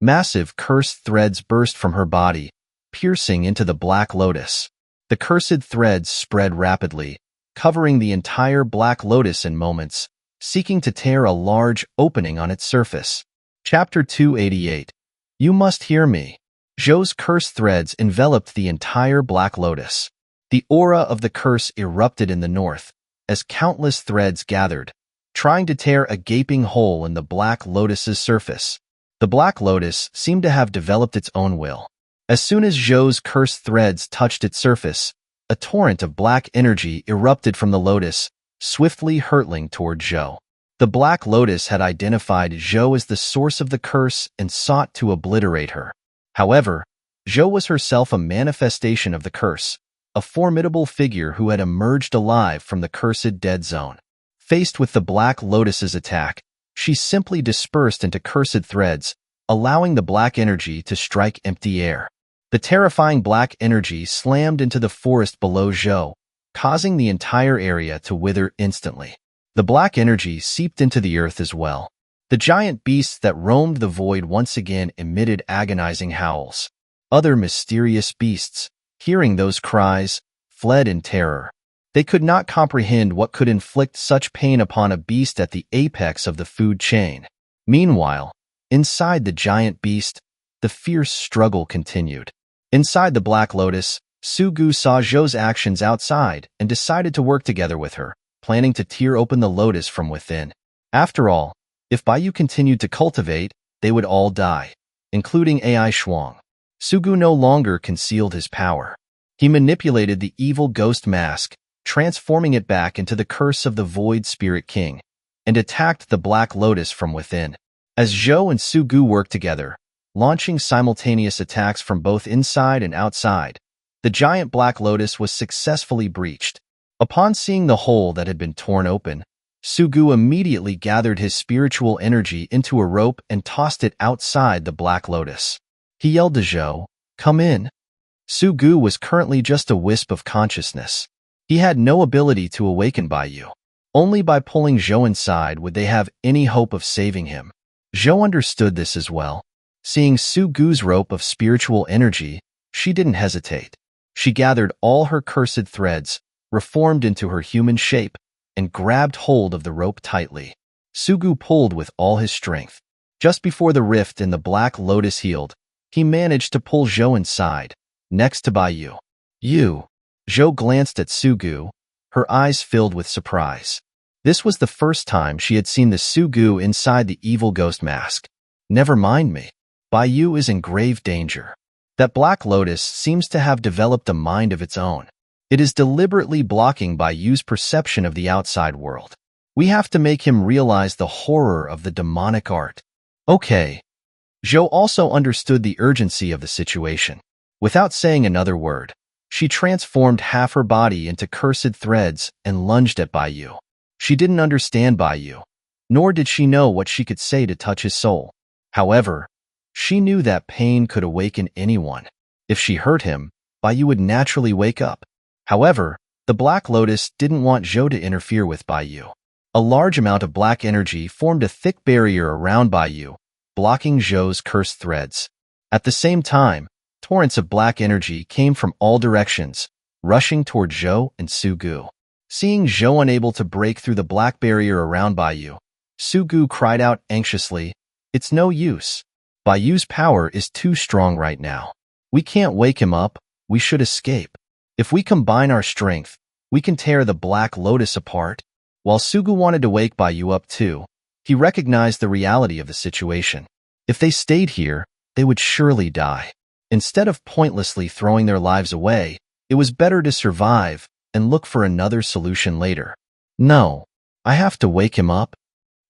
Massive cursed threads burst from her body, piercing into the Black Lotus. The cursed threads spread rapidly, covering the entire Black Lotus in moments, seeking to tear a large opening on its surface. Chapter 288. You must hear me. Zhou's cursed threads enveloped the entire Black Lotus. The aura of the curse erupted in the north, as countless threads gathered, trying to tear a gaping hole in the Black Lotus's surface. The Black Lotus seemed to have developed its own will. As soon as Zhou's cursed threads touched its surface, a torrent of black energy erupted from the lotus, swiftly hurtling toward Zhou. The Black Lotus had identified Zhou as the source of the curse and sought to obliterate her. However, Zhou was herself a manifestation of the curse, a formidable figure who had emerged alive from the cursed dead zone. Faced with the Black Lotus's attack, she simply dispersed into cursed threads, allowing the black energy to strike empty air. The terrifying black energy slammed into the forest below Zhou, causing the entire area to wither instantly. The black energy seeped into the earth as well. The giant beasts that roamed the void once again emitted agonizing howls. Other mysterious beasts, hearing those cries, fled in terror. They could not comprehend what could inflict such pain upon a beast at the apex of the food chain. Meanwhile, inside the giant beast, the fierce struggle continued. Inside the Black Lotus, Sugu saw Zhou's actions outside and decided to work together with her, planning to tear open the lotus from within. After all, if Bayu continued to cultivate, they would all die, including Ai Shuang. Sugu no longer concealed his power. He manipulated the evil ghost mask, transforming it back into the curse of the Void Spirit King, and attacked the Black Lotus from within. As Zhou and Sugu worked together, launching simultaneous attacks from both inside and outside, the giant Black Lotus was successfully breached. Upon seeing the hole that had been torn open, Sugu immediately gathered his spiritual energy into a rope and tossed it outside the Black Lotus. He yelled to Zhou, "Come in." Sugu was currently just a wisp of consciousness. He had no ability to awaken Bayu. Only by pulling Zhou inside would they have any hope of saving him. Zhou understood this as well. Seeing Sugu's rope of spiritual energy, she didn't hesitate. She gathered all her cursed threads, reformed into her human shape, and grabbed hold of the rope tightly. Sugu pulled with all his strength. Just before the rift in the Black Lotus healed, he managed to pull Zhou inside, next to Bayu. "You." Zhou glanced at Sugu, her eyes filled with surprise. This was the first time she had seen the Sugu inside the evil ghost mask. "Never mind me. Bayu is in grave danger. That Black Lotus seems to have developed a mind of its own. It is deliberately blocking Bayu's perception of the outside world. We have to make him realize the horror of the demonic art." Okay. Zhou also understood the urgency of the situation. Without saying another word, she transformed half her body into cursed threads and lunged at Bayu. She didn't understand Bayu, nor did she know what she could say to touch his soul. However, she knew that pain could awaken anyone. If she hurt him, Bayu would naturally wake up. However, the Black Lotus didn't want Zhou to interfere with Bayu. A large amount of black energy formed a thick barrier around Bayu, blocking Zhou's cursed threads. At the same time, torrents of black energy came from all directions, rushing toward Zhou and Sugu. Seeing Zhou unable to break through the black barrier around Bayu, Sugu cried out anxiously, "It's no use. Bayu's power is too strong right now. We can't wake him up, we should escape. If we combine our strength, we can tear the Black Lotus apart." While Sugu wanted to wake Bayu up too, he recognized the reality of the situation. If they stayed here, they would surely die. Instead of pointlessly throwing their lives away, it was better to survive and look for another solution later. "No, I have to wake him up."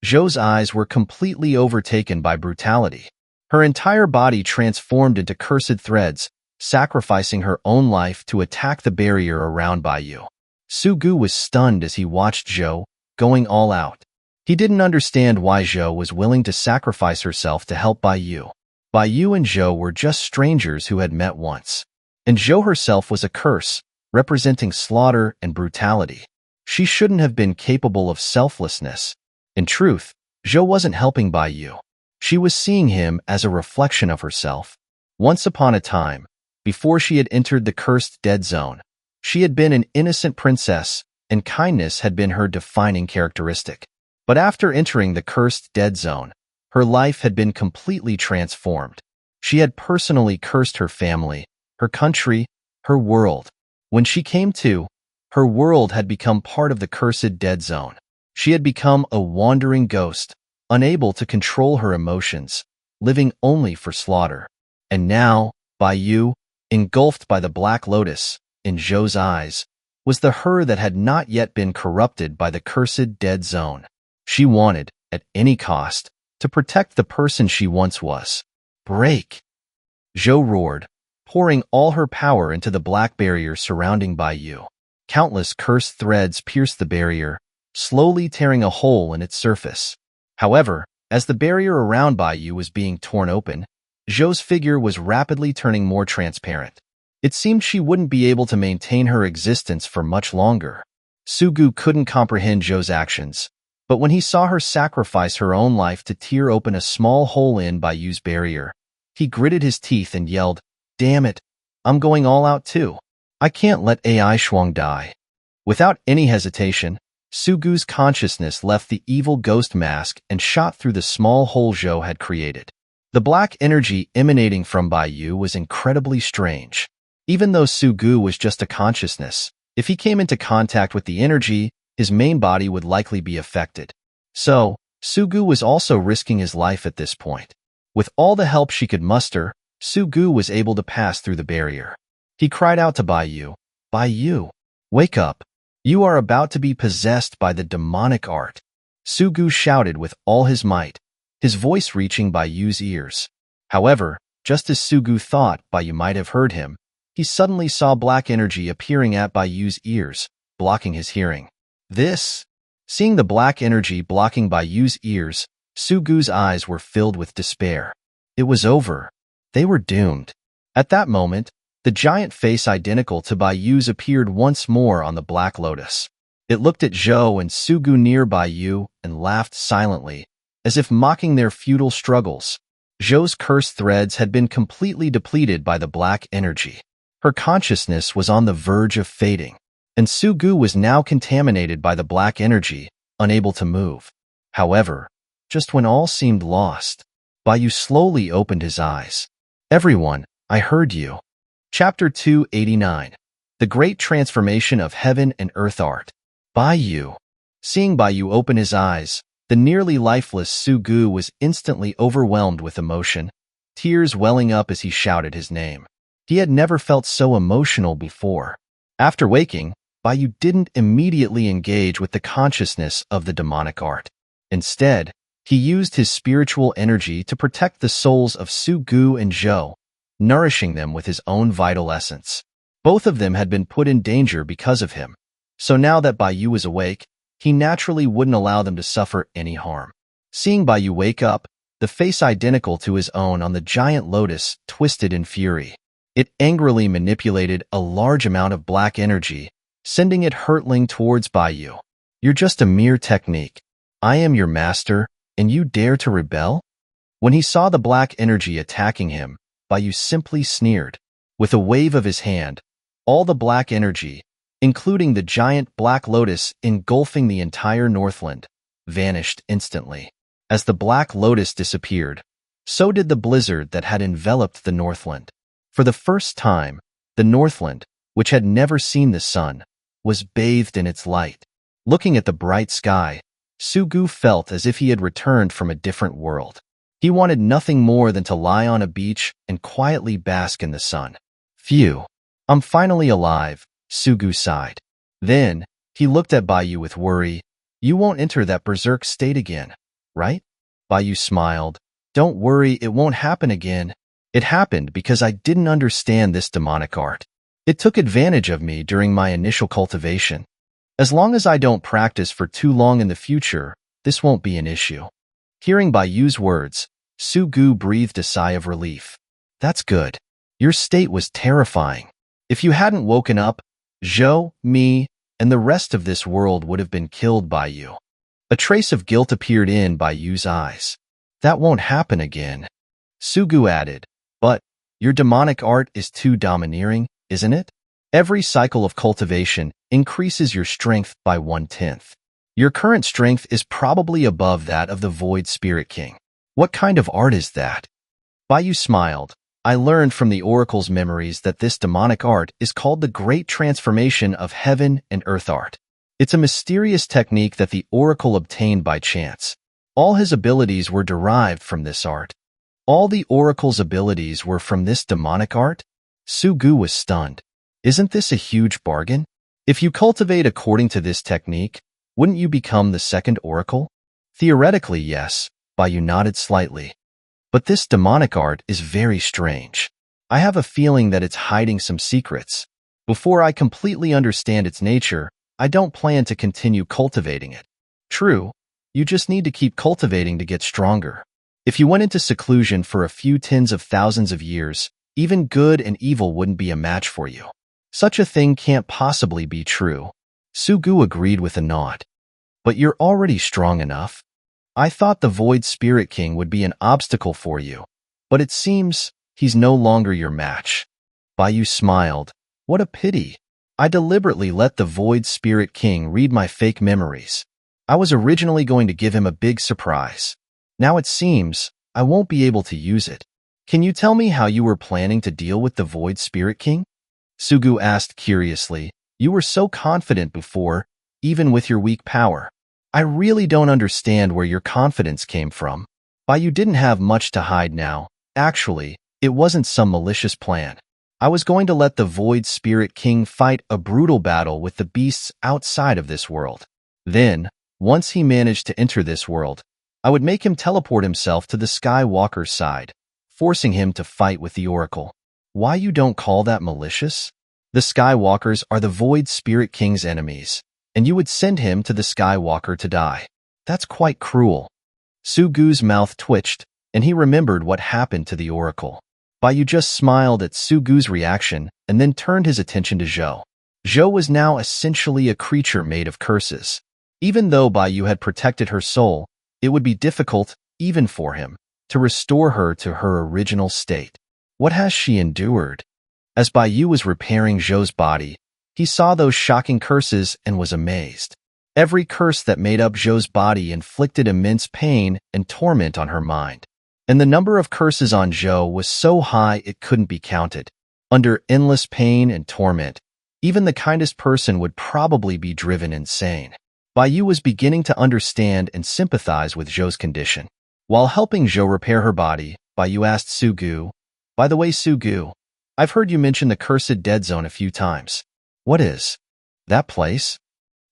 Zhou's eyes were completely overtaken by brutality. Her entire body transformed into cursed threads, sacrificing her own life to attack the barrier around Baiyu. Sugu was stunned as he watched Zhou going all out. He didn't understand why Zhou was willing to sacrifice herself to help Baiyu. Baiyu and Zhou were just strangers who had met once. And Zhou herself was a curse, representing slaughter and brutality. She shouldn't have been capable of selflessness. In truth, Zhou wasn't helping Baiyu. She was seeing him as a reflection of herself. Once upon a time, before she had entered the cursed dead zone, she had been an innocent princess, and kindness had been her defining characteristic. But after entering the cursed dead zone, her life had been completely transformed. She had personally cursed her family, her country, her world. When she came to, her world had become part of the cursed dead zone. She had become a wandering ghost, unable to control her emotions, living only for slaughter. And now, Baiyu, engulfed by the Black Lotus, in Zhou's eyes, was the her that had not yet been corrupted by the cursed dead zone. She wanted, at any cost, to protect the person she once was. Break! Zhou roared, pouring all her power into the black barrier surrounding Baiyu. Countless cursed threads pierced the barrier, slowly tearing a hole in its surface. However, as the barrier around Baiyu was being torn open, Zhou's figure was rapidly turning more transparent. It seemed she wouldn't be able to maintain her existence for much longer. Sugu couldn't comprehend Zhou's actions, but when he saw her sacrifice her own life to tear open a small hole in Baiyu's barrier, he gritted his teeth and yelled, "Damn it, I'm going all out too. I can't let AI Shuang die." Without any hesitation, Sugu's consciousness left the evil ghost mask and shot through the small hole Zhou had created. The black energy emanating from Baiyu was incredibly strange. Even though Sugu was just a consciousness, if he came into contact with the energy, his main body would likely be affected. So, Sugu was also risking his life at this point. With all the help she could muster, Sugu was able to pass through the barrier. He cried out to Baiyu, "Baiyu, wake up. You are about to be possessed by the demonic art." Sugu shouted with all his might, his voice reaching Baiyu's ears. However, just as Sugu thought Baiyu might have heard him, he suddenly saw black energy appearing at Baiyu's ears, blocking his hearing. Seeing the black energy blocking Baiyu's ears, Sugu's eyes were filled with despair. It was over. They were doomed. At that moment, the giant face identical to Baiyu's appeared once more on the Black Lotus. It looked at Zhou and Sugu near Baiyu and laughed silently, as if mocking their futile struggles. Zhou's cursed threads had been completely depleted by the black energy. Her consciousness was on the verge of fading, and Sugu was now contaminated by the black energy, unable to move. However, just when all seemed lost, Baiyu slowly opened his eyes. "Everyone, I heard you." Chapter 289. The Great Transformation of Heaven and Earth Art. Baiyu. Seeing Baiyu open his eyes, the nearly lifeless Sugu was instantly overwhelmed with emotion, tears welling up as he shouted his name. He had never felt so emotional before. After waking, Baiyu didn't immediately engage with the consciousness of the demonic art. Instead, he used his spiritual energy to protect the souls of Sugu and Zhou, nourishing them with his own vital essence. Both of them had been put in danger because of him, so now that Baiyu was awake, he naturally wouldn't allow them to suffer any harm. Seeing Baiyu wake up, the face identical to his own on the giant lotus twisted in fury. It angrily manipulated a large amount of black energy, sending it hurtling towards Baiyu. "You're just a mere technique. I am your master, and you dare to rebel?" When he saw the black energy attacking him, Baiyu simply sneered. With a wave of his hand, all the black energy, including the giant black lotus engulfing the entire Northland, vanished instantly. As the black lotus disappeared, so did the blizzard that had enveloped the Northland. For the first time, the Northland, which had never seen the sun, was bathed in its light. Looking at the bright sky, Sugu felt as if he had returned from a different world. He wanted nothing more than to lie on a beach and quietly bask in the sun. "Phew, I'm finally alive," Sugu sighed. Then, he looked at Baiyu with worry. "You won't enter that berserk state again, right?" Baiyu smiled. "Don't worry, it won't happen again. It happened because I didn't understand this demonic art. It took advantage of me during my initial cultivation. As long as I don't practice for too long in the future, this won't be an issue." Hearing Bai Yu's words, Su-gu breathed a sigh of relief. "That's good. Your state was terrifying. If you hadn't woken up, Zhou, me, and the rest of this world would have been killed by you." A trace of guilt appeared in Bai Yu's eyes. "That won't happen again," Su-gu added. "But your demonic art is too domineering, isn't it? Every cycle of cultivation increases your strength by 1/10. Your current strength is probably above that of the Void Spirit King. What kind of art is that?" Bai Yu smiled. "I learned from the Oracle's memories that this demonic art is called the Great Transformation of Heaven and Earth Art. It's a mysterious technique that the Oracle obtained by chance. All his abilities were derived from this art." "All the Oracle's abilities were from this demonic art?" Su-gu was stunned. "Isn't this a huge bargain? If you cultivate according to this technique, wouldn't you become the second Oracle?" "Theoretically, yes," Bai Yu nodded slightly. "But this demonic art is very strange. I have a feeling that it's hiding some secrets. Before I completely understand its nature, I don't plan to continue cultivating it." "True, you just need to keep cultivating to get stronger. If you went into seclusion for a few tens of thousands of years, even good and evil wouldn't be a match for you." "Such a thing can't possibly be true." Su-gu agreed with a nod. "But you're already strong enough. I thought the Void Spirit King would be an obstacle for you, but it seems he's no longer your match." Bai Yu smiled. "What a pity. I deliberately let the Void Spirit King read my fake memories. I was originally going to give him a big surprise. Now it seems I won't be able to use it. Can you tell me how you were planning to deal with the Void Spirit King?" Su-gu asked curiously. "You were so confident before, even with your weak power. I really don't understand where your confidence came from." Bai Yu didn't have much to hide now. Actually, it wasn't some malicious plan. I was going to let the Void Spirit King fight a brutal battle with the beasts outside of this world. Then, once he managed to enter this world, I would make him teleport himself to the Skywalker's side, forcing him to fight with the Oracle. Why you don't call that malicious? The Skywalkers are the Void Spirit King's enemies, and you would send him to the Skywalker to die. That's quite cruel." Su-gu's mouth twitched, and he remembered what happened to the Oracle. Bai Yu just smiled at Su-gu's reaction and then turned his attention to Zhou. Zhou was now essentially a creature made of curses. Even though Bai Yu had protected her soul, it would be difficult, even for him, to restore her to her original state. What has she endured? As Bai Yu was repairing Zhou's body, he saw those shocking curses and was amazed. Every curse that made up Zhou's body inflicted immense pain and torment on her mind. And the number of curses on Zhou was so high it couldn't be counted. Under endless pain and torment, even the kindest person would probably be driven insane. Bai Yu was beginning to understand and sympathize with Zhou's condition. While helping Zhou repair her body, Bai Yu asked Su-gu, "By the way, Su-gu, I've heard you mention the Cursed Dead Zone a few times. What is that place?"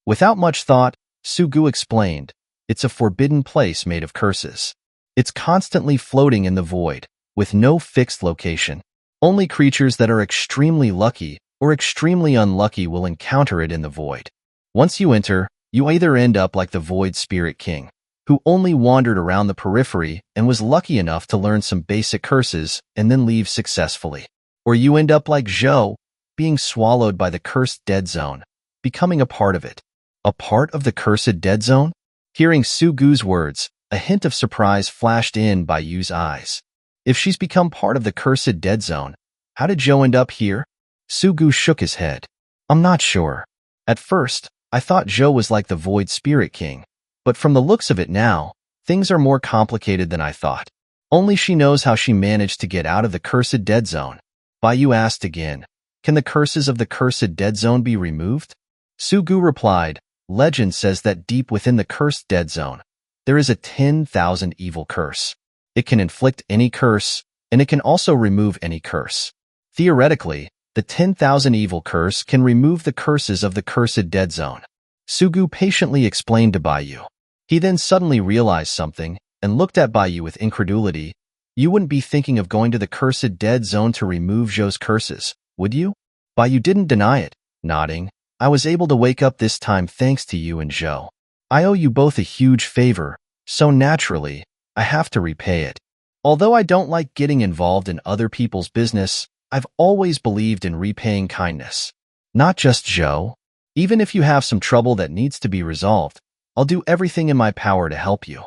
Without much thought, Su-gu explained, "It's a forbidden place made of curses. It's constantly floating in the void, with no fixed location. Only creatures that are extremely lucky or extremely unlucky will encounter it in the void. Once you enter, you either end up like the Void Spirit King, who only wandered around the periphery and was lucky enough to learn some basic curses and then leave successfully. Or you end up like Zhou, being swallowed by the Cursed Dead Zone, becoming a part of it." "A part of the Cursed Dead Zone?" Hearing Su-gu's words, a hint of surprise flashed in Bai Yu's eyes. "If she's become part of the Cursed Dead Zone, how did Zhou end up here?" Su-gu shook his head. "I'm not sure. At first, I thought Zhou was like the Void Spirit King, but from the looks of it now, things are more complicated than I thought. Only she knows how she managed to get out of the Cursed Dead Zone." Bai Yu asked again, "Can the curses of the Cursed Dead Zone be removed?" Su-gu replied, "Legend says that deep within the Cursed Dead Zone, there is a 10,000 evil curse. It can inflict any curse, and it can also remove any curse. Theoretically, the 10,000 evil curse can remove the curses of the Cursed Dead Zone." Su-gu patiently explained to Bai Yu. He then suddenly realized something and looked at Bai Yu with incredulity. You wouldn't be thinking of going to the cursed dead zone to remove Zhou's curses, would you? You didn't deny it, nodding. I was able to wake up this time thanks to you and Zhou. I owe you both a huge favor, so naturally, I have to repay it. Although I don't like getting involved in other people's business, I've always believed in repaying kindness. Not just Zhou. Even if you have some trouble that needs to be resolved, I'll do everything in my power to help you.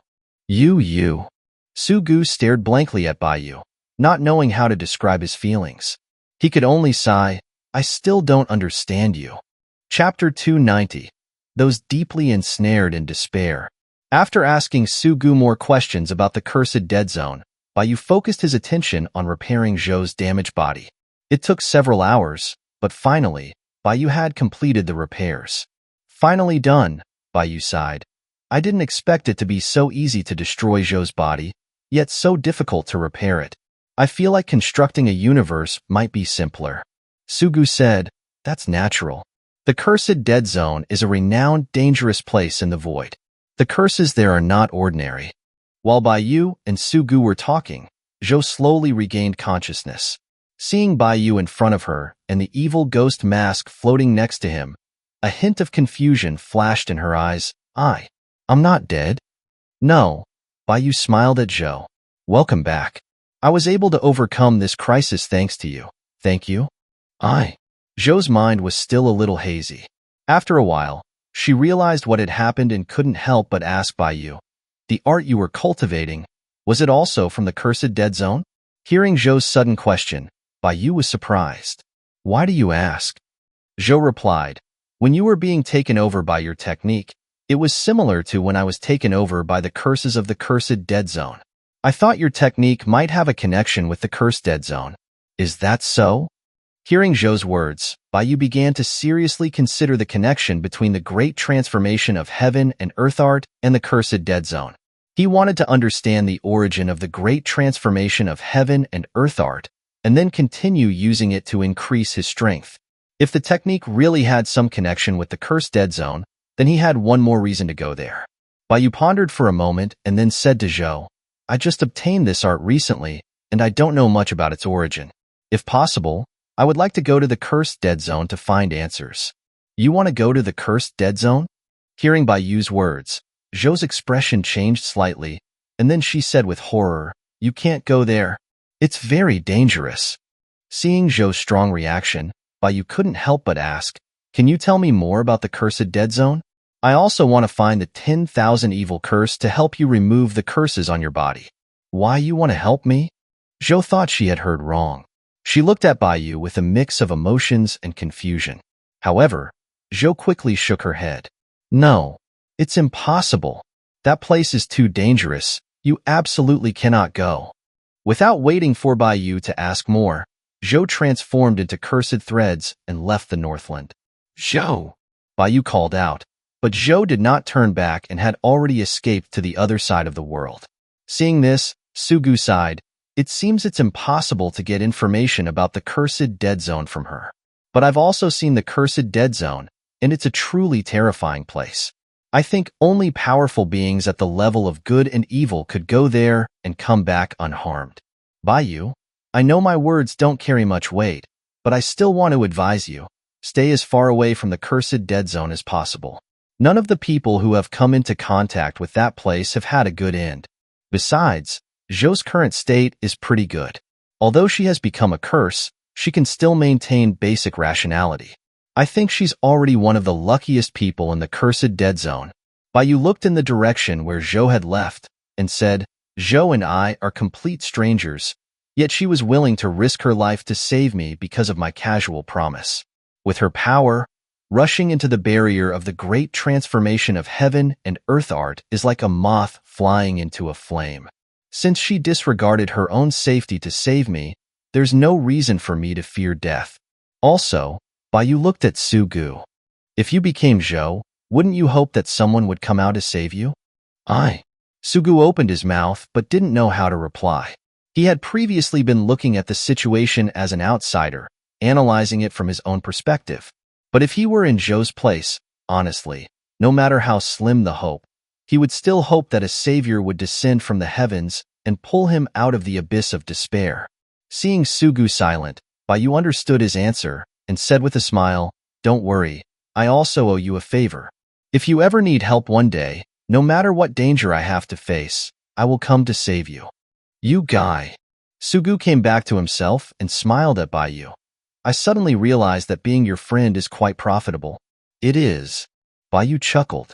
You. Su-gu stared blankly at Baiyu, not knowing how to describe his feelings. He could only sigh, I still don't understand you. Chapter 290. Those deeply ensnared in despair. After asking Su-gu more questions about the cursed dead zone, Baiyu focused his attention on repairing Zhou's damaged body. It took several hours, but finally, Baiyu had completed the repairs. Finally done, Baiyu sighed. I didn't expect it to be so easy to destroy Zhou's body, yet so difficult to repair it. I feel like constructing a universe might be simpler. Su-gu said, that's natural. The cursed dead zone is a renowned dangerous place in the void. The curses there are not ordinary. While Baiyu and Su-gu were talking, Zhou slowly regained consciousness. Seeing Baiyu in front of her and the evil ghost mask floating next to him, a hint of confusion flashed in her eyes. I'm not dead. No. Baiyu smiled at Zhou. Welcome back. I was able to overcome this crisis thanks to you. Thank you. Zhou's mind was still a little hazy. After a while, she realized what had happened and couldn't help but ask Baiyu, the art you were cultivating, was it also from the cursed dead zone? Hearing Zhou's sudden question, Baiyu was surprised. Why do you ask? Zhou replied, when you were being taken over by your technique, it was similar to when I was taken over by the curses of the cursed dead zone. I thought your technique might have a connection with the cursed dead zone. Is that so? Hearing Zhou's words, Baiyu began to seriously consider the connection between the great transformation of heaven and earth art and the cursed dead zone. He wanted to understand the origin of the great transformation of heaven and earth art, and then continue using it to increase his strength. If the technique really had some connection with the cursed dead zone, then he had one more reason to go there. Baiyu pondered for a moment and then said to Zhou, I just obtained this art recently, and I don't know much about its origin. If possible, I would like to go to the cursed dead zone to find answers. You want to go to the cursed dead zone? Hearing Baiyu's words, Zhou's expression changed slightly, and then she said with horror, you can't go there. It's very dangerous. Seeing Zhou's strong reaction, Baiyu couldn't help but ask, can you tell me more about the cursed dead zone? I also want to find the 10,000 evil curse to help you remove the curses on your body. Why you want to help me? Zhou thought she had heard wrong. She looked at Baiyu with a mix of emotions and confusion. However, Zhou quickly shook her head. No, it's impossible. That place is too dangerous. You absolutely cannot go. Without waiting for Baiyu to ask more, Zhou transformed into cursed threads and left the Northland. Zhou! Baiyu called out, but Zhou did not turn back and had already escaped to the other side of the world. Seeing this, Su-gu sighed. It seems it's impossible to get information about the cursed dead zone from her. But I've also seen the cursed dead zone, and it's a truly terrifying place. I think only powerful beings at the level of good and evil could go there and come back unharmed. Baiyu, I know my words don't carry much weight, but I still want to advise you, stay as far away from the cursed dead zone as possible. None of the people who have come into contact with that place have had a good end. Besides, Zhou's current state is pretty good. Although she has become a curse, she can still maintain basic rationality. I think she's already one of the luckiest people in the cursed dead zone. Baiyu looked in the direction where Zhou had left and said, Zhou and I are complete strangers, yet she was willing to risk her life to save me because of my casual promise. With her power, rushing into the barrier of the great transformation of heaven and earth art is like a moth flying into a flame. Since she disregarded her own safety to save me, there's no reason for me to fear death. Also, Baiyu looked at Su-gu. If you became Zhou, wouldn't you hope that someone would come out to save you? Su-gu opened his mouth but didn't know how to reply. He had previously been looking at the situation as an outsider, analyzing it from his own perspective. But if he were in Zhou's place, honestly, no matter how slim the hope, he would still hope that a savior would descend from the heavens and pull him out of the abyss of despair. Seeing Sugu silent, Bai understood his answer and said with a smile, "Don't worry, I also owe you a favor. If you ever need help one day, no matter what danger I have to face, I will come to save you." "You guy." Sugu came back to himself and smiled at Bai. "I suddenly realized that being your friend is quite profitable." "It is." Bai chuckled.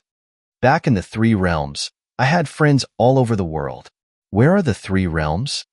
"Back in the Three Realms, I had friends all over the world." "Where are the Three Realms?"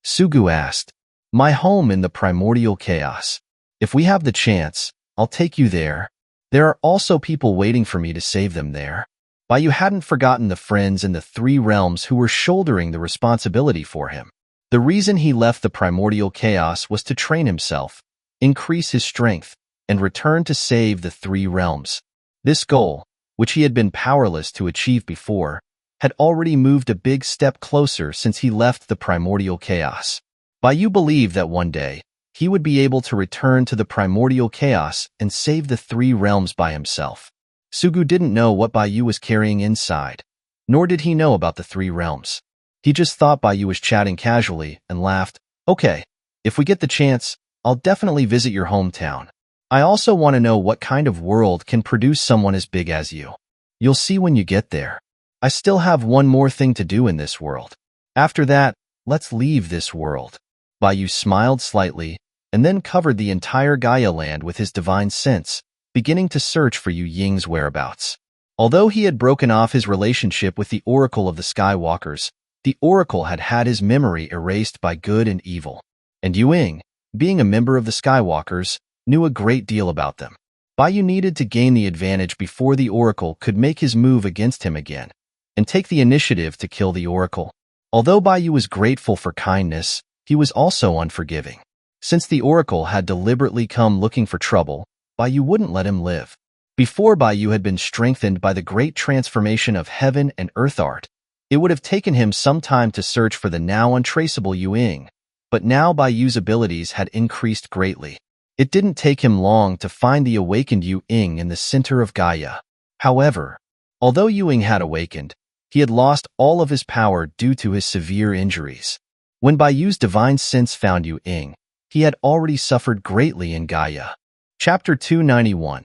Sugu asked. "My home in the primordial chaos. If we have the chance, I'll take you there. There are also people waiting for me to save them there." Bai hadn't forgotten the friends in the Three Realms who were shouldering the responsibility for him. The reason he left the primordial chaos was to train himself, increase his strength, and return to save the Three Realms. This goal, which he had been powerless to achieve before, had already moved a big step closer since he left the primordial chaos. Bai believed that one day, he would be able to return to the primordial chaos and save the Three Realms by himself. Sugu didn't know what Bai was carrying inside, nor did he know about the Three Realms. He just thought Bai was chatting casually and laughed. "Okay, if we get the chance, I'll definitely visit your hometown. I also want to know what kind of world can produce someone as big as you. You'll see when you get there. I still have one more thing to do in this world. After that, let's leave this world." Bai smiled slightly and then covered the entire Gaia land with his divine sense, beginning to search for Yu Ying's whereabouts. Although he had broken off his relationship with the Oracle of the Skywalkers, the Oracle had had his memory erased by good and evil. And Yu Ying, being a member of the Skywalkers, knew a great deal about them. Bai needed to gain the advantage before the Oracle could make his move against him again, and take the initiative to kill the Oracle. Although Bai was grateful for kindness, he was also unforgiving. Since the Oracle had deliberately come looking for trouble, Bai wouldn't let him live. Before Bai had been strengthened by the great transformation of heaven and earth art, it would have taken him some time to search for the now untraceable Yu Ying, but now Bai's abilities had increased greatly. It didn't take him long to find the awakened Yu Ying in the center of Gaia. However, although Yu Ying had awakened, he had lost all of his power due to his severe injuries. When Bai's divine sense found Yu Ying, he had already suffered greatly in Gaia. Chapter 291.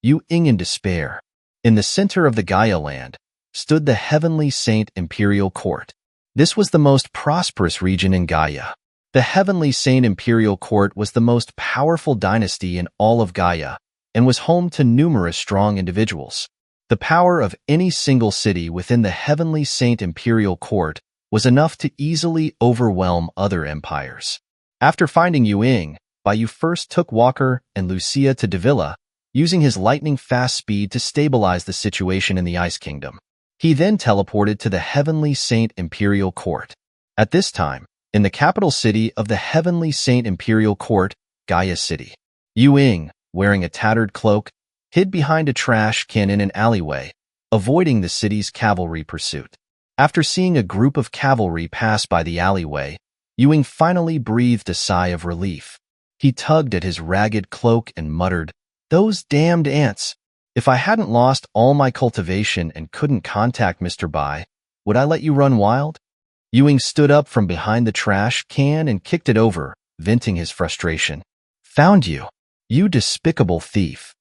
Yu Ying in Despair. In the center of the Gaia land stood the Heavenly Saint Imperial Court. This was the most prosperous region in Gaia. The Heavenly Saint Imperial Court was the most powerful dynasty in all of Gaia and was home to numerous strong individuals. The power of any single city within the Heavenly Saint Imperial Court was enough to easily overwhelm other empires. After finding Yu Ying, Bai first took Walker and Lucia to Davila, using his lightning-fast speed to stabilize the situation in the Ice Kingdom. He then teleported to the Heavenly Saint Imperial Court. At this time, in the capital city of the Heavenly Saint Imperial Court, Gaia City, Yu Ying, wearing a tattered cloak, hid behind a trash can in an alleyway, avoiding the city's cavalry pursuit. After seeing a group of cavalry pass by the alleyway, Yu Ying finally breathed a sigh of relief. He tugged at his ragged cloak and muttered, "Those damned ants! If I hadn't lost all my cultivation and couldn't contact Mr. Bai, would I let you run wild?" Yu Ying stood up from behind the trash can and kicked it over, venting his frustration. "Found you, you despicable thief."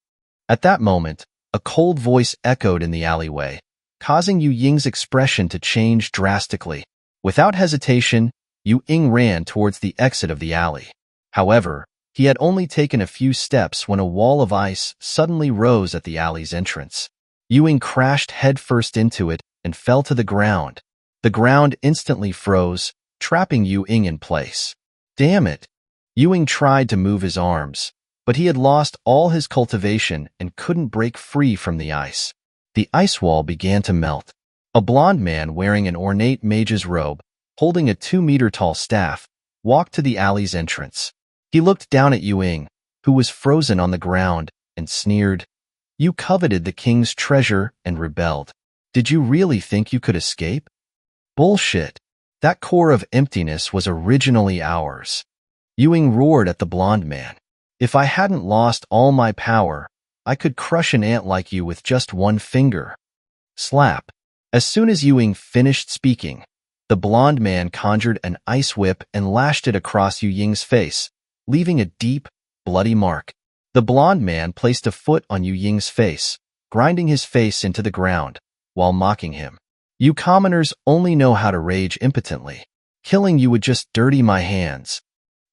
At that moment, a cold voice echoed in the alleyway, causing Yu Ying's expression to change drastically. Without hesitation, Yu Ying ran towards the exit of the alley. However, he had only taken a few steps when a wall of ice suddenly rose at the alley's entrance. Yu Ying crashed headfirst into it and fell to the ground. The ground instantly froze, trapping Yu Ying in place. Damn it! Yu Ying tried to move his arms, but he had lost all his cultivation and couldn't break free from the ice. The ice wall began to melt. A blond man wearing an ornate mage's robe, holding a 2-meter-tall staff, walked to the alley's entrance. He looked down at Yu Ying, who was frozen on the ground, and sneered, "You coveted the king's treasure and rebelled. Did you really think you could escape? Bullshit. That core of emptiness was originally ours." Yu Ying roared at the blond man. "If I hadn't lost all my power, I could crush an ant like you with just one finger." Slap. As soon as Yu Ying finished speaking, The blonde man conjured an ice whip and lashed it across Yu Ying's face, leaving a deep, bloody mark. The blonde man placed a foot on Yu Ying's face, grinding his face into the ground, while mocking him. You commoners only know how to rage impotently. Killing you would just dirty my hands.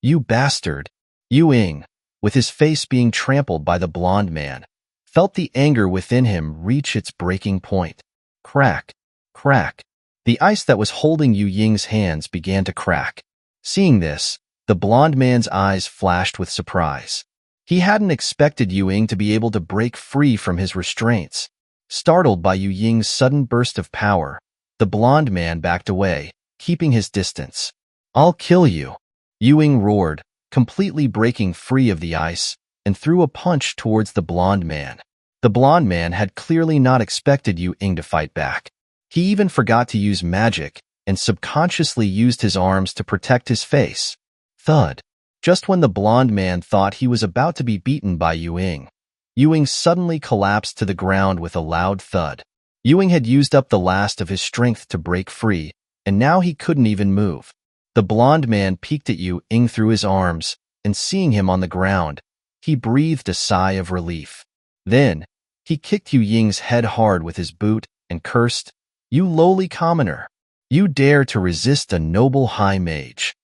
You bastard. Yu Ying, with his face being trampled by the blonde man, felt the anger within him reach its breaking point. Crack, crack. The ice that was holding Yu Ying's hands began to crack. Seeing this, the blonde man's eyes flashed with surprise. He hadn't expected Yu Ying to be able to break free from his restraints. Startled by Yu Ying's sudden burst of power, the blonde man backed away, keeping his distance. I'll kill you, Yu Ying roared, completely breaking free of the ice, and threw a punch towards the blonde man. The blonde man had clearly not expected Yu Ying to fight back. He even forgot to use magic and subconsciously used his arms to protect his face. Thud. Just when the blonde man thought he was about to be beaten by Yu Ying suddenly collapsed to the ground with a loud thud. Yu Ying had used up the last of his strength to break free, and now he couldn't even move. The blonde man peeked at Yu Ying through his arms, and seeing him on the ground, he breathed a sigh of relief. Then, he kicked Yu Ying's head hard with his boot and cursed, "You lowly commoner! You dare to resist a noble high mage!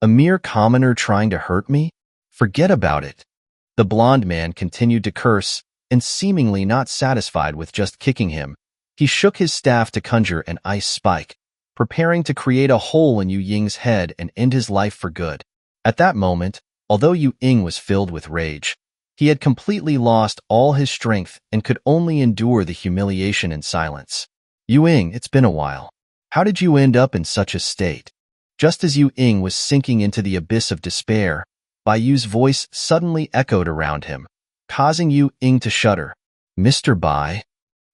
A mere commoner trying to hurt me? Forget about it." The blonde man continued to curse, and seemingly not satisfied with just kicking him, he shook his staff to conjure an ice spike, preparing to create a hole in Yu Ying's head and end his life for good. At that moment, although Yu Ying was filled with rage, he had completely lost all his strength and could only endure the humiliation in silence. "Yu Ying, it's been a while. How did you end up in such a state?" Just as Yu Ying was sinking into the abyss of despair, Bai Yu's voice suddenly echoed around him, causing Yu Ying to shudder. "Mr. Bai?"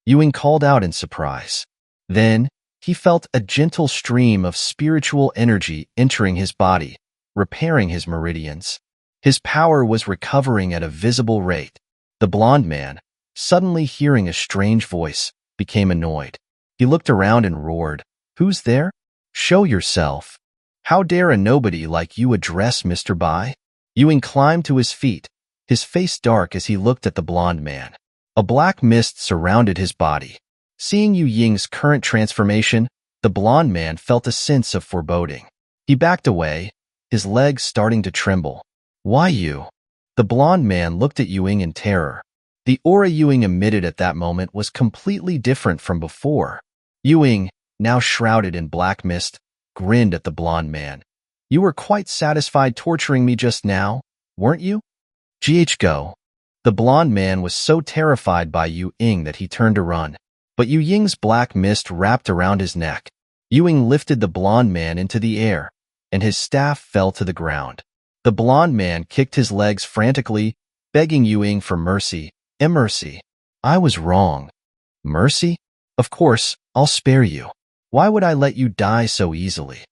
Yu Ying called out in surprise. Then, he felt a gentle stream of spiritual energy entering his body, repairing his meridians. His power was recovering at a visible rate. The blonde man, suddenly hearing a strange voice, became annoyed. He looked around and roared, "Who's there? Show yourself. How dare a nobody like you address Mr. Bai?" Yu Ying climbed to his feet, his face dark as he looked at the blonde man. A black mist surrounded his body. Seeing Yu Ying's current transformation, the blonde man felt a sense of foreboding. He backed away, his legs starting to tremble. "Why you?" The blonde man looked at Yu Ying in terror. The aura Yu Ying emitted at that moment was completely different from before. Yu Ying, now shrouded in black mist, grinned at the blonde man. "You were quite satisfied torturing me just now, weren't you?" Go. The blonde man was so terrified by Yu Ying that he turned to run. But Yu Ying's black mist wrapped around his neck. Yu Ying lifted the blonde man into the air, and his staff fell to the ground. The blonde man kicked his legs frantically, begging Yu Ying for mercy. "Mercy. I was wrong." "Mercy? Of course, I'll spare you. Why would I let you die so easily?"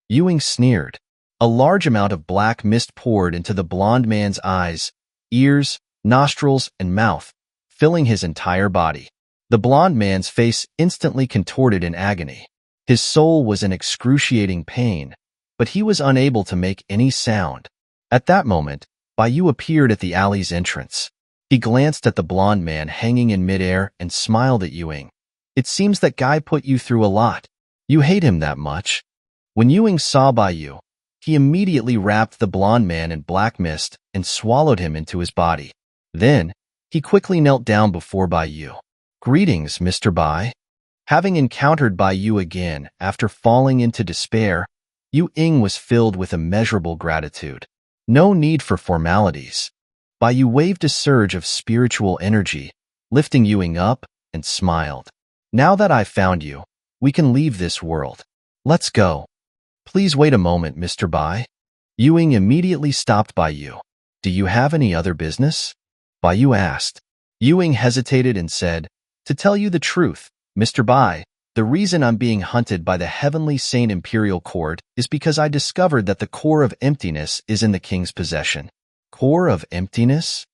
Yu Ying sneered. A large amount of black mist poured into the blonde man's eyes, ears, nostrils, and mouth, filling his entire body. The blonde man's face instantly contorted in agony. His soul was in excruciating pain, but he was unable to make any sound. At that moment, Bai Yu appeared at the alley's entrance. He glanced at the blonde man hanging in midair and smiled at Yu Ying. "It seems that guy put you through a lot. You hate him that much." When Yu Ying saw Bai Yu, he immediately wrapped the blonde man in black mist and swallowed him into his body. Then, he quickly knelt down before Bai Yu. "Greetings, Mr. Bai." Having encountered Bai Yu again after falling into despair, Yu Ying was filled with immeasurable gratitude. No need for formalities. Bai Yu waved a surge of spiritual energy, lifting Yu Ying up, and smiled. "Now that I've found you, we can leave this world. Let's go." "Please wait a moment, Mr. Bai." Yu Ying immediately stopped Bai Yu. "Do you have any other business?" Bai Yu asked. Yu Ying hesitated and said, "To tell you the truth, Mr. Bai, the reason I'm being hunted by the Heavenly Saint Imperial Court is because I discovered that the core of emptiness is in the king's possession." "Core of emptiness?"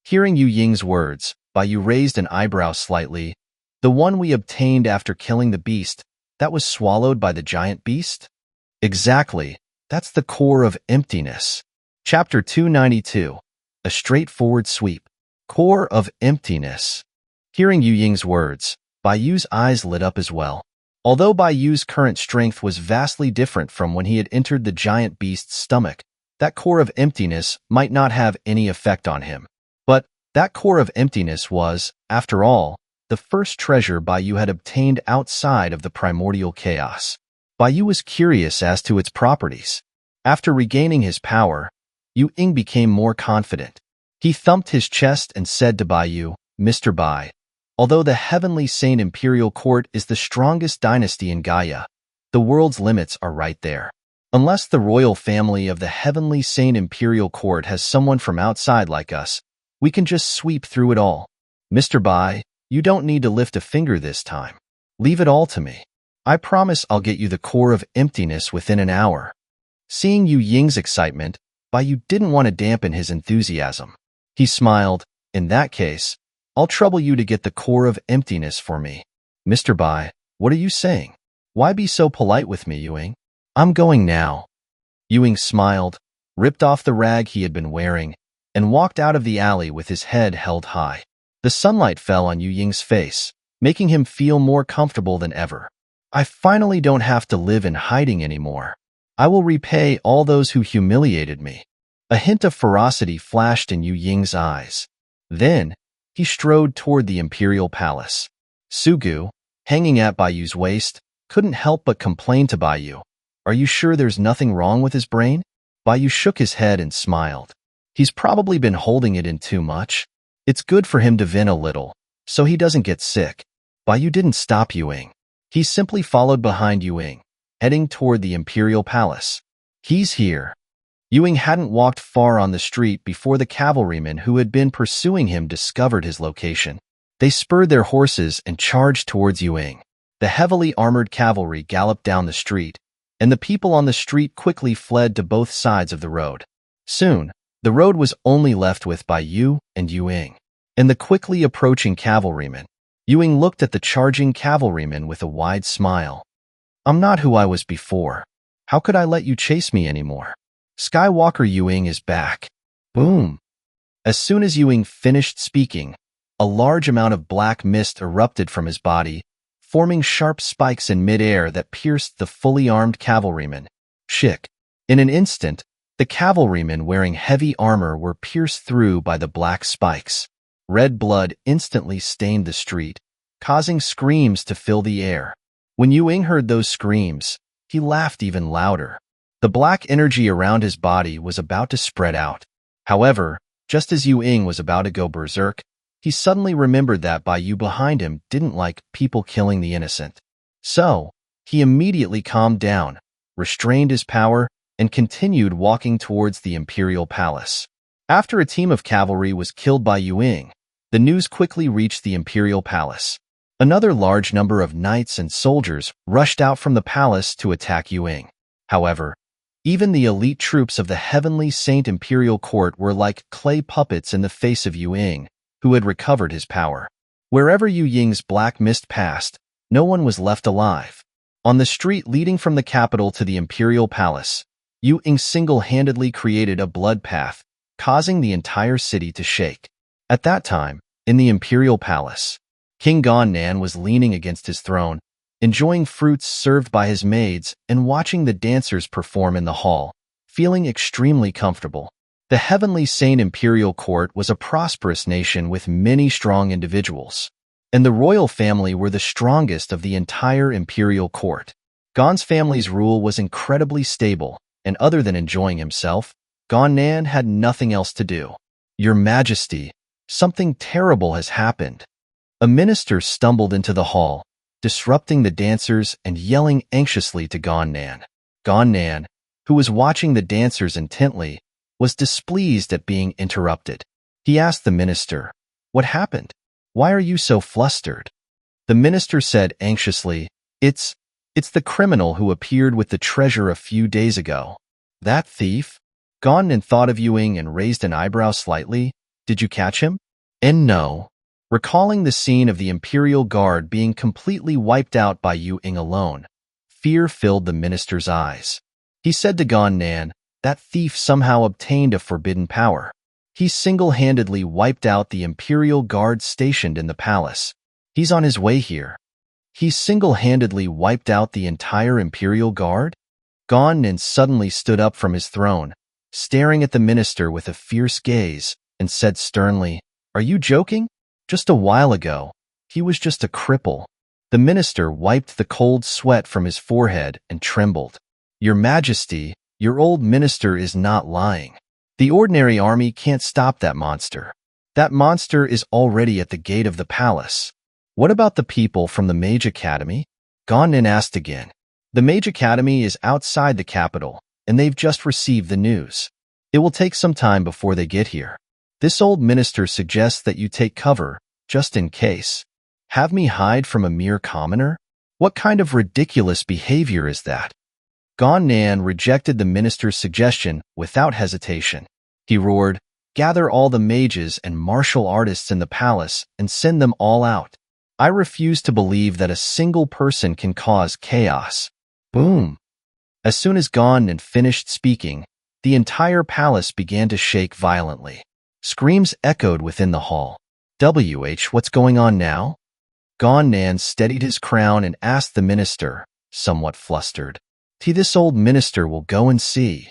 Hearing Yu Ying's words, Bai Yu raised an eyebrow slightly. "The one we obtained after killing the beast, that was swallowed by the giant beast? Exactly. That's the core of emptiness. Chapter 292. A straightforward sweep. Core of emptiness. Hearing Yu Ying's words, Bai Yu's eyes lit up as well. Although Bai Yu's current strength was vastly different from when he had entered the giant beast's stomach, that core of emptiness might not have any effect on him. But that core of emptiness was, after all, the first treasure Bai Yu had obtained outside of the primordial chaos. Bai Yu was curious as to its properties. After regaining his power, Yu Ying became more confident. He thumped his chest and said to Bai Yu, Mr. Bai, although the Heavenly Saint Imperial Court is the strongest dynasty in Gaia, the world's limits are right there. Unless the royal family of the Heavenly Saint Imperial Court has someone from outside like us, we can just sweep through it all. Mr. Bai, you don't need to lift a finger this time. Leave it all to me. I promise I'll get you the core of emptiness within an hour. Seeing Yu Ying's excitement, Bai Yu didn't want to dampen his enthusiasm. He smiled. In that case, I'll trouble you to get the core of emptiness for me. Mr. Bai, what are you saying? Why be so polite with me, Yu Ying? I'm going now. Yu Ying smiled, ripped off the rag he had been wearing, and walked out of the alley with his head held high. The sunlight fell on Yu Ying's face, making him feel more comfortable than ever. I finally don't have to live in hiding anymore. I will repay all those who humiliated me. A hint of ferocity flashed in Yu Ying's eyes. Then, he strode toward the imperial palace. Sugu, hanging at Bai Yu's waist, couldn't help but complain to Bai Yu. Are you sure there's nothing wrong with his brain? Bai Yu shook his head and smiled. He's probably been holding it in too much. It's good for him to vent a little, so he doesn't get sick. Bai Yu didn't stop Yu Ying. He simply followed behind Yu Ying, heading toward the imperial palace. He's here. Yu Ying hadn't walked far on the street before the cavalrymen who had been pursuing him discovered his location. They spurred their horses and charged towards Yu Ying. The heavily armored cavalry galloped down the street, and the people on the street quickly fled to both sides of the road. Soon, the road was only left with Bai Yu and Yu Ying. And the quickly approaching cavalrymen. Yu Ying looked at the charging cavalrymen with a wide smile. I'm not who I was before. How could I let you chase me anymore? Skywalker Yu Ying is back. Boom. As soon as Yu Ying finished speaking, a large amount of black mist erupted from his body, forming sharp spikes in midair that pierced the fully armed cavalrymen. Shick. In an instant, the cavalrymen wearing heavy armor were pierced through by the black spikes. Red blood instantly stained the street, causing screams to fill the air. When Yu Ying heard those screams, he laughed even louder. The black energy around his body was about to spread out. However, just as Yu Ying was about to go berserk, he suddenly remembered that Bai Yu behind him didn't like people killing the innocent. So, he immediately calmed down, restrained his power, and continued walking towards the imperial palace. After a team of cavalry was killed by Yu Ying, the news quickly reached the imperial palace. Another large number of knights and soldiers rushed out from the palace to attack Yu Ying. However, even the elite troops of the Heavenly Saint Imperial Court were like clay puppets in the face of Yu Ying, who had recovered his power. Wherever Yu Ying's black mist passed, no one was left alive. On the street leading from the capital to the imperial palace, Yu Ying single-handedly created a blood path, causing the entire city to shake. At that time, in the imperial palace, King Gannan was leaning against his throne, enjoying fruits served by his maids and watching the dancers perform in the hall, feeling extremely comfortable. The Heavenly Saint Imperial Court was a prosperous nation with many strong individuals, and the royal family were the strongest of the entire imperial court. Gan's family's rule was incredibly stable, and other than enjoying himself, Gannan had nothing else to do. Your Majesty, something terrible has happened. A minister stumbled into the hall, disrupting the dancers and yelling anxiously to Gannan. Gannan, who was watching the dancers intently, was displeased at being interrupted. He asked the minister, "What happened? Why are you so flustered?" The minister said anxiously, It's the criminal who appeared with the treasure a few days ago." That thief? Gannan thought of Yu Ying and raised an eyebrow slightly. Did you catch him? And no. Recalling the scene of the Imperial Guard being completely wiped out by Yu Ying alone, fear filled the minister's eyes. He said to Gan Nan, that thief somehow obtained a forbidden power. He single-handedly wiped out the Imperial Guard stationed in the palace. He's on his way here. He single-handedly wiped out the entire Imperial Guard? Gan Nan suddenly stood up from his throne, staring at the minister with a fierce gaze, and said sternly, "Are you joking? Just a while ago, he was just a cripple." The minister wiped the cold sweat from his forehead and trembled. "Your Majesty, your old minister is not lying. The ordinary army can't stop that monster. That monster is already at the gate of the palace." "What about the people from the Mage Academy?" Gan Nan asked again. "The Mage Academy is outside the capital, and they've just received the news. It will take some time before they get here. This old minister suggests that you take cover, just in case. Have me hide from a mere commoner? What kind of ridiculous behavior is that?" Gan Nan rejected the minister's suggestion without hesitation. He roared, "Gather all the mages and martial artists in the palace and send them all out. I refuse to believe that a single person can cause chaos." Boom! As soon as Gan Nan finished speaking, the entire palace began to shake violently. Screams echoed within the hall. What's going on now?" Gan Nan steadied his crown and asked the minister, somewhat flustered. "This old minister will go and see."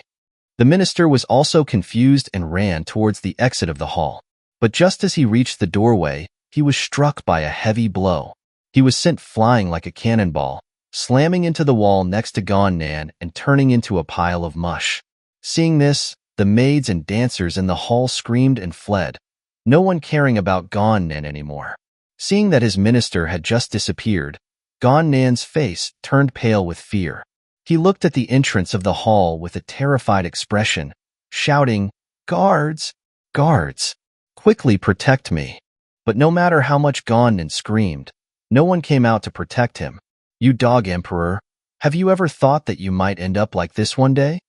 The minister was also confused and ran towards the exit of the hall. But just as he reached the doorway, he was struck by a heavy blow. He was sent flying like a cannonball, slamming into the wall next to Gan Nan and turning into a pile of mush. Seeing this, the maids and dancers in the hall screamed and fled, no one caring about Gan Nan anymore. Seeing that his minister had just disappeared, Gan Nan's face turned pale with fear. He looked at the entrance of the hall with a terrified expression, shouting, "Guards! Guards! Quickly protect me!" But no matter how much Gan Nan screamed, no one came out to protect him. "You dog emperor, have you ever thought that you might end up like this one day?"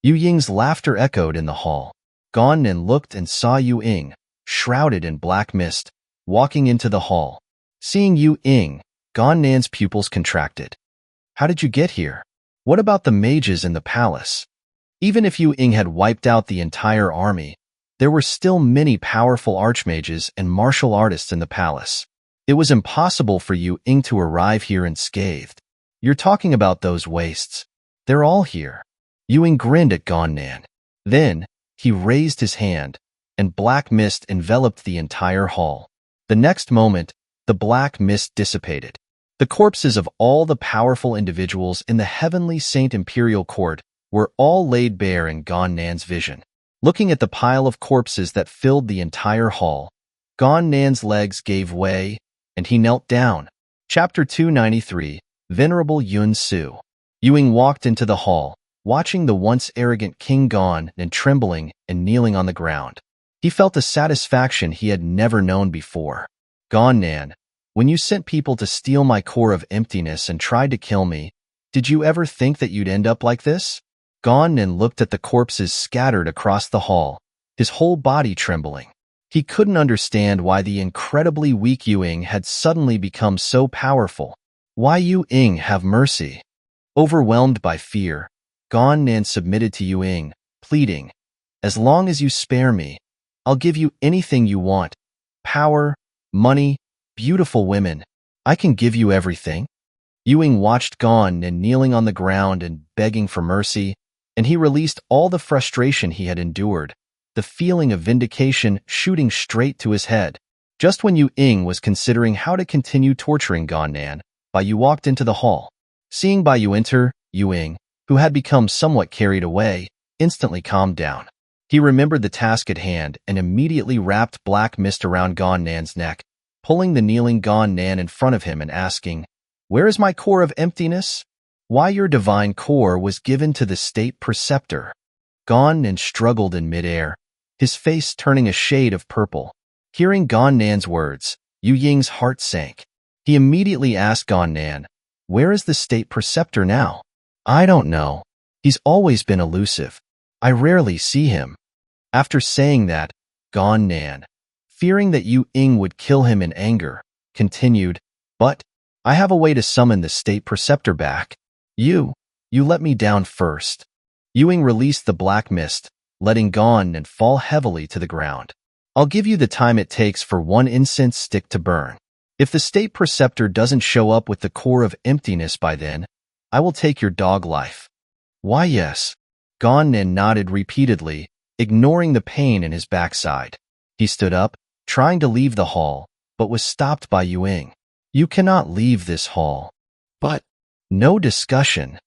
Yu Ying's laughter echoed in the hall. Gan Nan looked and saw Yu Ying, shrouded in black mist, walking into the hall. Seeing Yu Ying, Gan Nan's pupils contracted. "How did you get here? What about the mages in the palace?" Even if Yu Ying had wiped out the entire army, there were still many powerful archmages and martial artists in the palace. It was impossible for Yu Ying to arrive here unscathed. "You're talking about those wastes. They're all here." Yu Ying grinned at Gan Nan. Then, he raised his hand, and black mist enveloped the entire hall. The next moment, the black mist dissipated. The corpses of all the powerful individuals in the heavenly Saint Imperial Court were all laid bare in Gan Nan's vision. Looking at the pile of corpses that filled the entire hall, Gan Nan's legs gave way, and he knelt down. Chapter 293, Venerable Yun Su. Yu Ying walked into the hall, watching the once arrogant King Gan Nan trembling and kneeling on the ground. He felt a satisfaction he had never known before. "Gan Nan, when you sent people to steal my core of emptiness and tried to kill me, did you ever think that you'd end up like this?" Gan Nan looked at the corpses scattered across the hall, his whole body trembling. He couldn't understand why the incredibly weak Yu Ying had suddenly become so powerful. "Why, Yu Ying, have mercy." Overwhelmed by fear, Gan Nan submitted to Yu Ying, pleading, "As long as you spare me, I'll give you anything you want. Power, money, beautiful women. I can give you everything." Yu Ying watched Gan Nan kneeling on the ground and begging for mercy, and he released all the frustration he had endured, the feeling of vindication shooting straight to his head. Just when Yu Ying was considering how to continue torturing Gan Nan, Bai Yu walked into the hall. Seeing Bai Yu enter, Yu Ying, who had become somewhat carried away, instantly calmed down. He remembered the task at hand and immediately wrapped black mist around Gan Nan's neck, pulling the kneeling Gan Nan in front of him and asking, "Where is my core of emptiness? Why, your divine core was given to the state preceptor." Gan Nan struggled in midair, his face turning a shade of purple. Hearing Gan Nan's words, Yu Ying's heart sank. He immediately asked Gan Nan, "Where is the state preceptor now?" "I don't know. He's always been elusive. I rarely see him." After saying that, Gan Nan, fearing that Yu Ying would kill him in anger, continued, "But I have a way to summon the state preceptor back. You let me down first." Yu Ying released the black mist, letting Gon and fall heavily to the ground. "I'll give you the time it takes for one incense stick to burn. If the state preceptor doesn't show up with the core of emptiness by then, I will take your dog life." "Why, yes." Gon Nen nodded repeatedly, ignoring the pain in his backside. He stood up, trying to leave the hall, but was stopped by Yu Ying. "You cannot leave this hall." "But—" No discussion.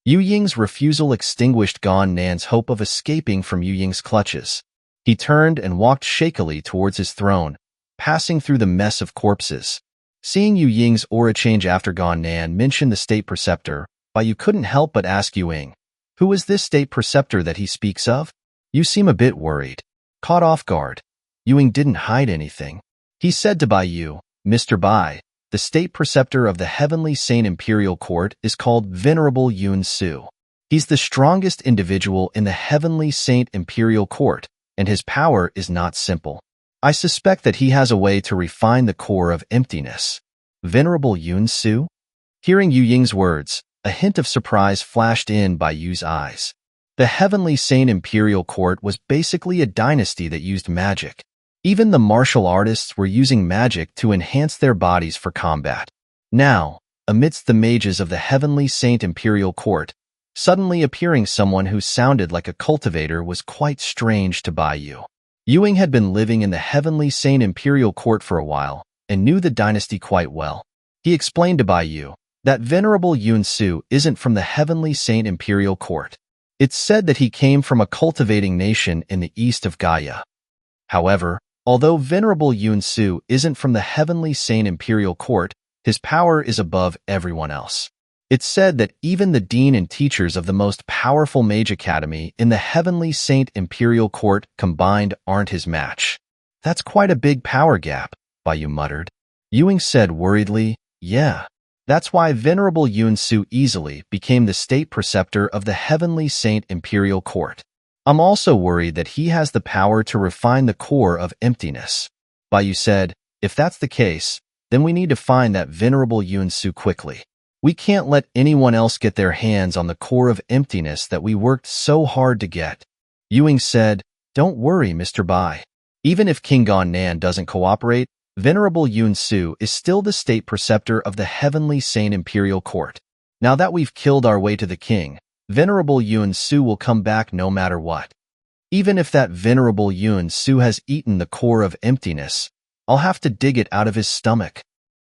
Yu Ying's refusal extinguished Gon Nan's hope of escaping from Yu Ying's clutches. He turned and walked shakily towards his throne, passing through the mess of corpses. Seeing Yu Ying's aura change after Gon Nan mentioned the state preceptor, Yu couldn't help but ask Yu Ying, "Who is this state preceptor that he speaks of?" "You seem a bit worried." Caught off guard, Yu Ying didn't hide anything. He said to Bai, "Mr. Bai, the state preceptor of the Heavenly Saint Imperial Court is called Venerable Yun Su. He's the strongest individual in the Heavenly Saint Imperial Court, and his power is not simple. I suspect that he has a way to refine the core of emptiness." "Venerable Yun Su?" Hearing Yu Ying's words, a hint of surprise flashed in Bai Yu's eyes. The Heavenly Saint Imperial Court was basically a dynasty that used magic. Even the martial artists were using magic to enhance their bodies for combat. Now, amidst the mages of the Heavenly Saint Imperial Court, suddenly appearing someone who sounded like a cultivator was quite strange to Bai Yu. Yu Ying had been living in the Heavenly Saint Imperial Court for a while and knew the dynasty quite well. He explained to Bai Yu that Venerable Yun Su isn't from the Heavenly Saint Imperial Court. It's said that he came from a cultivating nation in the east of Gaia. However, although Venerable Yun Su isn't from the Heavenly Saint Imperial Court, his power is above everyone else. It's said that even the dean and teachers of the most powerful mage academy in the Heavenly Saint Imperial Court combined aren't his match. "That's quite a big power gap," Bai Yu muttered. Yu Ying said worriedly, "Yeah. That's why Venerable Yun Su easily became the state preceptor of the Heavenly Saint Imperial Court. I'm also worried that he has the power to refine the core of emptiness." Bai Yu said, "If that's the case, then we need to find that Venerable Yun Su quickly. We can't let anyone else get their hands on the core of emptiness that we worked so hard to get." Yu Ying said, "Don't worry, Mr. Bai. Even if King Gon Nan doesn't cooperate, Venerable Yun Su is still the state preceptor of the Heavenly Saint Imperial Court. Now that we've killed our way to the king, Venerable Yun Su will come back no matter what. Even if that Venerable Yun Su has eaten the core of emptiness, I'll have to dig it out of his stomach."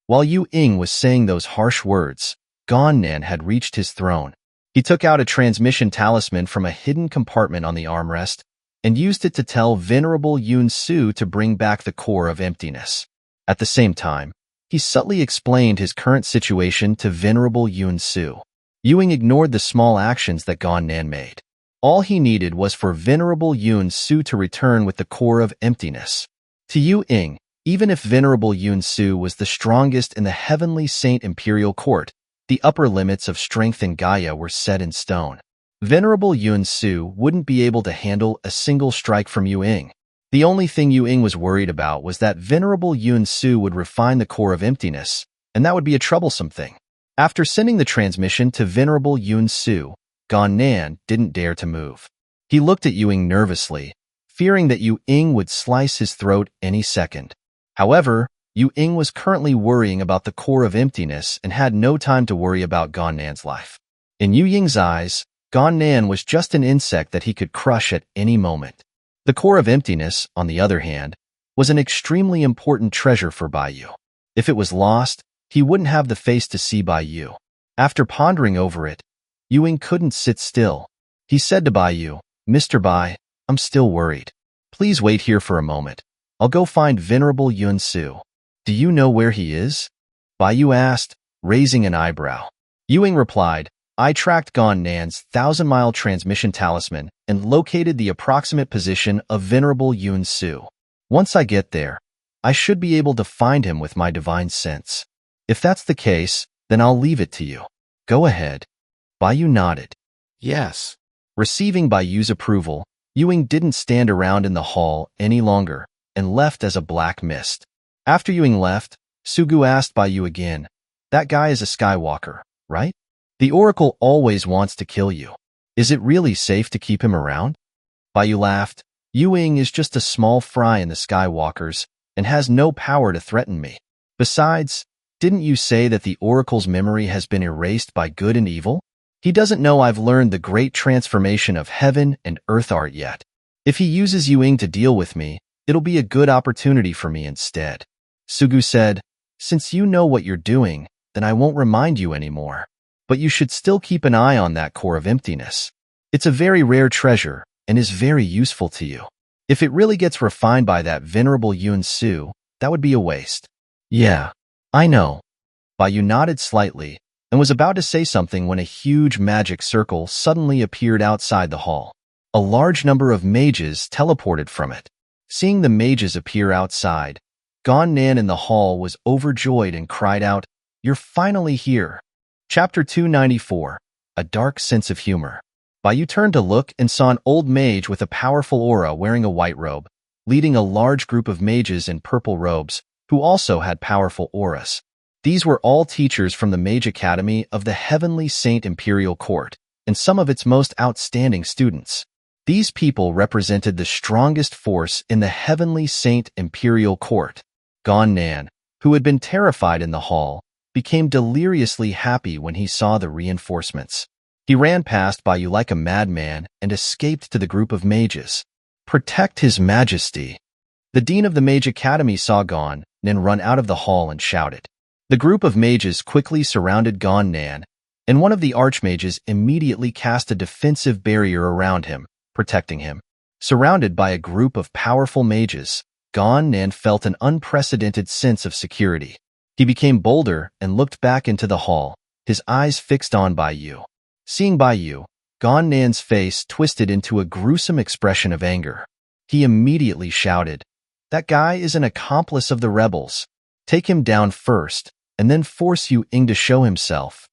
While Yu Ying was saying those harsh words, Gon Nan had reached his throne. He took out a transmission talisman from a hidden compartment on the armrest and used it to tell Venerable Yun Su to bring back the core of emptiness. At the same time, he subtly explained his current situation to Venerable Yun Su. Yu Ying ignored the small actions that Gon Nan made. All he needed was for Venerable Yun Su to return with the core of emptiness. To Yu Ying, even if Venerable Yun Su was the strongest in the Heavenly Saint Imperial Court, the upper limits of strength in Gaia were set in stone. Venerable Yun Su wouldn't be able to handle a single strike from Yu Ying. The only thing Yu Ying was worried about was that Venerable Yun Su would refine the core of emptiness, and that would be a troublesome thing. After sending the transmission to Venerable Yun Su, Gon Nan didn't dare to move. He looked at Yu Ying nervously, fearing that Yu Ying would slice his throat any second. However, Yu Ying was currently worrying about the core of emptiness and had no time to worry about Gon Nan's life. In Yu Ying's eyes, Gon Nan was just an insect that he could crush at any moment. The core of emptiness, on the other hand, was an extremely important treasure for Bai Yu. If it was lost, he wouldn't have the face to see Bai Yu. After pondering over it, Yu Ying couldn't sit still. He said to Bai Yu, "Mr. Bai, I'm still worried. Please wait here for a moment. I'll go find Venerable Yun Su." "Do you know where he is?" Bai Yu asked, raising an eyebrow. Yu Ying replied, "I tracked Gon Nan's 1,000-mile transmission talisman and located the approximate position of Venerable Yun Su. Once I get there, I should be able to find him with my divine sense. If that's the case, then I'll leave it to you. Go ahead." Bai Yu nodded. "Yes." Receiving Bai Yu's approval, Yu Ying didn't stand around in the hall any longer. and left as a black mist. After Yuing left, Sugu asked Bai Yu again, "That guy is a Skywalker, right? The Oracle always wants to kill you. Is it really safe to keep him around?" Bai Yu laughed. "Yuing is just a small fry in the Skywalkers and has no power to threaten me. Besides, didn't you say that the Oracle's memory has been erased by good and evil? He doesn't know I've learned the great transformation of heaven and earth art yet. If he uses Yuing to deal with me, it'll be a good opportunity for me instead." Sugu said, "Since you know what you're doing, then I won't remind you anymore. But you should still keep an eye on that core of emptiness. It's a very rare treasure and is very useful to you. If it really gets refined by that venerable Yun Su, that would be a waste." "Yeah, I know." Bai Yu nodded slightly and was about to say something when a huge magic circle suddenly appeared outside the hall. A large number of mages teleported from it. Seeing the mages appear outside, Gon Nan in the hall was overjoyed and cried out, "You're finally here." Chapter 294, A Dark Sense of Humor. Bai Yu turned to look and saw an old mage with a powerful aura wearing a white robe, leading a large group of mages in purple robes, who also had powerful auras. These were all teachers from the Mage Academy of the Heavenly Saint Imperial Court, and some of its most outstanding students. These people represented the strongest force in the Heavenly Saint Imperial Court. Gon Nan, who had been terrified in the hall, became deliriously happy when he saw the reinforcements. He ran past Bai Yu like a madman and escaped to the group of mages. "Protect His Majesty." The Dean of the Mage Academy saw Gon Nan run out of the hall and shouted. The group of mages quickly surrounded Gon Nan, and one of the archmages immediately cast a defensive barrier around him, protecting him. Surrounded by a group of powerful mages, Gon Nan felt an unprecedented sense of security. He became bolder and looked back into the hall, his eyes fixed on Bai Yu. Seeing Bai Yu, Gon Nan's face twisted into a gruesome expression of anger. He immediately shouted, "That guy is an accomplice of the rebels. Take him down first, and then force Yuing to show himself."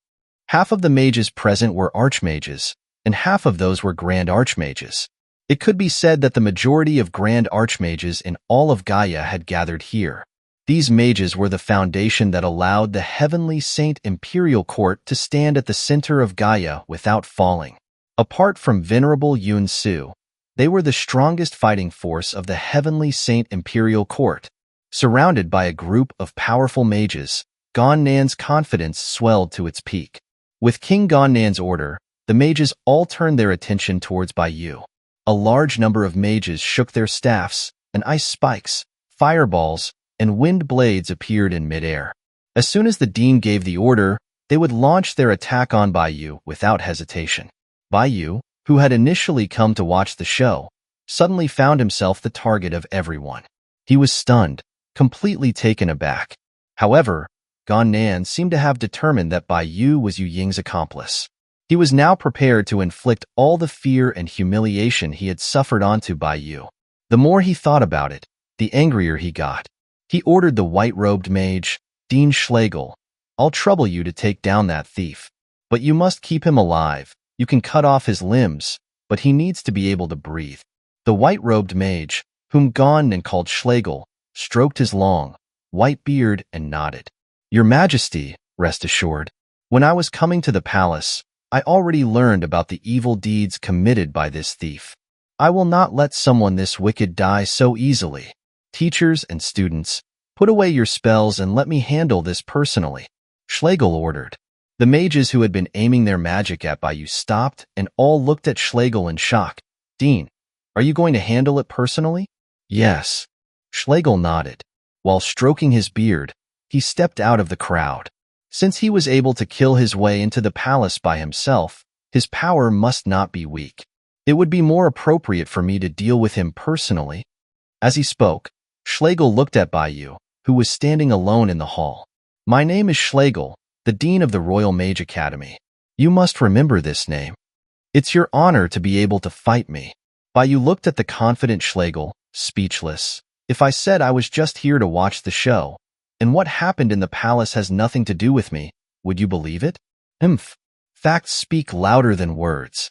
Half of the mages present were archmages, and half of those were grand archmages. It could be said that the majority of grand archmages in all of Gaia had gathered here. These mages were the foundation that allowed the Heavenly Saint Imperial Court to stand at the center of Gaia without falling. Apart from Venerable Yun Su, they were the strongest fighting force of the Heavenly Saint Imperial Court. Surrounded by a group of powerful mages, Gon Nan's confidence swelled to its peak. With King Gon Nan's order, the mages all turned their attention towards Bai Yu. A large number of mages shook their staffs, and ice spikes, fireballs, and wind blades appeared in midair. As soon as the Dean gave the order, they would launch their attack on Bai Yu without hesitation. Bai Yu, who had initially come to watch the show, suddenly found himself the target of everyone. He was stunned, completely taken aback. However, Gon Nan seemed to have determined that Bai Yu was Yu Ying's accomplice. He was now prepared to inflict all the fear and humiliation he had suffered onto Bai Yu. The more he thought about it, the angrier he got. He ordered the white-robed mage, Dean Schlegel, "I'll trouble you to take down that thief. But you must keep him alive. You can cut off his limbs, but he needs to be able to breathe." The white-robed mage, whom Gon Nan called Schlegel, stroked his long, white beard and nodded. "Your Majesty, rest assured, when I was coming to the palace, I already learned about the evil deeds committed by this thief. I will not let someone this wicked die so easily. Teachers and students, put away your spells and let me handle this personally," Schlegel ordered. The mages who had been aiming their magic at Bai Yu stopped and all looked at Schlegel in shock. "Dean, are you going to handle it personally?" "Yes." Schlegel nodded. While stroking his beard, he stepped out of the crowd. Since he was able to kill his way into the palace by himself, his power must not be weak. It would be more appropriate for me to deal with him personally. As he spoke, Schlegel looked at Bai Yu, who was standing alone in the hall. "My name is Schlegel, the Dean of the Royal Mage Academy. You must remember this name. It's your honor to be able to fight me." Bai Yu looked at the confident Schlegel, speechless. "If I said I was just here to watch the show, and what happened in the palace has nothing to do with me, would you believe it?" Facts speak louder than words.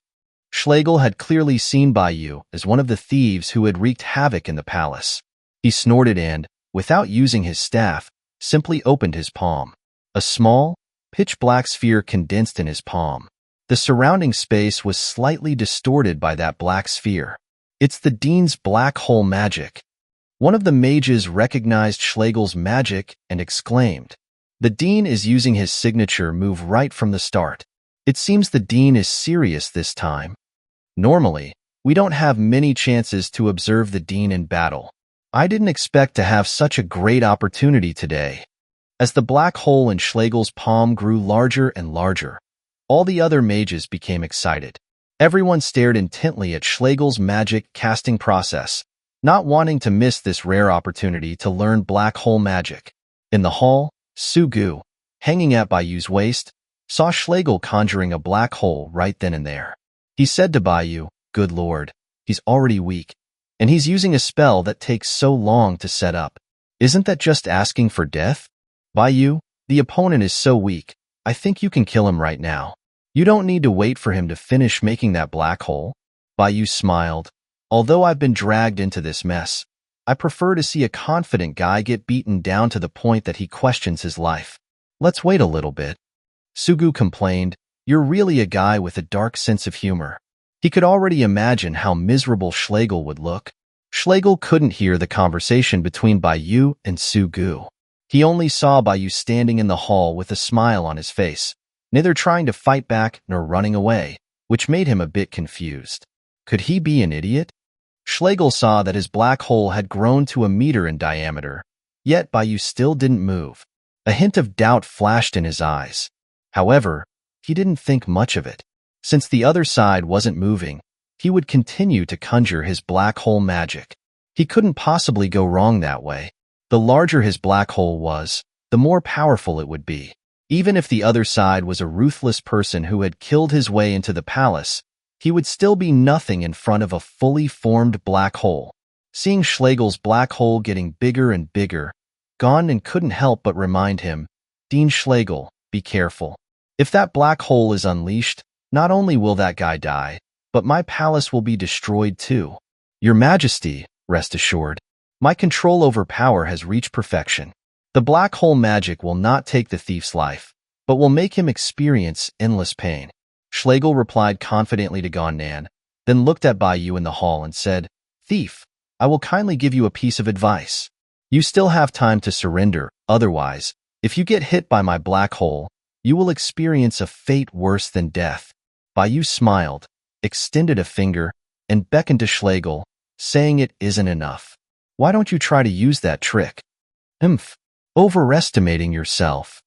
Schlegel had clearly seen Bai Yu as one of the thieves who had wreaked havoc in the palace. He snorted and, without using his staff, simply opened his palm. A small, pitch-black sphere condensed in his palm. The surrounding space was slightly distorted by that black sphere. It's the Dean's black hole magic. One of the mages recognized Schlegel's magic and exclaimed, "The Dean is using his signature move right from the start. It seems the Dean is serious this time." Normally, we don't have many chances to observe the Dean in battle. I didn't expect to have such a great opportunity today. As the black hole in Schlegel's palm grew larger and larger, all the other mages became excited. Everyone stared intently at Schlegel's magic casting process, not wanting to miss this rare opportunity to learn black hole magic. In the hall, Sugu, hanging at Bayu's waist, saw Schlegel conjuring a black hole right then and there. He said to Bayu, "Good lord, he's already weak, and he's using a spell that takes so long to set up. Isn't that just asking for death? Bayu, the opponent is so weak, I think you can kill him right now. You don't need to wait for him to finish making that black hole." Bayu smiled. "Although I've been dragged into this mess, I prefer to see a confident guy get beaten down to the point that he questions his life. Let's wait a little bit." Sugu complained, "You're really a guy with a dark sense of humor." He could already imagine how miserable Schlegel would look. Schlegel couldn't hear the conversation between Bayu and Sugu. He only saw Bayu standing in the hall with a smile on his face, neither trying to fight back nor running away, which made him a bit confused. Could he be an idiot? Schlegel saw that his black hole had grown to a meter in diameter, yet Bayu still didn't move. A hint of doubt flashed in his eyes. However, he didn't think much of it. Since the other side wasn't moving, he would continue to conjure his black hole magic. He couldn't possibly go wrong that way. The larger his black hole was, the more powerful it would be. Even if the other side was a ruthless person who had killed his way into the palace, he would still be nothing in front of a fully formed black hole. Seeing Schlegel's black hole getting bigger and bigger, Gondan couldn't help but remind him, "Dean Schlegel, be careful. If that black hole is unleashed, not only will that guy die, but my palace will be destroyed too. Your Majesty, rest assured, my control over power has reached perfection. The black hole magic will not take the thief's life, but will make him experience endless pain." Schlegel replied confidently to Gondan, then looked at Bayu in the hall and said, "Thief, I will kindly give you a piece of advice. You still have time to surrender, otherwise, if you get hit by my black hole, you will experience a fate worse than death." Bayu smiled, extended a finger, and beckoned to Schlegel, saying it isn't enough. "Why don't you try to use that trick?" Overestimating yourself.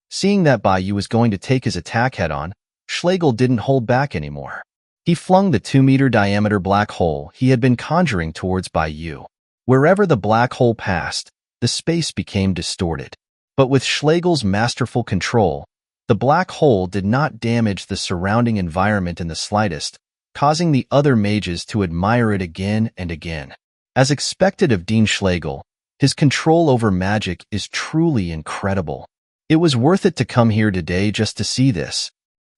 Seeing that Bayu was going to take his attack head-on, Schlegel didn't hold back anymore. He flung the 2-meter diameter black hole he had been conjuring towards Bayu. Wherever the black hole passed, the space became distorted. But with Schlegel's masterful control, the black hole did not damage the surrounding environment in the slightest, causing the other mages to admire it again and again. As expected of Dean Schlegel, his control over magic is truly incredible. It was worth it to come here today just to see this.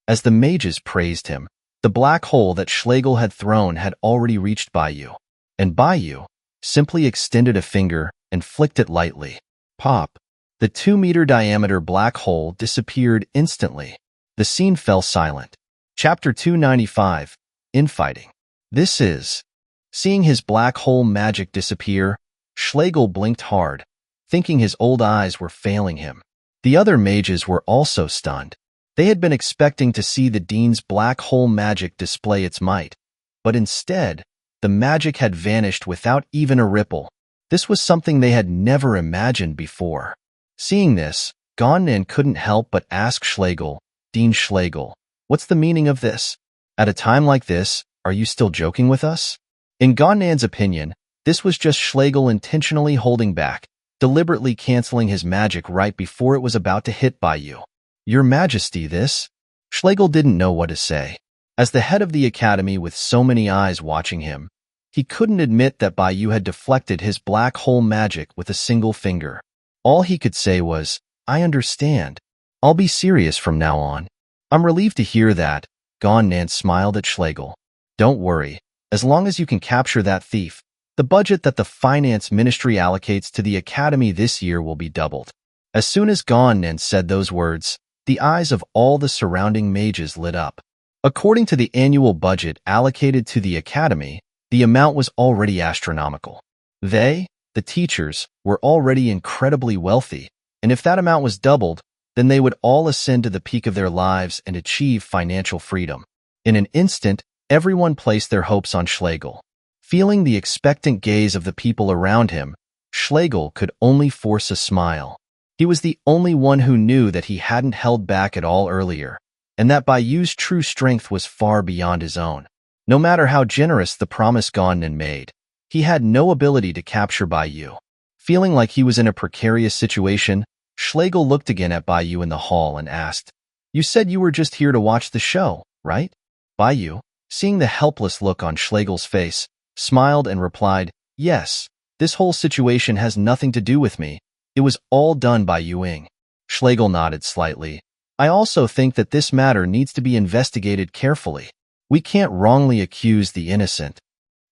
As the mages praised him, the black hole that Schlegel had thrown had already reached Bayu, and Bayu simply extended a finger and flicked it lightly. Pop! The 2-meter diameter black hole disappeared instantly. The scene fell silent. Chapter 295, Infighting. This is. Seeing his black hole magic disappear, Schlegel blinked hard, thinking his old eyes were failing him. The other mages were also stunned. They had been expecting to see the Dean's black hole magic display its might, but instead, the magic had vanished without even a ripple. This was something they had never imagined before. Seeing this, Gondan couldn't help but ask Schlegel, "Dean Schlegel, what's the meaning of this? At a time like this, are you still joking with us?" In Gondan's opinion, this was just Schlegel intentionally holding back, deliberately canceling his magic right before it was about to hit Bayu. "Your Majesty, this?" Schlegel didn't know what to say. As the head of the academy with so many eyes watching him, he couldn't admit that Bayu had deflected his black hole magic with a single finger. All he could say was, "I understand. I'll be serious from now on." "I'm relieved to hear that," Gondan smiled at Schlegel. "Don't worry. As long as you can capture that thief, The budget that the finance ministry allocates to the academy this year will be doubled. As soon as Gonnan said those words, the eyes of all the surrounding mages lit up. According to the annual budget allocated to the academy, the amount was already astronomical. They, the teachers, were already incredibly wealthy, and if that amount was doubled, then they would all ascend to the peak of their lives and achieve financial freedom. In an instant, everyone placed their hopes on Schlegel. Feeling the expectant gaze of the people around him, Schlegel could only force a smile. He was the only one who knew that he hadn't held back at all earlier, and that Bayu's true strength was far beyond his own. No matter how generous the promise Gonnan made, he had no ability to capture Bayu. Feeling like he was in a precarious situation, Schlegel looked again at Bayu in the hall and asked, "You said you were just here to watch the show, right?" Bayu, seeing the helpless look on Schlegel's face, smiled and replied, "Yes, this whole situation has nothing to do with me. It was all done by Yuing." Schlegel nodded slightly. "I also think that this matter needs to be investigated carefully. We can't wrongly accuse the innocent."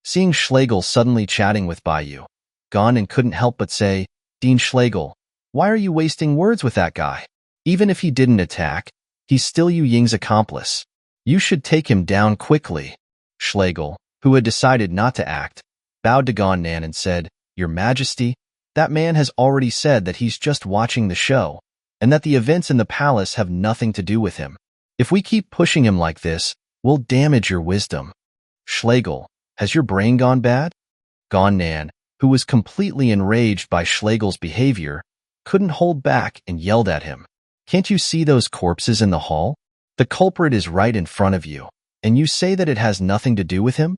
Seeing Schlegel suddenly chatting with Bayu, Gonnan couldn't help but say, "Dean Schlegel, why are you wasting words with that guy? Even if he didn't attack, he's still Yu Ying's accomplice. You should take him down quickly." Schlegel, who had decided not to act, bowed to Gonnan and said, "Your Majesty, that man has already said that he's just watching the show, and that the events in the palace have nothing to do with him. If we keep pushing him like this, we'll damage your wisdom." Schlegel, has your brain gone bad? Gonnan, who was completely enraged by Schlegel's behavior, couldn't hold back and yelled at him. "Can't you see those corpses in the hall? The culprit is right in front of you, and you say that it has nothing to do with him?"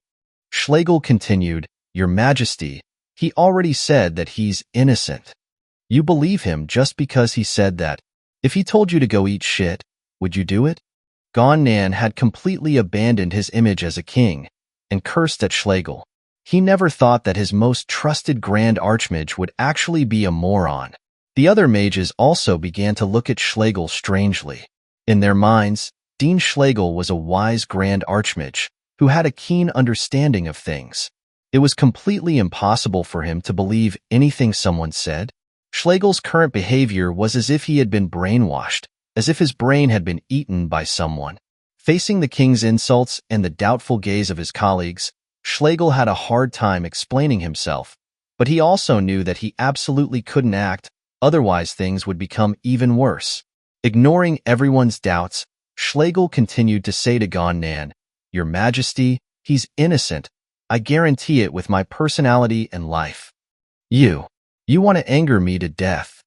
Schlegel continued, "Your Majesty, he already said that he's innocent. You believe him just because he said that. If he told you to go eat shit, would you do it?" Gonnan had completely abandoned his image as a king and cursed at Schlegel. He never thought that his most trusted Grand Archmage would actually be a moron. The other mages also began to look at Schlegel strangely. In their minds, Dean Schlegel was a wise Grand Archmage who had a keen understanding of things. It was completely impossible for him to believe anything someone said. Schlegel's current behavior was as if he had been brainwashed, as if his brain had been eaten by someone. Facing the king's insults and the doubtful gaze of his colleagues, Schlegel had a hard time explaining himself, but he also knew that he absolutely couldn't act, otherwise things would become even worse. Ignoring everyone's doubts, Schlegel continued to say to Gonnan, "Your Majesty, he's innocent. I guarantee it with my personality and life. You want to anger me to death."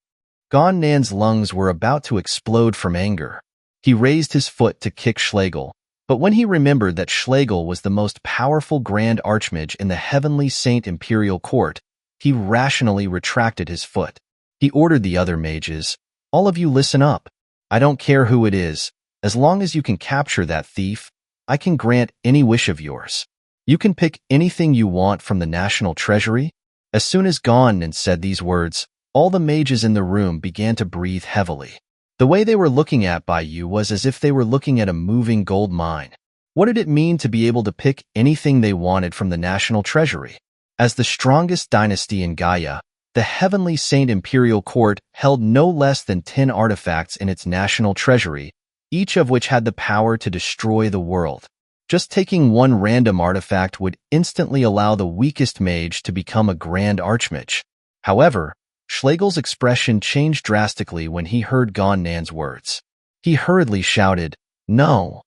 Gonnan's lungs were about to explode from anger. He raised his foot to kick Schlegel, but when he remembered that Schlegel was the most powerful Grand Archmage in the Heavenly Saint Imperial Court, he rationally retracted his foot. He ordered the other mages, "All of you listen up. I don't care who it is. As long as you can capture that thief, I can grant any wish of yours. You can pick anything you want from the national treasury." As soon as Gonnan said these words, all the mages in the room began to breathe heavily. The way they were looking at Bayu was as if they were looking at a moving gold mine. What did it mean to be able to pick anything they wanted from the national treasury? As the strongest dynasty in Gaia, the Heavenly Saint Imperial Court held no less than 10 artifacts in its national treasury, each of which had the power to destroy the world. Just taking one random artifact would instantly allow the weakest mage to become a Grand Archmage. However, Schlegel's expression changed drastically when he heard Gonnan's words. He hurriedly shouted, "No!"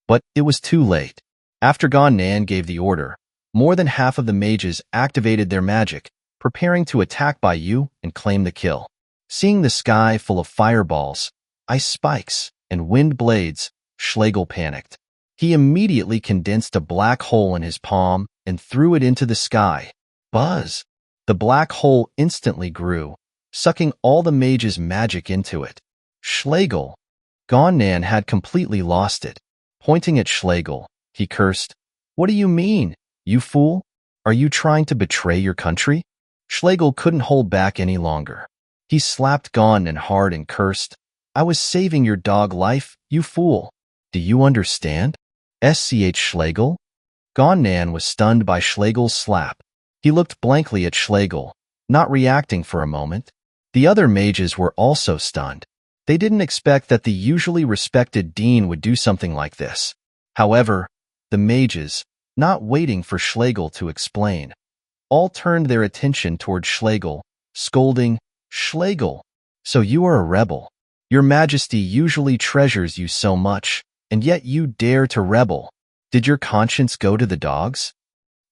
But it was too late. After Gonnan gave the order, more than half of the mages activated their magic, preparing to attack Bayu and claim the kill. Seeing the sky full of fireballs, ice spikes, and wind blades, Schlegel panicked. He immediately condensed a black hole in his palm and threw it into the sky. Buzz! The black hole instantly grew, sucking all the mage's magic into it. Schlegel! Gonnan had completely lost it. Pointing at Schlegel, he cursed, "What do you mean, you fool? Are you trying to betray your country?" Schlegel couldn't hold back any longer. He slapped Gonnan hard and cursed, "I was saving your dog life, you fool. Do you understand? Sch Schlegel?" Gonnan was stunned by Schlegel's slap. He looked blankly at Schlegel, not reacting for a moment. The other mages were also stunned. They didn't expect that the usually respected dean would do something like this. However, the mages, not waiting for Schlegel to explain, all turned their attention toward Schlegel, scolding, "Schlegel, so you are a rebel. Your Majesty usually treasures you so much, and yet you dare to rebel. Did your conscience go to the dogs?"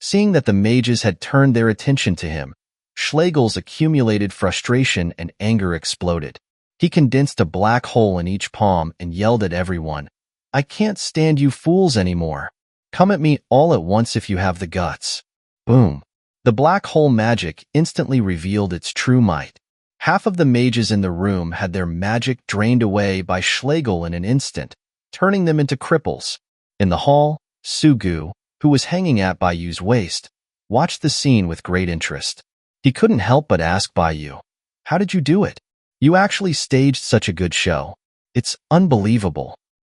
Seeing that the mages had turned their attention to him, Schlegel's accumulated frustration and anger exploded. He condensed a black hole in each palm and yelled at everyone, "I can't stand you fools anymore. Come at me all at once if you have the guts." Boom. The black hole magic instantly revealed its true might. Half of the mages in the room had their magic drained away by Schlegel in an instant, turning them into cripples. In the hall, Sugu, who was hanging at Bayu's waist, watched the scene with great interest. He couldn't help but ask Bayu, "How did you do it? You actually staged such a good show. It's unbelievable."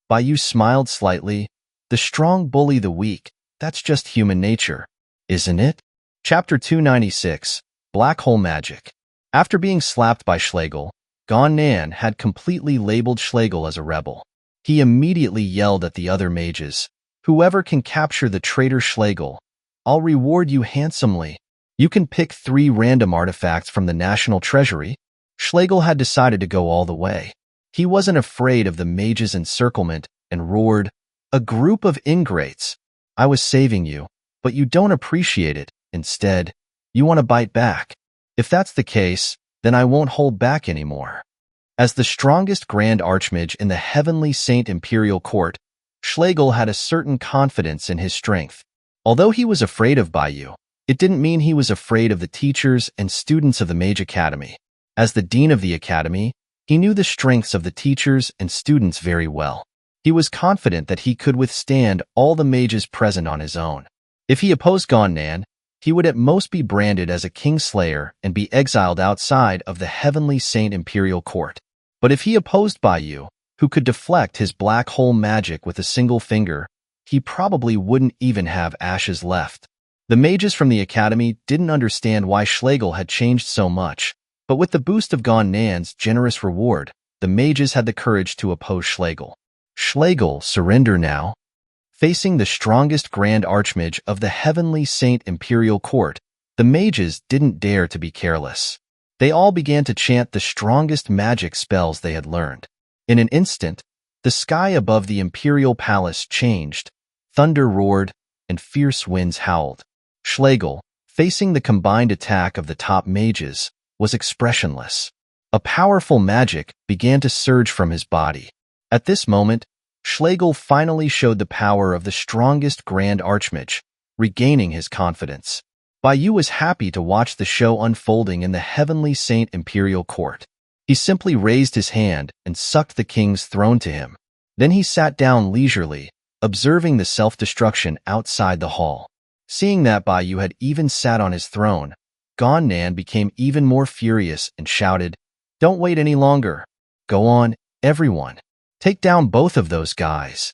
Bayu smiled slightly. "The strong bully the weak. That's just human nature, isn't it?" Chapter 296, Black Hole Magic. After being slapped by Schlegel, Gon Nan had completely labeled Schlegel as a rebel. He immediately yelled at the other mages, "Whoever can capture the traitor Schlegel, I'll reward you handsomely. You can pick 3 random artifacts from the national treasury." Schlegel had decided to go all the way. He wasn't afraid of the mages' encirclement and roared, "A group of ingrates. I was saving you, but you don't appreciate it. Instead, you want to bite back. If that's the case, then I won't hold back anymore." As the strongest Grand Archmage in the Heavenly Saint Imperial Court, Schlegel had a certain confidence in his strength. Although he was afraid of Bayu, it didn't mean he was afraid of the teachers and students of the Mage Academy. As the dean of the academy, he knew the strengths of the teachers and students very well. He was confident that he could withstand all the mages present on his own. If he opposed Gon Nan, he would at most be branded as a kingslayer and be exiled outside of the Heavenly Saint Imperial Court. But if he opposed Bayu, who could deflect his black hole magic with a single finger, he probably wouldn't even have ashes left. The mages from the academy didn't understand why Schlegel had changed so much, but with the boost of Gon Nan's generous reward, the mages had the courage to oppose Schlegel. "Schlegel, surrender now." Facing the strongest Grand Archmage of the Heavenly Saint Imperial Court, the mages didn't dare to be careless. They all began to chant the strongest magic spells they had learned. In an instant, the sky above the Imperial Palace changed, thunder roared, and fierce winds howled. Schlegel, facing the combined attack of the top mages, was expressionless. A powerful magic began to surge from his body. At this moment, Schlegel finally showed the power of the strongest Grand Archmage, regaining his confidence. Bayu was happy to watch the show unfolding in the Heavenly Saint Imperial Court. He simply raised his hand and sucked the king's throne to him. Then he sat down leisurely, observing the self-destruction outside the hall. Seeing that Bayu had even sat on his throne, Gon Nan became even more furious and shouted, "Don't wait any longer. Go on, everyone. Take down both of those guys."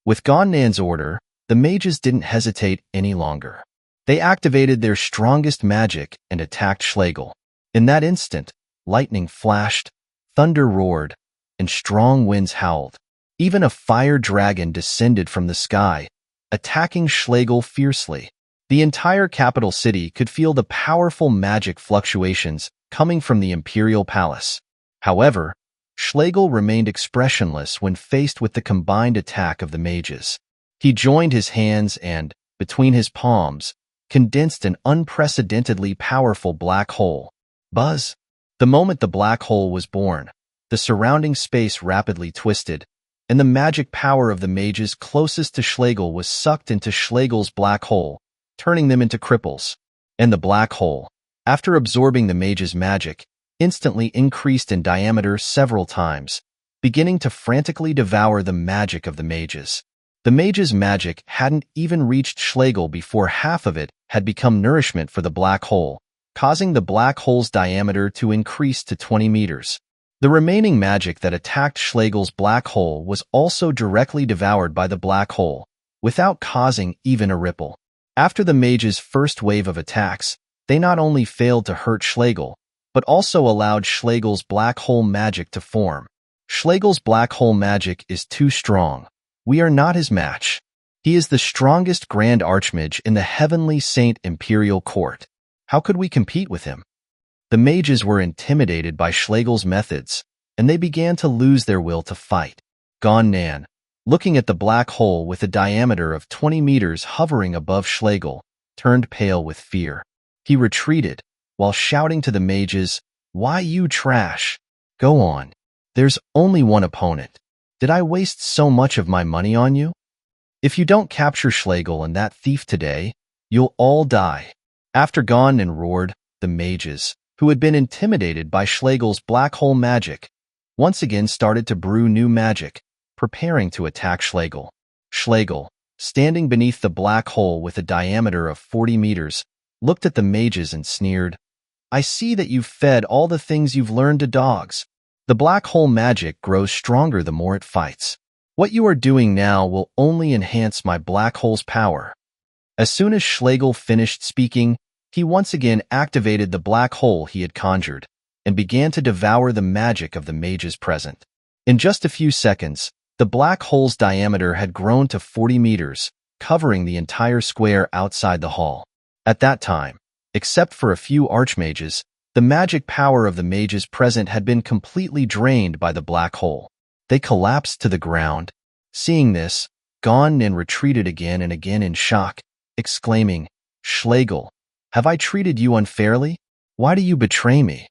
With Gon Nan's order, the mages didn't hesitate any longer. They activated their strongest magic and attacked Schlegel. In that instant, lightning flashed, thunder roared, and strong winds howled. Even a fire dragon descended from the sky, attacking Schlegel fiercely. The entire capital city could feel the powerful magic fluctuations coming from the Imperial Palace. However, Schlegel remained expressionless when faced with the combined attack of the mages. He joined his hands and, between his palms, condensed an unprecedentedly powerful black hole. Buzz! The moment the black hole was born, the surrounding space rapidly twisted, and the magic power of the mages closest to Schlegel was sucked into Schlegel's black hole, turning them into cripples. And the black hole, after absorbing the mages' magic, instantly increased in diameter several times, beginning to frantically devour the magic of the mages. The mages' magic hadn't even reached Schlegel before half of it had become nourishment for the black hole, causing the black hole's diameter to increase to 20 meters. The remaining magic that attacked Schlegel's black hole was also directly devoured by the black hole, without causing even a ripple. After the mages' first wave of attacks, They not only failed to hurt Schlegel, but also allowed Schlegel's black hole magic to form. Schlegel's black hole magic is too strong. We are not his match. He is the strongest Grand Archmage in the Heavenly Saint Imperial Court. How could we compete with him? The mages were intimidated by Schlegel's methods, and they began to lose their will to fight. Gon Nan, looking at the black hole with a diameter of 20 meters hovering above Schlegel, turned pale with fear. He retreated, while shouting to the mages, "Why you trash? Go on. There's only one opponent. Did I waste so much of my money on you? If you don't capture Schlegel and that thief today, you'll all die." After Gon Nan roared, the mages, who had been intimidated by Schlegel's black hole magic, once again started to brew new magic, preparing to attack Schlegel. Schlegel, standing beneath the black hole with a diameter of 40 meters, looked at the mages and sneered, "I see that you've fed all the things you've learned to dogs. The black hole magic grows stronger the more it fights. What you are doing now will only enhance my black hole's power." As soon as Schlegel finished speaking, he once again activated the black hole he had conjured and began to devour the magic of the mages present. In just a few seconds, the black hole's diameter had grown to 40 meters, covering the entire square outside the hall. At that time, except for a few archmages, the magic power of the mages present had been completely drained by the black hole. They collapsed to the ground. Seeing this, Gon Nan retreated again and again in shock, exclaiming, "Schlegel, have I treated you unfairly? Why do you betray me?"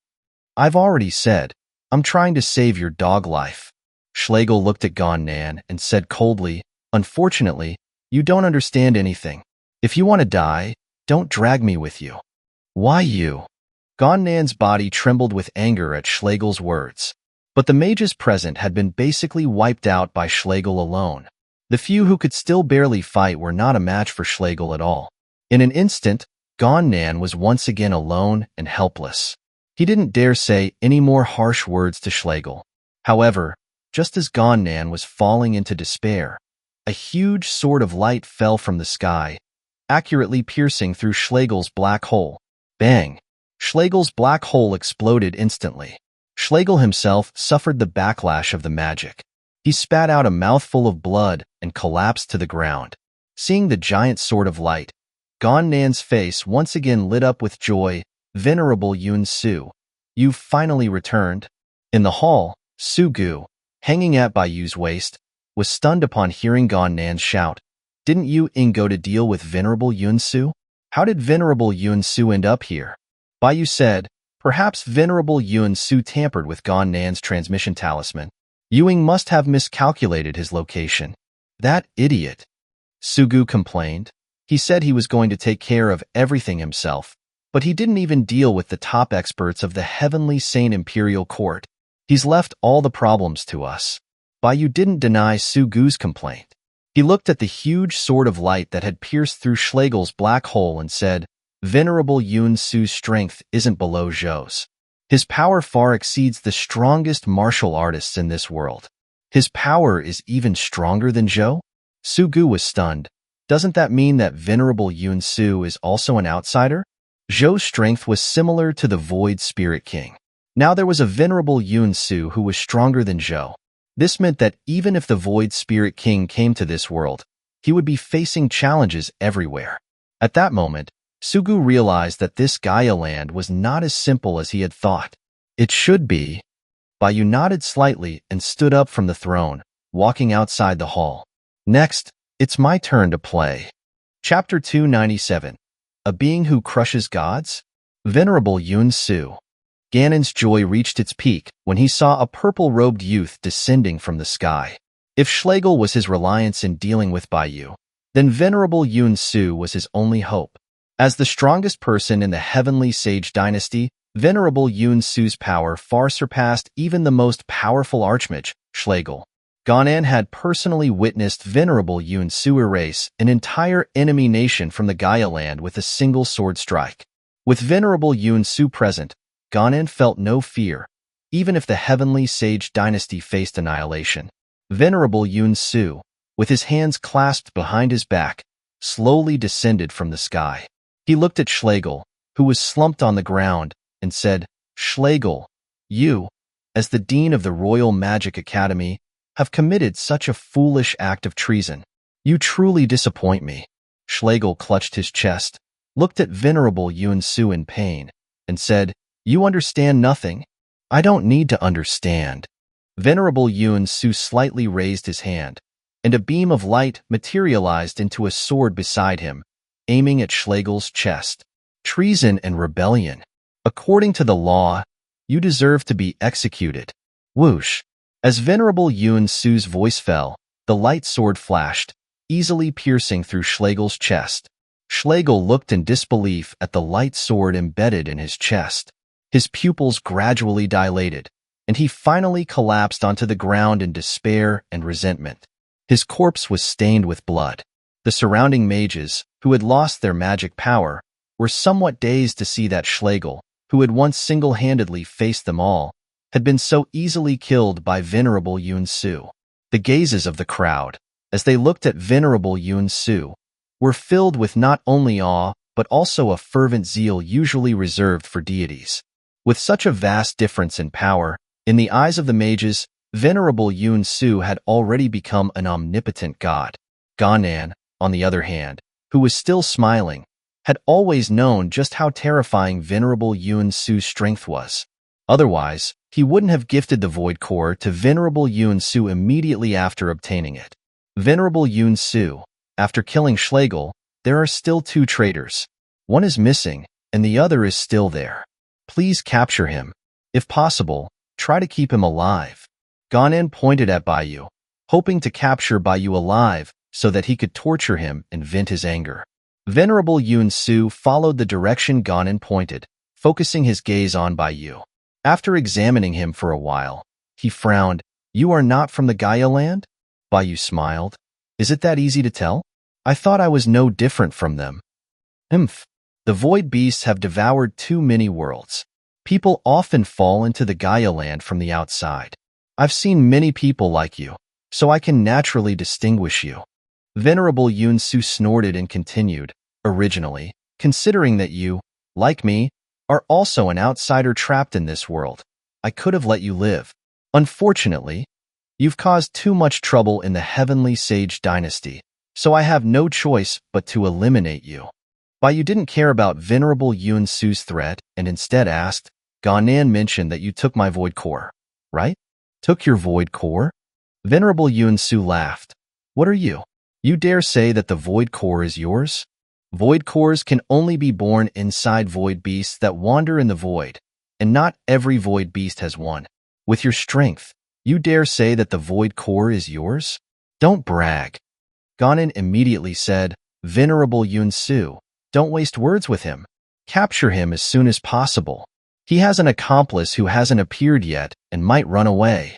"I've already said, I'm trying to save your dog life." Schlegel looked at Gon Nan and said coldly, "Unfortunately, you don't understand anything. If you want to die, don't drag me with you." "Why you?" Gon Nan's body trembled with anger at Schlegel's words. But the mages present had been basically wiped out by Schlegel alone. The few who could still barely fight were not a match for Schlegel at all. In an instant, Gon Nan was once again alone and helpless. He didn't dare say any more harsh words to Schlegel. However, just as Gon Nan was falling into despair, a huge sword of light fell from the sky, accurately piercing through Schlegel's black hole. Bang! Schlegel's black hole exploded instantly. Schlegel himself suffered the backlash of the magic. He spat out a mouthful of blood and collapsed to the ground. Seeing the giant sword of light, Gon Nan's face once again lit up with joy. "Venerable Yun Su, you've finally returned." In the hall, Su-gu, hanging at Bai Yu's waist, was stunned upon hearing Gon Nan shout, "Didn't you go to deal with Venerable Yun Su? How did Venerable Yun Su end up here?" Bai Yu said, "Perhaps Venerable Yun Su tampered with Gon Nan's transmission talisman. Ewing must have miscalculated his location." "That idiot," Su-gu complained. "He said he was going to take care of everything himself, but he didn't even deal with the top experts of the Heavenly Saint Imperial Court. He's left all the problems to us." Bai Yu didn't deny Su-gu's complaint. He looked at the huge sword of light that had pierced through Schlegel's black hole and said, "Venerable Yun Su's strength isn't below Zhou's. His power far exceeds the strongest martial artists in this world. His power is even stronger than Zhou?" Su-gu was stunned. "Doesn't that mean that Venerable Yun Su is also an outsider?" Zhou's strength was similar to the Void Spirit King. Now there was a Venerable Yun Su who was stronger than Zhou. This meant that even if the Void Spirit King came to this world, he would be facing challenges everywhere. At that moment, Su-gu realized that this Gaia land was not as simple as he had thought. "It should be." Bai Yu nodded slightly and stood up from the throne, walking outside the hall. "Next, it's my turn to play." Chapter 297. A Being Who Crushes Gods? Venerable Yun Su. Ganon's joy reached its peak when he saw a purple-robed youth descending from the sky. If Schlegel was his reliance in dealing with Bai Yu, then Venerable Yun Su was his only hope. As the strongest person in the Heavenly Sage dynasty, Venerable Yun Su's power far surpassed even the most powerful archmage, Schlegel. Gon Nan had personally witnessed Venerable Yun Su erase an entire enemy nation from the Gaia land with a single sword strike. With Venerable Yun Su present, Gon Nan felt no fear, even if the Heavenly Sage dynasty faced annihilation. Venerable Yun Su, with his hands clasped behind his back, slowly descended from the sky. He looked at Schlegel, who was slumped on the ground, and said, "Schlegel, you, as the Dean of the Royal Magic Academy, have committed such a foolish act of treason. You truly disappoint me." Schlegel clutched his chest, looked at Venerable Yuan-Su in pain, and said, "You understand nothing? I don't need to understand." Venerable Yuan-Su slightly raised his hand, and a beam of light materialized into a sword beside him, aiming at Schlegel's chest. "Treason and rebellion. According to the law, you deserve to be executed." Whoosh! As Venerable Yuan-Su's voice fell, the light sword flashed, easily piercing through Schlegel's chest. Schlegel looked in disbelief at the light sword embedded in his chest. His pupils gradually dilated, and he finally collapsed onto the ground in despair and resentment. His corpse was stained with blood. The surrounding mages, who had lost their magic power, were somewhat dazed to see that Schlegel, who had once single-handedly faced them all, had been so easily killed by Venerable Yuan-Su. The gazes of the crowd, as they looked at Venerable Yuan-Su, were filled with not only awe but also a fervent zeal usually reserved for deities. With such a vast difference in power, in the eyes of the mages, Venerable Yuan-Su had already become an omnipotent god. Ganan, on the other hand, who was still smiling, had always known just how terrifying Venerable Yuan-Su's strength was. Otherwise, he wouldn't have gifted the Void Core to Venerable Yuan-Su immediately after obtaining it. Venerable Yuan-Su, after killing Schlegel, there are still two traitors. One is missing, and the other is still there. Please capture him. If possible, try to keep him alive. Ganan pointed at Baiyu, hoping to capture Baiyu alive so that he could torture him and vent his anger. Venerable Yuan-Su followed the direction Ganan pointed, focusing his gaze on Baiyu. After examining him for a while, he frowned. "You are not from the Gaia land?" Baiyu smiled. "Is it that easy to tell? I thought I was no different from them." "Humph. The void beasts have devoured too many worlds. People often fall into the Gaia land from the outside. I've seen many people like you, so I can naturally distinguish you." Venerable Yuan-Su snorted and continued, "Originally, considering that you, like me, are also an outsider trapped in this world, I could have let you live. Unfortunately, you've caused too much trouble in the Heavenly Sage dynasty, so I have no choice but to eliminate you." Baiyu didn't care about Venerable Yuan-Su's threat and instead asked, "Ganan mentioned that you took my Void Core, right?" "Took your Void Core?" Venerable Yuan-Su laughed. "What are you? You dare say that the Void Core is yours? Void Cores can only be born inside void beasts that wander in the void, and not every void beast has one. With your strength, you dare say that the Void Core is yours? Don't brag." Ganan immediately said, "Venerable Yuan-Su, don't waste words with him. Capture him as soon as possible. He has an accomplice who hasn't appeared yet and might run away."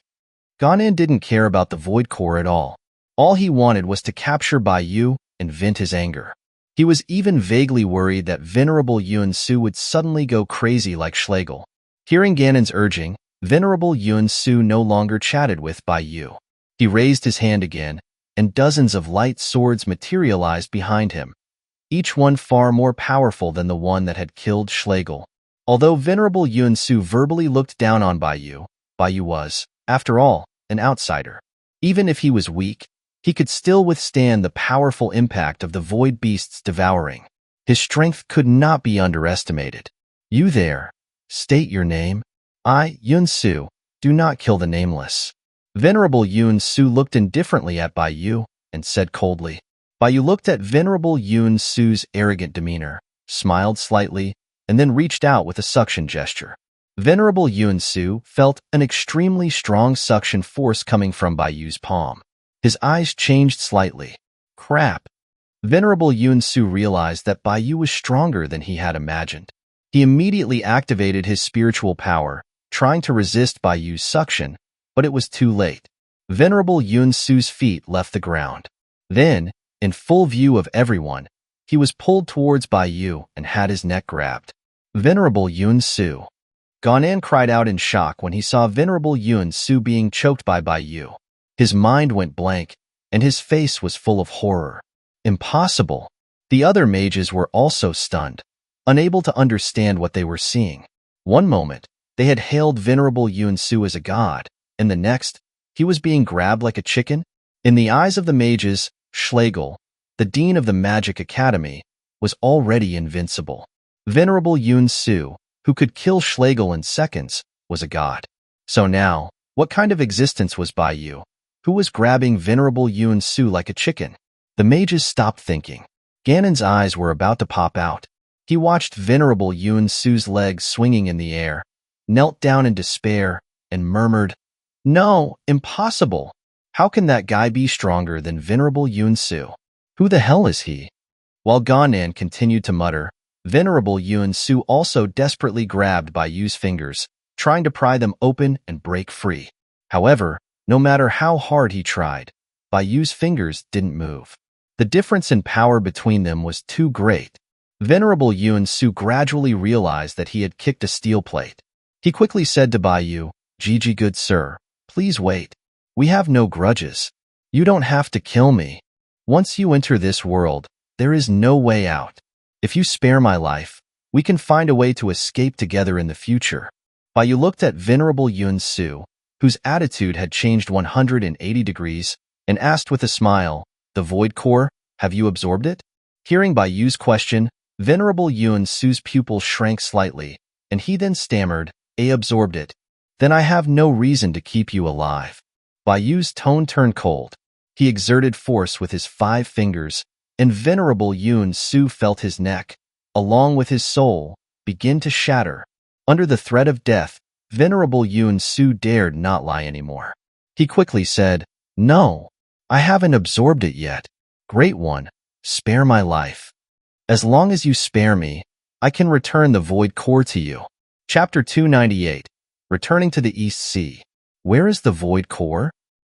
Ganan didn't care about the Void Core at all. All he wanted was to capture Baiyu and vent his anger. He was even vaguely worried that Venerable Yuan-Su would suddenly go crazy like Schlegel. Hearing Ganon's urging, Venerable Yuan-Su no longer chatted with Baiyu. He raised his hand again, and dozens of light swords materialized behind him, each one far more powerful than the one that had killed Schlegel. Although Venerable Yuan-Su verbally looked down on Baiyu, Baiyu was, after all, an outsider. Even if he was weak, he could still withstand the powerful impact of the void beast's devouring. His strength could not be underestimated. "You there. State your name." "I, Yuan-Su, do not kill the nameless." Venerable Yuan-Su looked indifferently at Baiyu and said coldly. Baiyu looked at Venerable Yuan-Su's arrogant demeanor, smiled slightly, and then reached out with a suction gesture. Venerable Yuan-Su felt an extremely strong suction force coming from Baiyu's palm. His eyes changed slightly. Crap. Venerable Yuan-Su realized that Baiyu was stronger than he had imagined. He immediately activated his spiritual power, trying to resist Baiyu's suction, but it was too late. Venerable Yuan-Su's feet left the ground. Then, in full view of everyone, he was pulled towards Baiyu and had his neck grabbed. Venerable Yuan-Su. Ganan cried out in shock when he saw Venerable Yuan-Su being choked by Baiyu. His mind went blank, and his face was full of horror. Impossible. The other mages were also stunned. unable to understand what they were seeing. One moment, they had hailed Venerable Yuan-Su as a god, and the next, he was being grabbed like a chicken. In the eyes of the mages, Schlegel, the dean of the Magic Academy, was already invincible. Venerable Yuan-Su, who could kill Schlegel in seconds, was a god. So now, what kind of existence was Bai Yu, who was grabbing Venerable Yuan-Su like a chicken? The mages stopped thinking. Ganon's eyes were about to pop out. He watched Venerable Yuan-Su's legs swinging in the air, knelt down in despair, and murmured, "No, impossible! How can that guy be stronger than Venerable Yuan-Su? Who the hell is he?" While Ganan continued to mutter, Venerable Yuan-Su also desperately grabbed Bai Yu's fingers, trying to pry them open and break free. However, no matter how hard he tried, Bai Yu's fingers didn't move. The difference in power between them was too great. Venerable Yuan-Su gradually realized that he had kicked a steel plate. He quickly said to Bai Yu, "Gigi, good sir, please wait. We have no grudges. You don't have to kill me. Once you enter this world, there is no way out. If you spare my life, we can find a way to escape together in the future." Bai Yu looked at Venerable Yuan-Su, whose attitude had changed 180 degrees, and asked with a smile, "The Void Core, have you absorbed it?" Hearing Bai Yu's question, Venerable Yuan-Su's pupil shrank slightly, and he then stammered, "I absorbed it. Then I have no reason to keep you alive." Bai Yu's tone turned cold. He exerted force with his 5 fingers, and Venerable Yuan-Su felt his neck, along with his soul, begin to shatter. Under the threat of death, Venerable Yuan-Su dared not lie anymore. He quickly said, "No, I haven't absorbed it yet. Great One, spare my life. As long as you spare me, I can return the Void Core to you." Chapter 298, Returning to the East Sea. Where is the Void Core?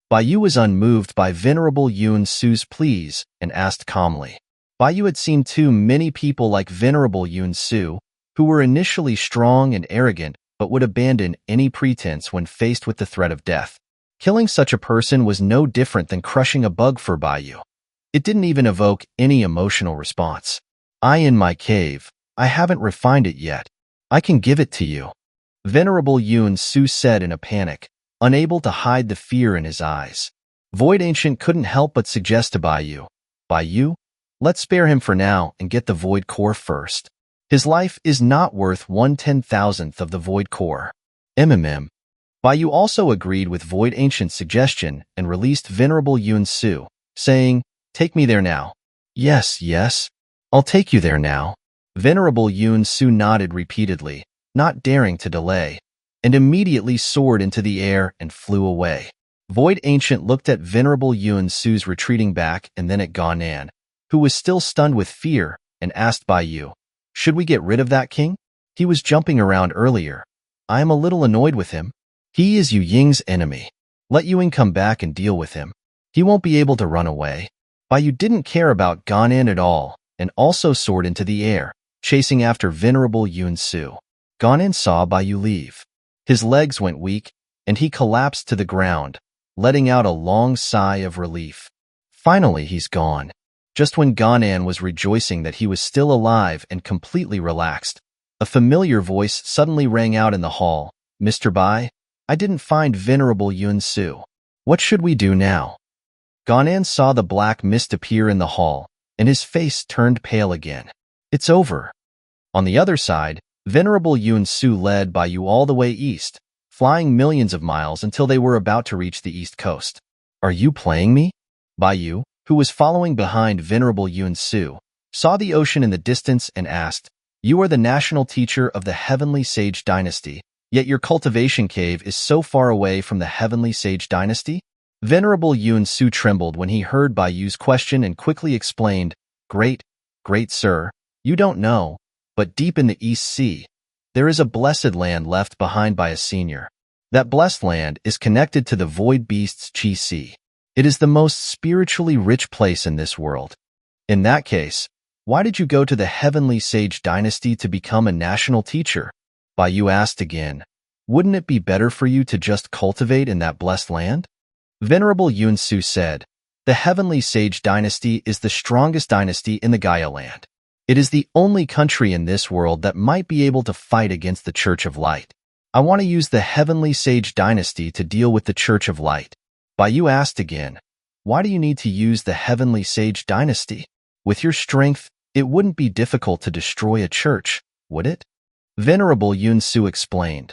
Bai Yu was unmoved by Venerable Yuan-Su's pleas and asked calmly. Bai Yu had seen too many people like Venerable Yuan-Su, who were initially strong and arrogant but would abandon any pretense when faced with the threat of death. Killing such a person was no different than crushing a bug for Bai Yu. It didn't even evoke any emotional response. "I in my cave, I haven't refined it yet. I can give it to you," Venerable Yuan-Su said in a panic, unable to hide the fear in his eyes. Void Ancient couldn't help but suggest to Bai Yu, let's spare him for now and get the Void Core first. His life is not worth 1/10,000th of the Void Core. Bai Yu also agreed with Void Ancient's suggestion and released Venerable Yuan-Su, saying, "Take me there now." Yes, I'll take you there now." Venerable Yuan-Su nodded repeatedly, not daring to delay, and immediately soared into the air and flew away. Void Ancient looked at Venerable Yuan-Su's retreating back and then at Ganan, who was still stunned with fear, and asked Bai Yu, "Should we get rid of that king? He was jumping around earlier. I am a little annoyed with him. He is Yu Ying's enemy. Let Yu Ying come back and deal with him. He won't be able to run away." Bai Yu didn't care about Ganan at all, and also soared into the air, chasing after Venerable Yuan-Su. Ganan saw Bai Yu leave. His legs went weak, and he collapsed to the ground, letting out a long sigh of relief. Finally, he's gone. Just when Ganan was rejoicing that he was still alive and completely relaxed, a familiar voice suddenly rang out in the hall. "Mr. Bai, I didn't find Venerable Yuan-Su. What should we do now?" Ganan saw the black mist appear in the hall, and his face turned pale again. "It's over." On the other side, Venerable Yuan-Su led Bai Yu all the way east, flying millions of miles until they were about to reach the east coast. "Are you playing me?" Bai Yu, who was following behind Venerable Yuan-Su, saw the ocean in the distance and asked, "You are the national teacher of the Heavenly Sage Dynasty, yet your cultivation cave is so far away from the Heavenly Sage Dynasty?" Venerable Yuan-Su trembled when he heard Bai Yu's question and quickly explained, Great sir, you don't know, but deep in the East Sea, there is a blessed land left behind by a senior. That blessed land is connected to the Void Beast's Chi Sea. It is the most spiritually rich place in this world. In that case, why did you go to the Heavenly Sage Dynasty to become a national teacher? Bai Yu asked again, wouldn't it be better for you to just cultivate in that blessed land? Venerable Yuan-Su said, the Heavenly Sage Dynasty is the strongest dynasty in the Gaia land. It is the only country in this world that might be able to fight against the Church of Light. I want to use the Heavenly Sage Dynasty to deal with the Church of Light. Baiyu asked again, why do you need to use the Heavenly Sage Dynasty? With your strength, it wouldn't be difficult to destroy a church, would it? Venerable Yun Su explained,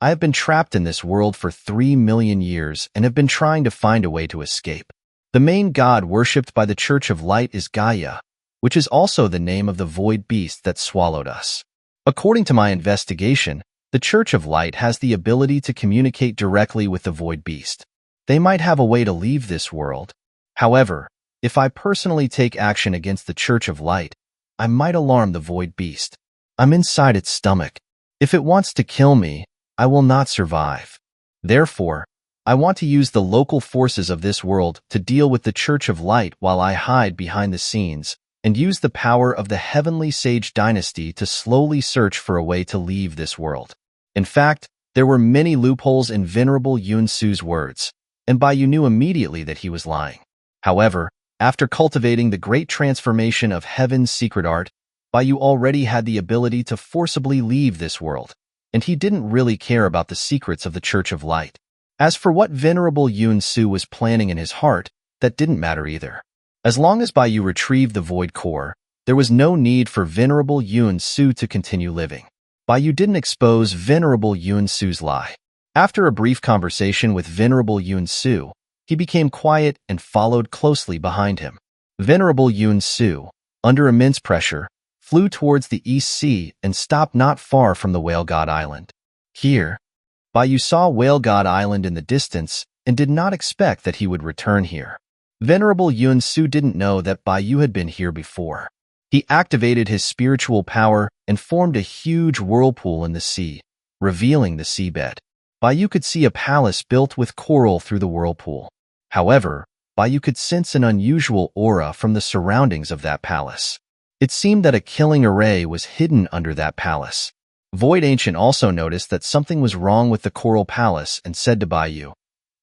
I have been trapped in this world for 3 million years and have been trying to find a way to escape. The main god worshipped by the Church of Light is Gaia, which is also the name of the void beast that swallowed us. According to my investigation, the Church of Light has the ability to communicate directly with the void beast. They might have a way to leave this world. However, if I personally take action against the Church of Light, I might alarm the void beast. I'm inside its stomach. If it wants to kill me, I will not survive. Therefore, I want to use the local forces of this world to deal with the Church of Light while I hide behind the scenes and use the power of the Heavenly Sage Dynasty to slowly search for a way to leave this world. In fact, there were many loopholes in Venerable Yun Su's words, and Baiyu knew immediately that he was lying. However, after cultivating the great transformation of Heaven's secret art, Baiyu already had the ability to forcibly leave this world, and he didn't really care about the secrets of the Church of Light. As for what Venerable Yun Su was planning in his heart, that didn't matter either. As long as Baiyu retrieved the Void Core, there was no need for Venerable Yun Su to continue living. Baiyu didn't expose Venerable Yun Su's lie. After a brief conversation with Venerable Yun Su, he became quiet and followed closely behind him. Venerable Yun Su, under immense pressure, flew towards the East Sea and stopped not far from the Whale God Island. Here, Baiyu saw Whale God Island in the distance and did not expect that he would return here. Venerable Yun Su didn't know that Baiyu had been here before. He activated his spiritual power and formed a huge whirlpool in the sea, revealing the seabed. Baiyu could see a palace built with coral through the whirlpool. However, Baiyu could sense an unusual aura from the surroundings of that palace. It seemed that a killing array was hidden under that palace. Void Ancient also noticed that something was wrong with the coral palace and said to Baiyu,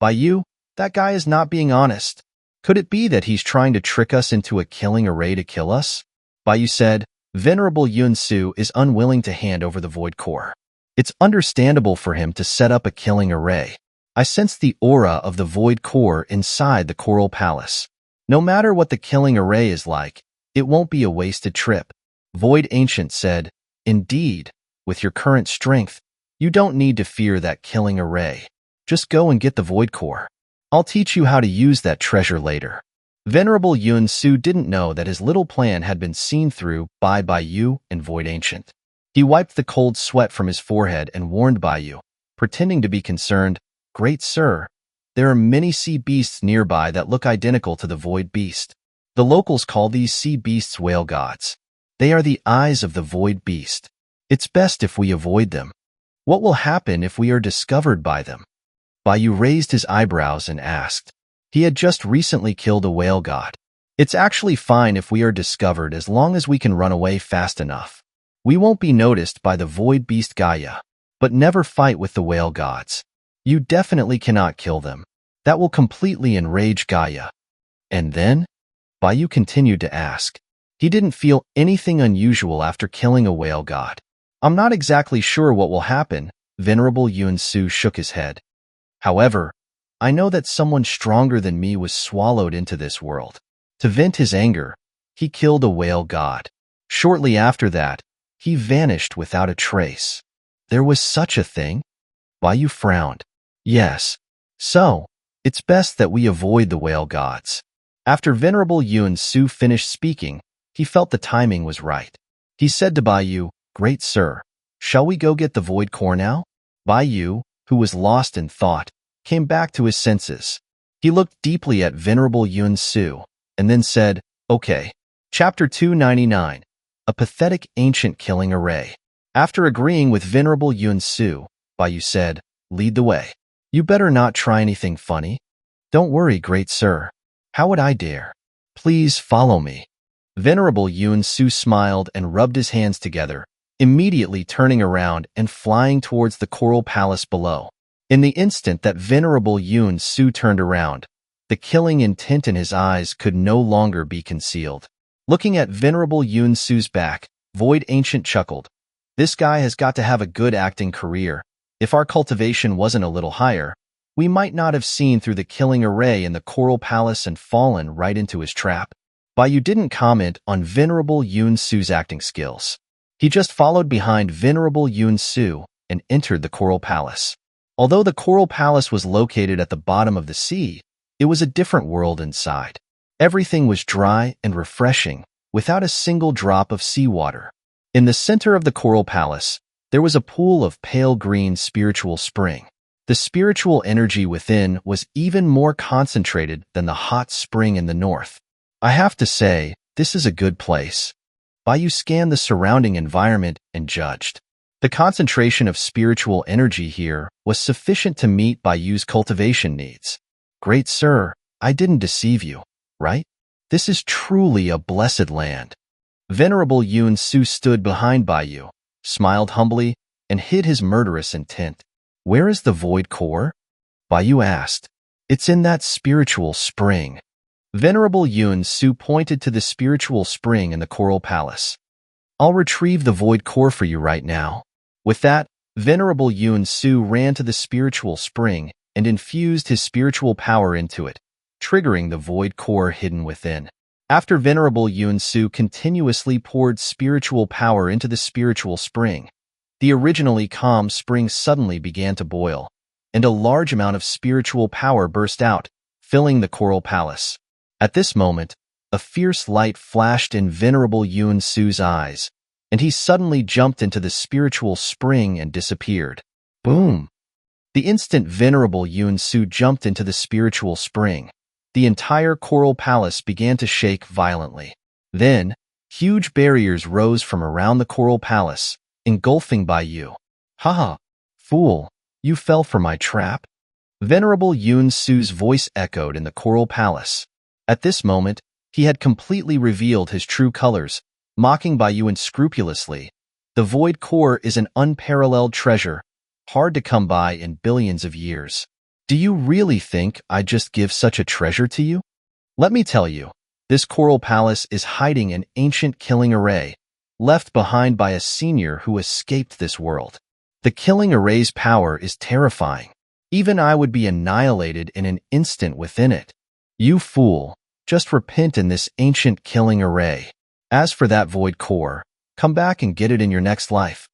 Baiyu, that guy is not being honest. Could it be that he's trying to trick us into a killing array to kill us? Baiyu said, Venerable Yun Su is unwilling to hand over the Void Core. It's understandable for him to set up a killing array. I sense the aura of the Void Core inside the Coral Palace. No matter what the killing array is like, it won't be a wasted trip. Void Ancient said, Indeed, with your current strength, you don't need to fear that killing array. Just go and get the Void Core. I'll teach you how to use that treasure later. Venerable Yun Su didn't know that his little plan had been seen through by Baiyu and Void Ancient. He wiped the cold sweat from his forehead and warned Baiyu, pretending to be concerned, Great sir, there are many sea beasts nearby that look identical to the Void Beast. The locals call these sea beasts whale gods. They are the eyes of the Void Beast. It's best if we avoid them. What will happen if we are discovered by them? Baiyu raised his eyebrows and asked. He had just recently killed a whale god. It's actually fine if we are discovered as long as we can run away fast enough. We won't be noticed by the Void Beast Gaia, but never fight with the whale gods. You definitely cannot kill them. That will completely enrage Gaia. And then? Baiyu continued to ask. He didn't feel anything unusual after killing a whale god. I'm not exactly sure what will happen, Venerable Yun Su shook his head. However, I know that someone stronger than me was swallowed into this world. To vent his anger, he killed a whale god. Shortly after that, he vanished without a trace. There was such a thing? Baiyu frowned. Yes. So, it's best that we avoid the whale gods. After Venerable Yun Su finished speaking, he felt the timing was right. He said to Baiyu, Great sir, shall we go get the Void Core now? Baiyu, who was lost in thought, came back to his senses. He looked deeply at Venerable Yun Su, and then said, Okay. Chapter 299, A Pathetic Ancient Killing Array. After agreeing with Venerable Yun Su, Baiyu said, Lead the way. You better not try anything funny. Don't worry, great sir. How would I dare? Please follow me. Venerable Yun Su smiled and rubbed his hands together, immediately turning around and flying towards the Coral Palace below. In the instant that Venerable Yun Su turned around, the killing intent in his eyes could no longer be concealed. Looking at Venerable Yun Su's back, Void Ancient chuckled. This guy has got to have a good acting career. If our cultivation wasn't a little higher, we might not have seen through the killing array in the Coral Palace and fallen right into his trap. Baiyu didn't comment on Venerable Yun Su's acting skills. He just followed behind Venerable Yun Su and entered the Coral Palace. Although the Coral Palace was located at the bottom of the sea, it was a different world inside. Everything was dry and refreshing, without a single drop of seawater. In the center of the Coral Palace, there was a pool of pale green spiritual spring. The spiritual energy within was even more concentrated than the hot spring in the north. I have to say, this is a good place. Baiyu scanned the surrounding environment and judged. The concentration of spiritual energy here was sufficient to meet Baiyu's cultivation needs. Great sir, I didn't deceive you, right? This is truly a blessed land. Venerable Yun Su stood behind Baiyu, smiled humbly, and hid his murderous intent. Where is the void core? Baiyu asked. It's in that spiritual spring. Venerable Yun Su pointed to the spiritual spring in the Coral Palace. I'll retrieve the void core for you right now. With that, Venerable Yun Su ran to the spiritual spring and infused his spiritual power into it, triggering the void core hidden within. After Venerable Yun Su continuously poured spiritual power into the spiritual spring, the originally calm spring suddenly began to boil, and a large amount of spiritual power burst out, filling the Coral Palace. At this moment, a fierce light flashed in Venerable Yun Su's eyes, and he suddenly jumped into the spiritual spring and disappeared. Boom! The instant Venerable Yun Su jumped into the spiritual spring, the entire Coral Palace began to shake violently. Then, huge barriers rose from around the Coral Palace, engulfing Baiyu. Haha, fool, you fell for my trap? Venerable Yun Su's voice echoed in the Coral Palace. At this moment, he had completely revealed his true colors, mocking Baiyu unscrupulously. The void core is an unparalleled treasure, hard to come by in billions of years. Do you really think I'd just give such a treasure to you? Let me tell you, this Coral Palace is hiding an ancient killing array, left behind by a senior who escaped this world. The killing array's power is terrifying. Even I would be annihilated in an instant within it. You fool, just repent in this ancient killing array. As for that void core, come back and get it in your next life.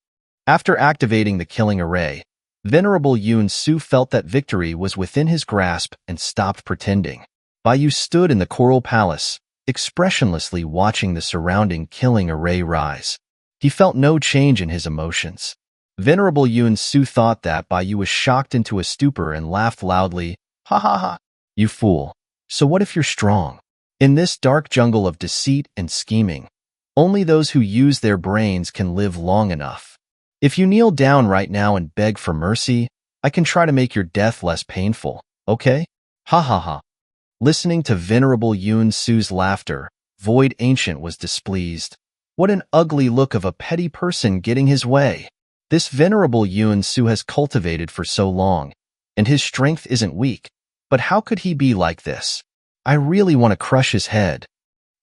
After activating the killing array, Venerable Yun Su felt that victory was within his grasp and stopped pretending. Baiyu stood in the Coral Palace, expressionlessly watching the surrounding killing array rise. He felt no change in his emotions. Venerable Yun Su thought that Baiyu was shocked into a stupor and laughed loudly. Ha ha ha! You fool. So what if you're strong? In this dark jungle of deceit and scheming, only those who use their brains can live long enough. If you kneel down right now and beg for mercy, I can try to make your death less painful, okay? Ha ha ha. Listening to Venerable Yun Su's laughter, Void Ancient was displeased. What an ugly look of a petty person getting his way. This Venerable Yun Su has cultivated for so long, and his strength isn't weak. But how could he be like this? I really want to crush his head.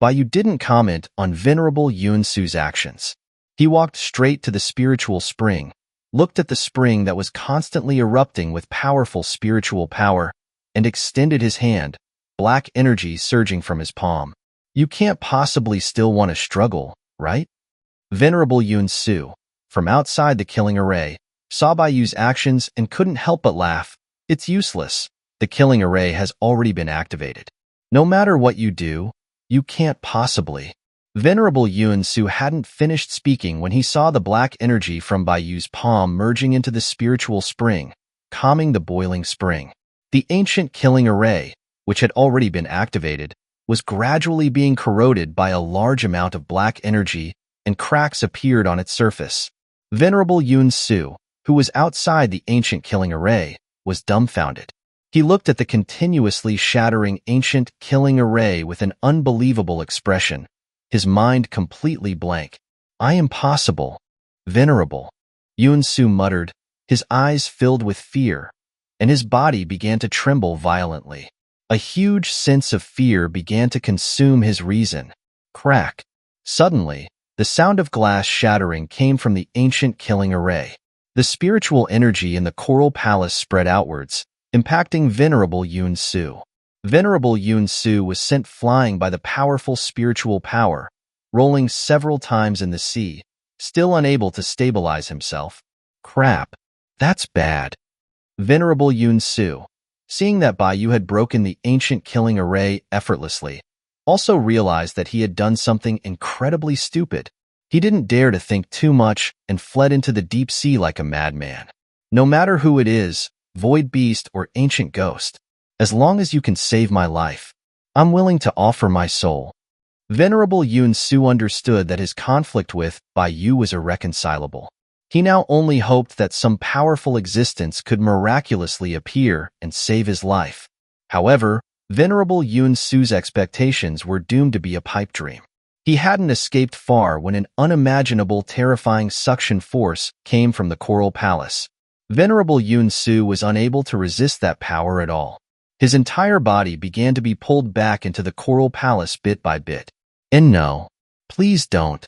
Baiyu didn't comment on Venerable Yun Su's actions. He walked straight to the spiritual spring, looked at the spring that was constantly erupting with powerful spiritual power, and extended his hand, black energy surging from his palm. You can't possibly still want to struggle, right? Venerable Yun Su, from outside the killing array, saw Baiyu's actions and couldn't help but laugh. It's useless. The killing array has already been activated. No matter what you do, you can't possibly. Venerable Yun Su hadn't finished speaking when he saw the black energy from Baiyu's palm merging into the spiritual spring, calming the boiling spring. The ancient killing array, which had already been activated, was gradually being corroded by a large amount of black energy, and cracks appeared on its surface. Venerable Yun Su, who was outside the ancient killing array, was dumbfounded. He looked at the continuously shattering ancient killing array with an unbelievable expression, his mind completely blank. I am possible. Venerable. Yun Su muttered, his eyes filled with fear, and his body began to tremble violently. A huge sense of fear began to consume his reason. Crack. Suddenly, the sound of glass shattering came from the ancient killing array. The spiritual energy in the coral palace spread outwards, impacting Venerable Yun Su. Venerable Yun Su was sent flying by the powerful spiritual power, rolling several times in the sea, still unable to stabilize himself. Crap. That's bad. Venerable Yun Su, seeing that Bai Yu had broken the ancient killing array effortlessly, also realized that he had done something incredibly stupid. He didn't dare to think too much and fled into the deep sea like a madman. No matter who it is, void beast or ancient ghost, as long as you can save my life, I'm willing to offer my soul. Venerable Yun Su understood that his conflict with Bai Yu was irreconcilable. He now only hoped that some powerful existence could miraculously appear and save his life. However, Venerable Yun Su's expectations were doomed to be a pipe dream. He hadn't escaped far when an unimaginable, terrifying suction force came from the Coral Palace. Venerable Yun Su was unable to resist that power at all. His entire body began to be pulled back into the Coral Palace bit by bit. And no, please don't.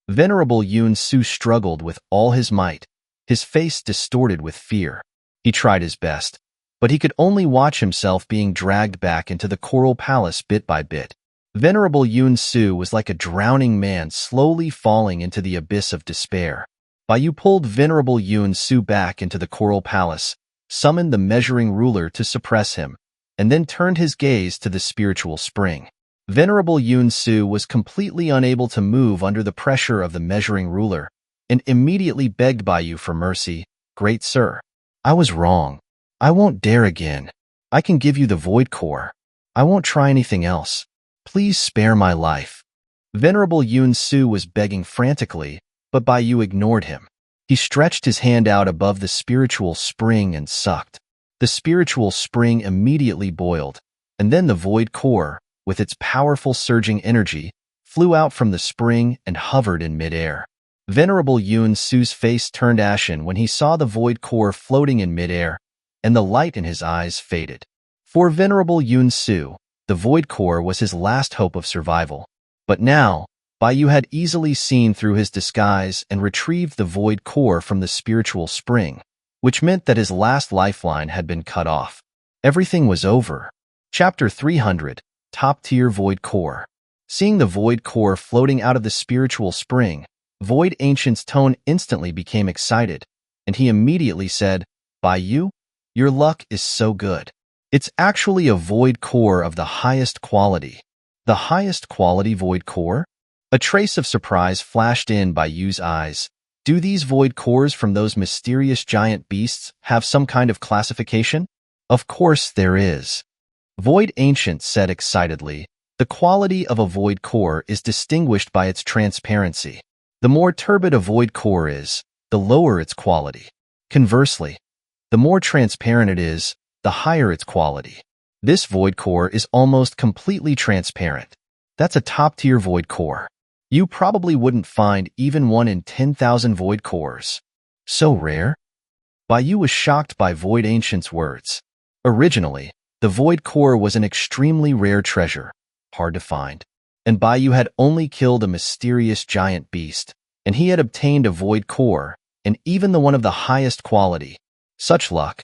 Venerable Yun Su struggled with all his might, his face distorted with fear. He tried his best, but he could only watch himself being dragged back into the Coral Palace bit by bit. Venerable Yun Su was like a drowning man slowly falling into the abyss of despair. Bai Yu pulled Venerable Yun Su back into the Coral Palace, summoned the measuring ruler to suppress him, and then turned his gaze to the spiritual spring. Venerable Yun Su was completely unable to move under the pressure of the measuring ruler, and immediately begged Bai Yu for mercy. Great sir, I was wrong. I won't dare again. I can give you the void core. I won't try anything else. Please spare my life. Venerable Yun Su was begging frantically, but Bai Yu ignored him. He stretched his hand out above the spiritual spring and sucked. The spiritual spring immediately boiled, and then the void core, with its powerful surging energy, flew out from the spring and hovered in midair. Venerable Yun Su's face turned ashen when he saw the void core floating in midair, and the light in his eyes faded. For Venerable Yun Su, the void core was his last hope of survival. But now, Bai Yu had easily seen through his disguise and retrieved the void core from the spiritual spring, which meant that his last lifeline had been cut off. Everything was over. Chapter 300, Top-Tier Void Core. Seeing the void core floating out of the spiritual spring, Void Ancient's tone instantly became excited, and he immediately said, Bai Yu, your luck is so good. It's actually a void core of the highest quality. The highest quality void core? A trace of surprise flashed in Bai Yu's eyes. Do these void cores from those mysterious giant beasts have some kind of classification? Of course there is. Void Ancient said excitedly, the quality of a void core is distinguished by its transparency. The more turbid a void core is, the lower its quality. Conversely, the more transparent it is, the higher its quality. This void core is almost completely transparent. That's a top-tier void core. You probably wouldn't find even one in 10,000 void cores. So rare? Bai Yu was shocked by Void Ancient's words. Originally, the void core was an extremely rare treasure, hard to find, and Bai Yu had only killed a mysterious giant beast, and he had obtained a void core, and even the one of the highest quality. Such luck.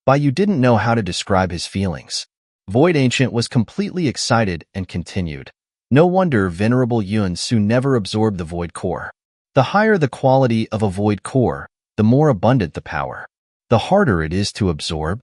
Bai Yu didn't know how to describe his feelings. Void Ancient was completely excited and continued. No wonder Venerable Yun Su never absorbed the void core. The higher the quality of a void core, the more abundant the power. The harder it is to absorb.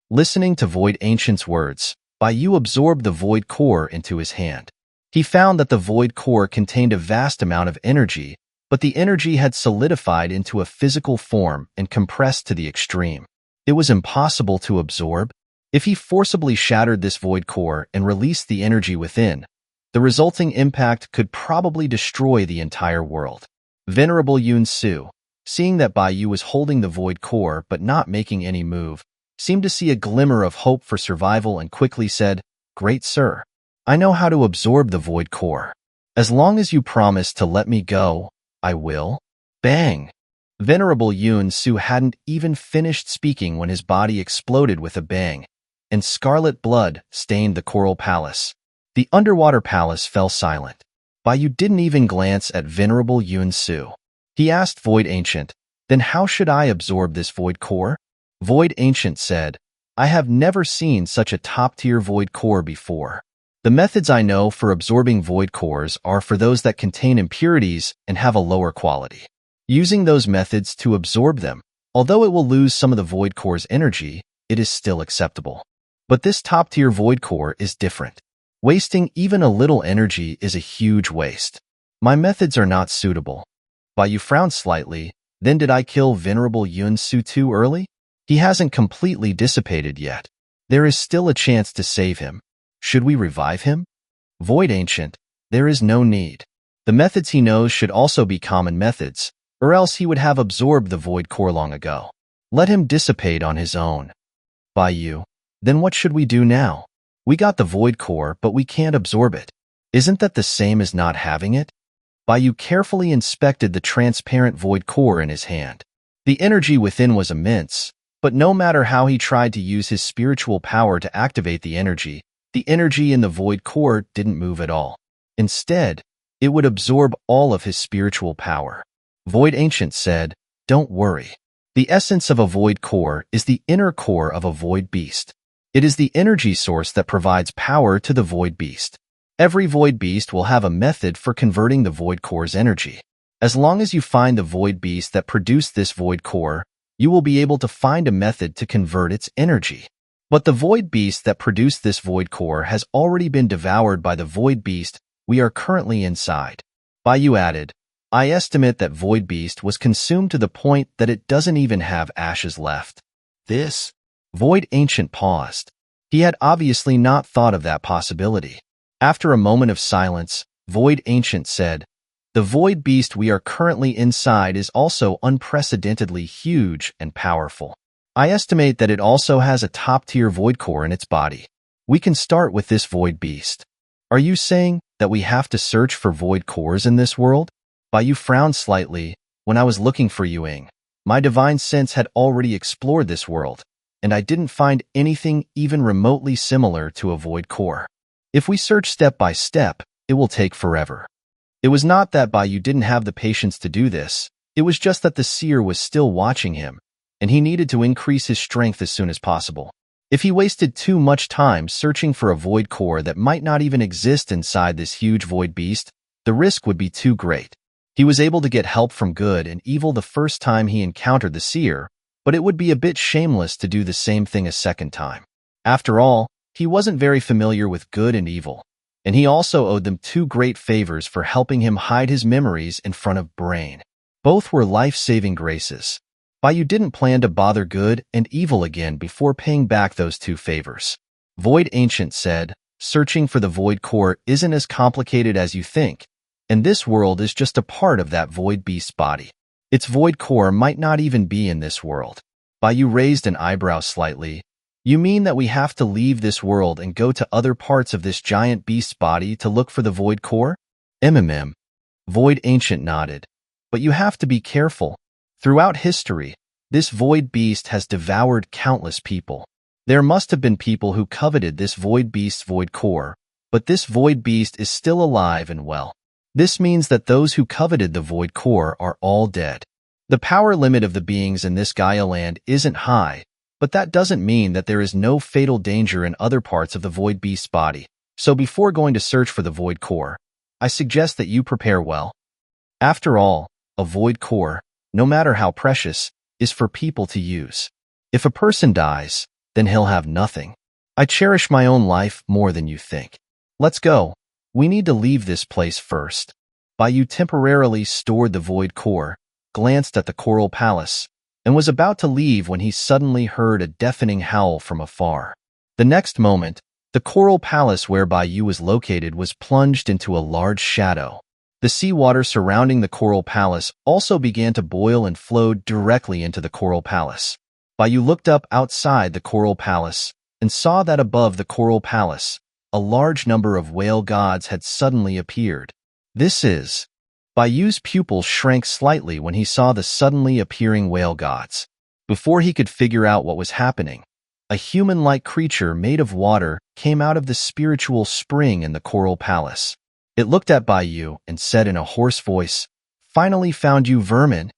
Listening to Void Ancient's words, Bai Yu absorbed the void core into his hand. He found that the void core contained a vast amount of energy, but the energy had solidified into a physical form and compressed to the extreme. It was impossible to absorb. If he forcibly shattered this void core and released the energy within, the resulting impact could probably destroy the entire world. Venerable Yun Su, seeing that Bai Yu was holding the void core but not making any move, seemed to see a glimmer of hope for survival and quickly said, Great sir, I know how to absorb the void core. As long as you promise to let me go, I will. Bang! Venerable Yun Su hadn't even finished speaking when his body exploded with a bang, and scarlet blood stained the Coral Palace. The underwater palace fell silent. Yu didn't even glance at Venerable Yun Su. He asked Void Ancient, "Then how should I absorb this void core?" Void Ancient said, "I have never seen such a top-tier void core before. The methods I know for absorbing void cores are for those that contain impurities and have a lower quality. Using those methods to absorb them, although it will lose some of the void core's energy, it is still acceptable. But this top-tier void core is different. Wasting even a little energy is a huge waste. My methods are not suitable." Yu frowned slightly. "Then did I kill Venerable Yun Su too early? He hasn't completely dissipated yet. There is still a chance to save him. Should we revive him?" Void Ancient, "There is no need. The methods he knows should also be common methods, or else he would have absorbed the void core long ago. Let him dissipate on his own." Yu, "Then what should we do now? We got the void core, but we can't absorb it. Isn't that the same as not having it?" Yu carefully inspected the transparent void core in his hand. The energy within was immense, but no matter how he tried to use his spiritual power to activate the energy in the void core didn't move at all. Instead, it would absorb all of his spiritual power. Void Ancient said, "Don't worry. The essence of a void core is the inner core of a void beast. It is the energy source that provides power to the void beast. Every void beast will have a method for converting the void core's energy. As long as you find the void beast that produced this void core, you will be able to find a method to convert its energy. But the void beast that produced this void core has already been devoured by the void beast we are currently inside." Yu added, "I estimate that void beast was consumed to the point that it doesn't even have ashes left." This Void Ancient paused. He had obviously not thought of that possibility. After a moment of silence, Void Ancient said, "The void beast we are currently inside is also unprecedentedly huge and powerful. I estimate that it also has a top-tier void core in its body. We can start with this void beast." "Are you saying that we have to search for void cores in this world?" Yu frowned slightly. "When I was looking for Yuing, my divine sense had already explored this world, and I didn't find anything even remotely similar to a void core. If we search step by step, it will take forever." It was not that Yu didn't have the patience to do this. It was just that the seer was still watching him, and he needed to increase his strength as soon as possible. If he wasted too much time searching for a void core that might not even exist inside this huge void beast, the risk would be too great. He was able to get help from good and evil the first time he encountered the seer, but it would be a bit shameless to do the same thing a second time. After all, he wasn't very familiar with good and evil, and he also owed them two great favors for helping him hide his memories in front of Brain. Both were life-saving graces. Yu didn't plan to bother good and evil again before paying back those two favors. Void Ancient said, "Searching for the void core isn't as complicated as you think, and this world is just a part of that void beast's body. Its void core might not even be in this world." Yu raised an eyebrow slightly. "You mean that we have to leave this world and go to other parts of this giant beast's body to look for the void core?" Void Ancient nodded. "But you have to be careful. Throughout history, this void beast has devoured countless people. There must have been people who coveted this void beast's void core, but this void beast is still alive and well. This means that those who coveted the void core are all dead. The power limit of the beings in this Gaia land isn't high, but that doesn't mean that there is no fatal danger in other parts of the void beast's body. So before going to search for the void core, I suggest that you prepare well. After all, a void core, no matter how precious, is for people to use. If a person dies, then he'll have nothing. I cherish my own life more than you think. Let's go. We need to leave this place first." Yu temporarily stored the void core, glanced at the coral palace, and was about to leave when he suddenly heard a deafening howl from afar. The next moment, the coral palace where Yu was located was plunged into a large shadow. The seawater surrounding the coral palace also began to boil and flowed directly into the coral palace. Yu looked up outside the coral palace and saw that above the coral palace, a large number of whale gods had suddenly appeared. Yu's pupils shrank slightly when he saw the suddenly appearing whale gods. Before he could figure out what was happening, a human-like creature made of water came out of the spiritual spring in the coral palace. It looked at Bai Yu and said in a hoarse voice, "Finally found you, vermin.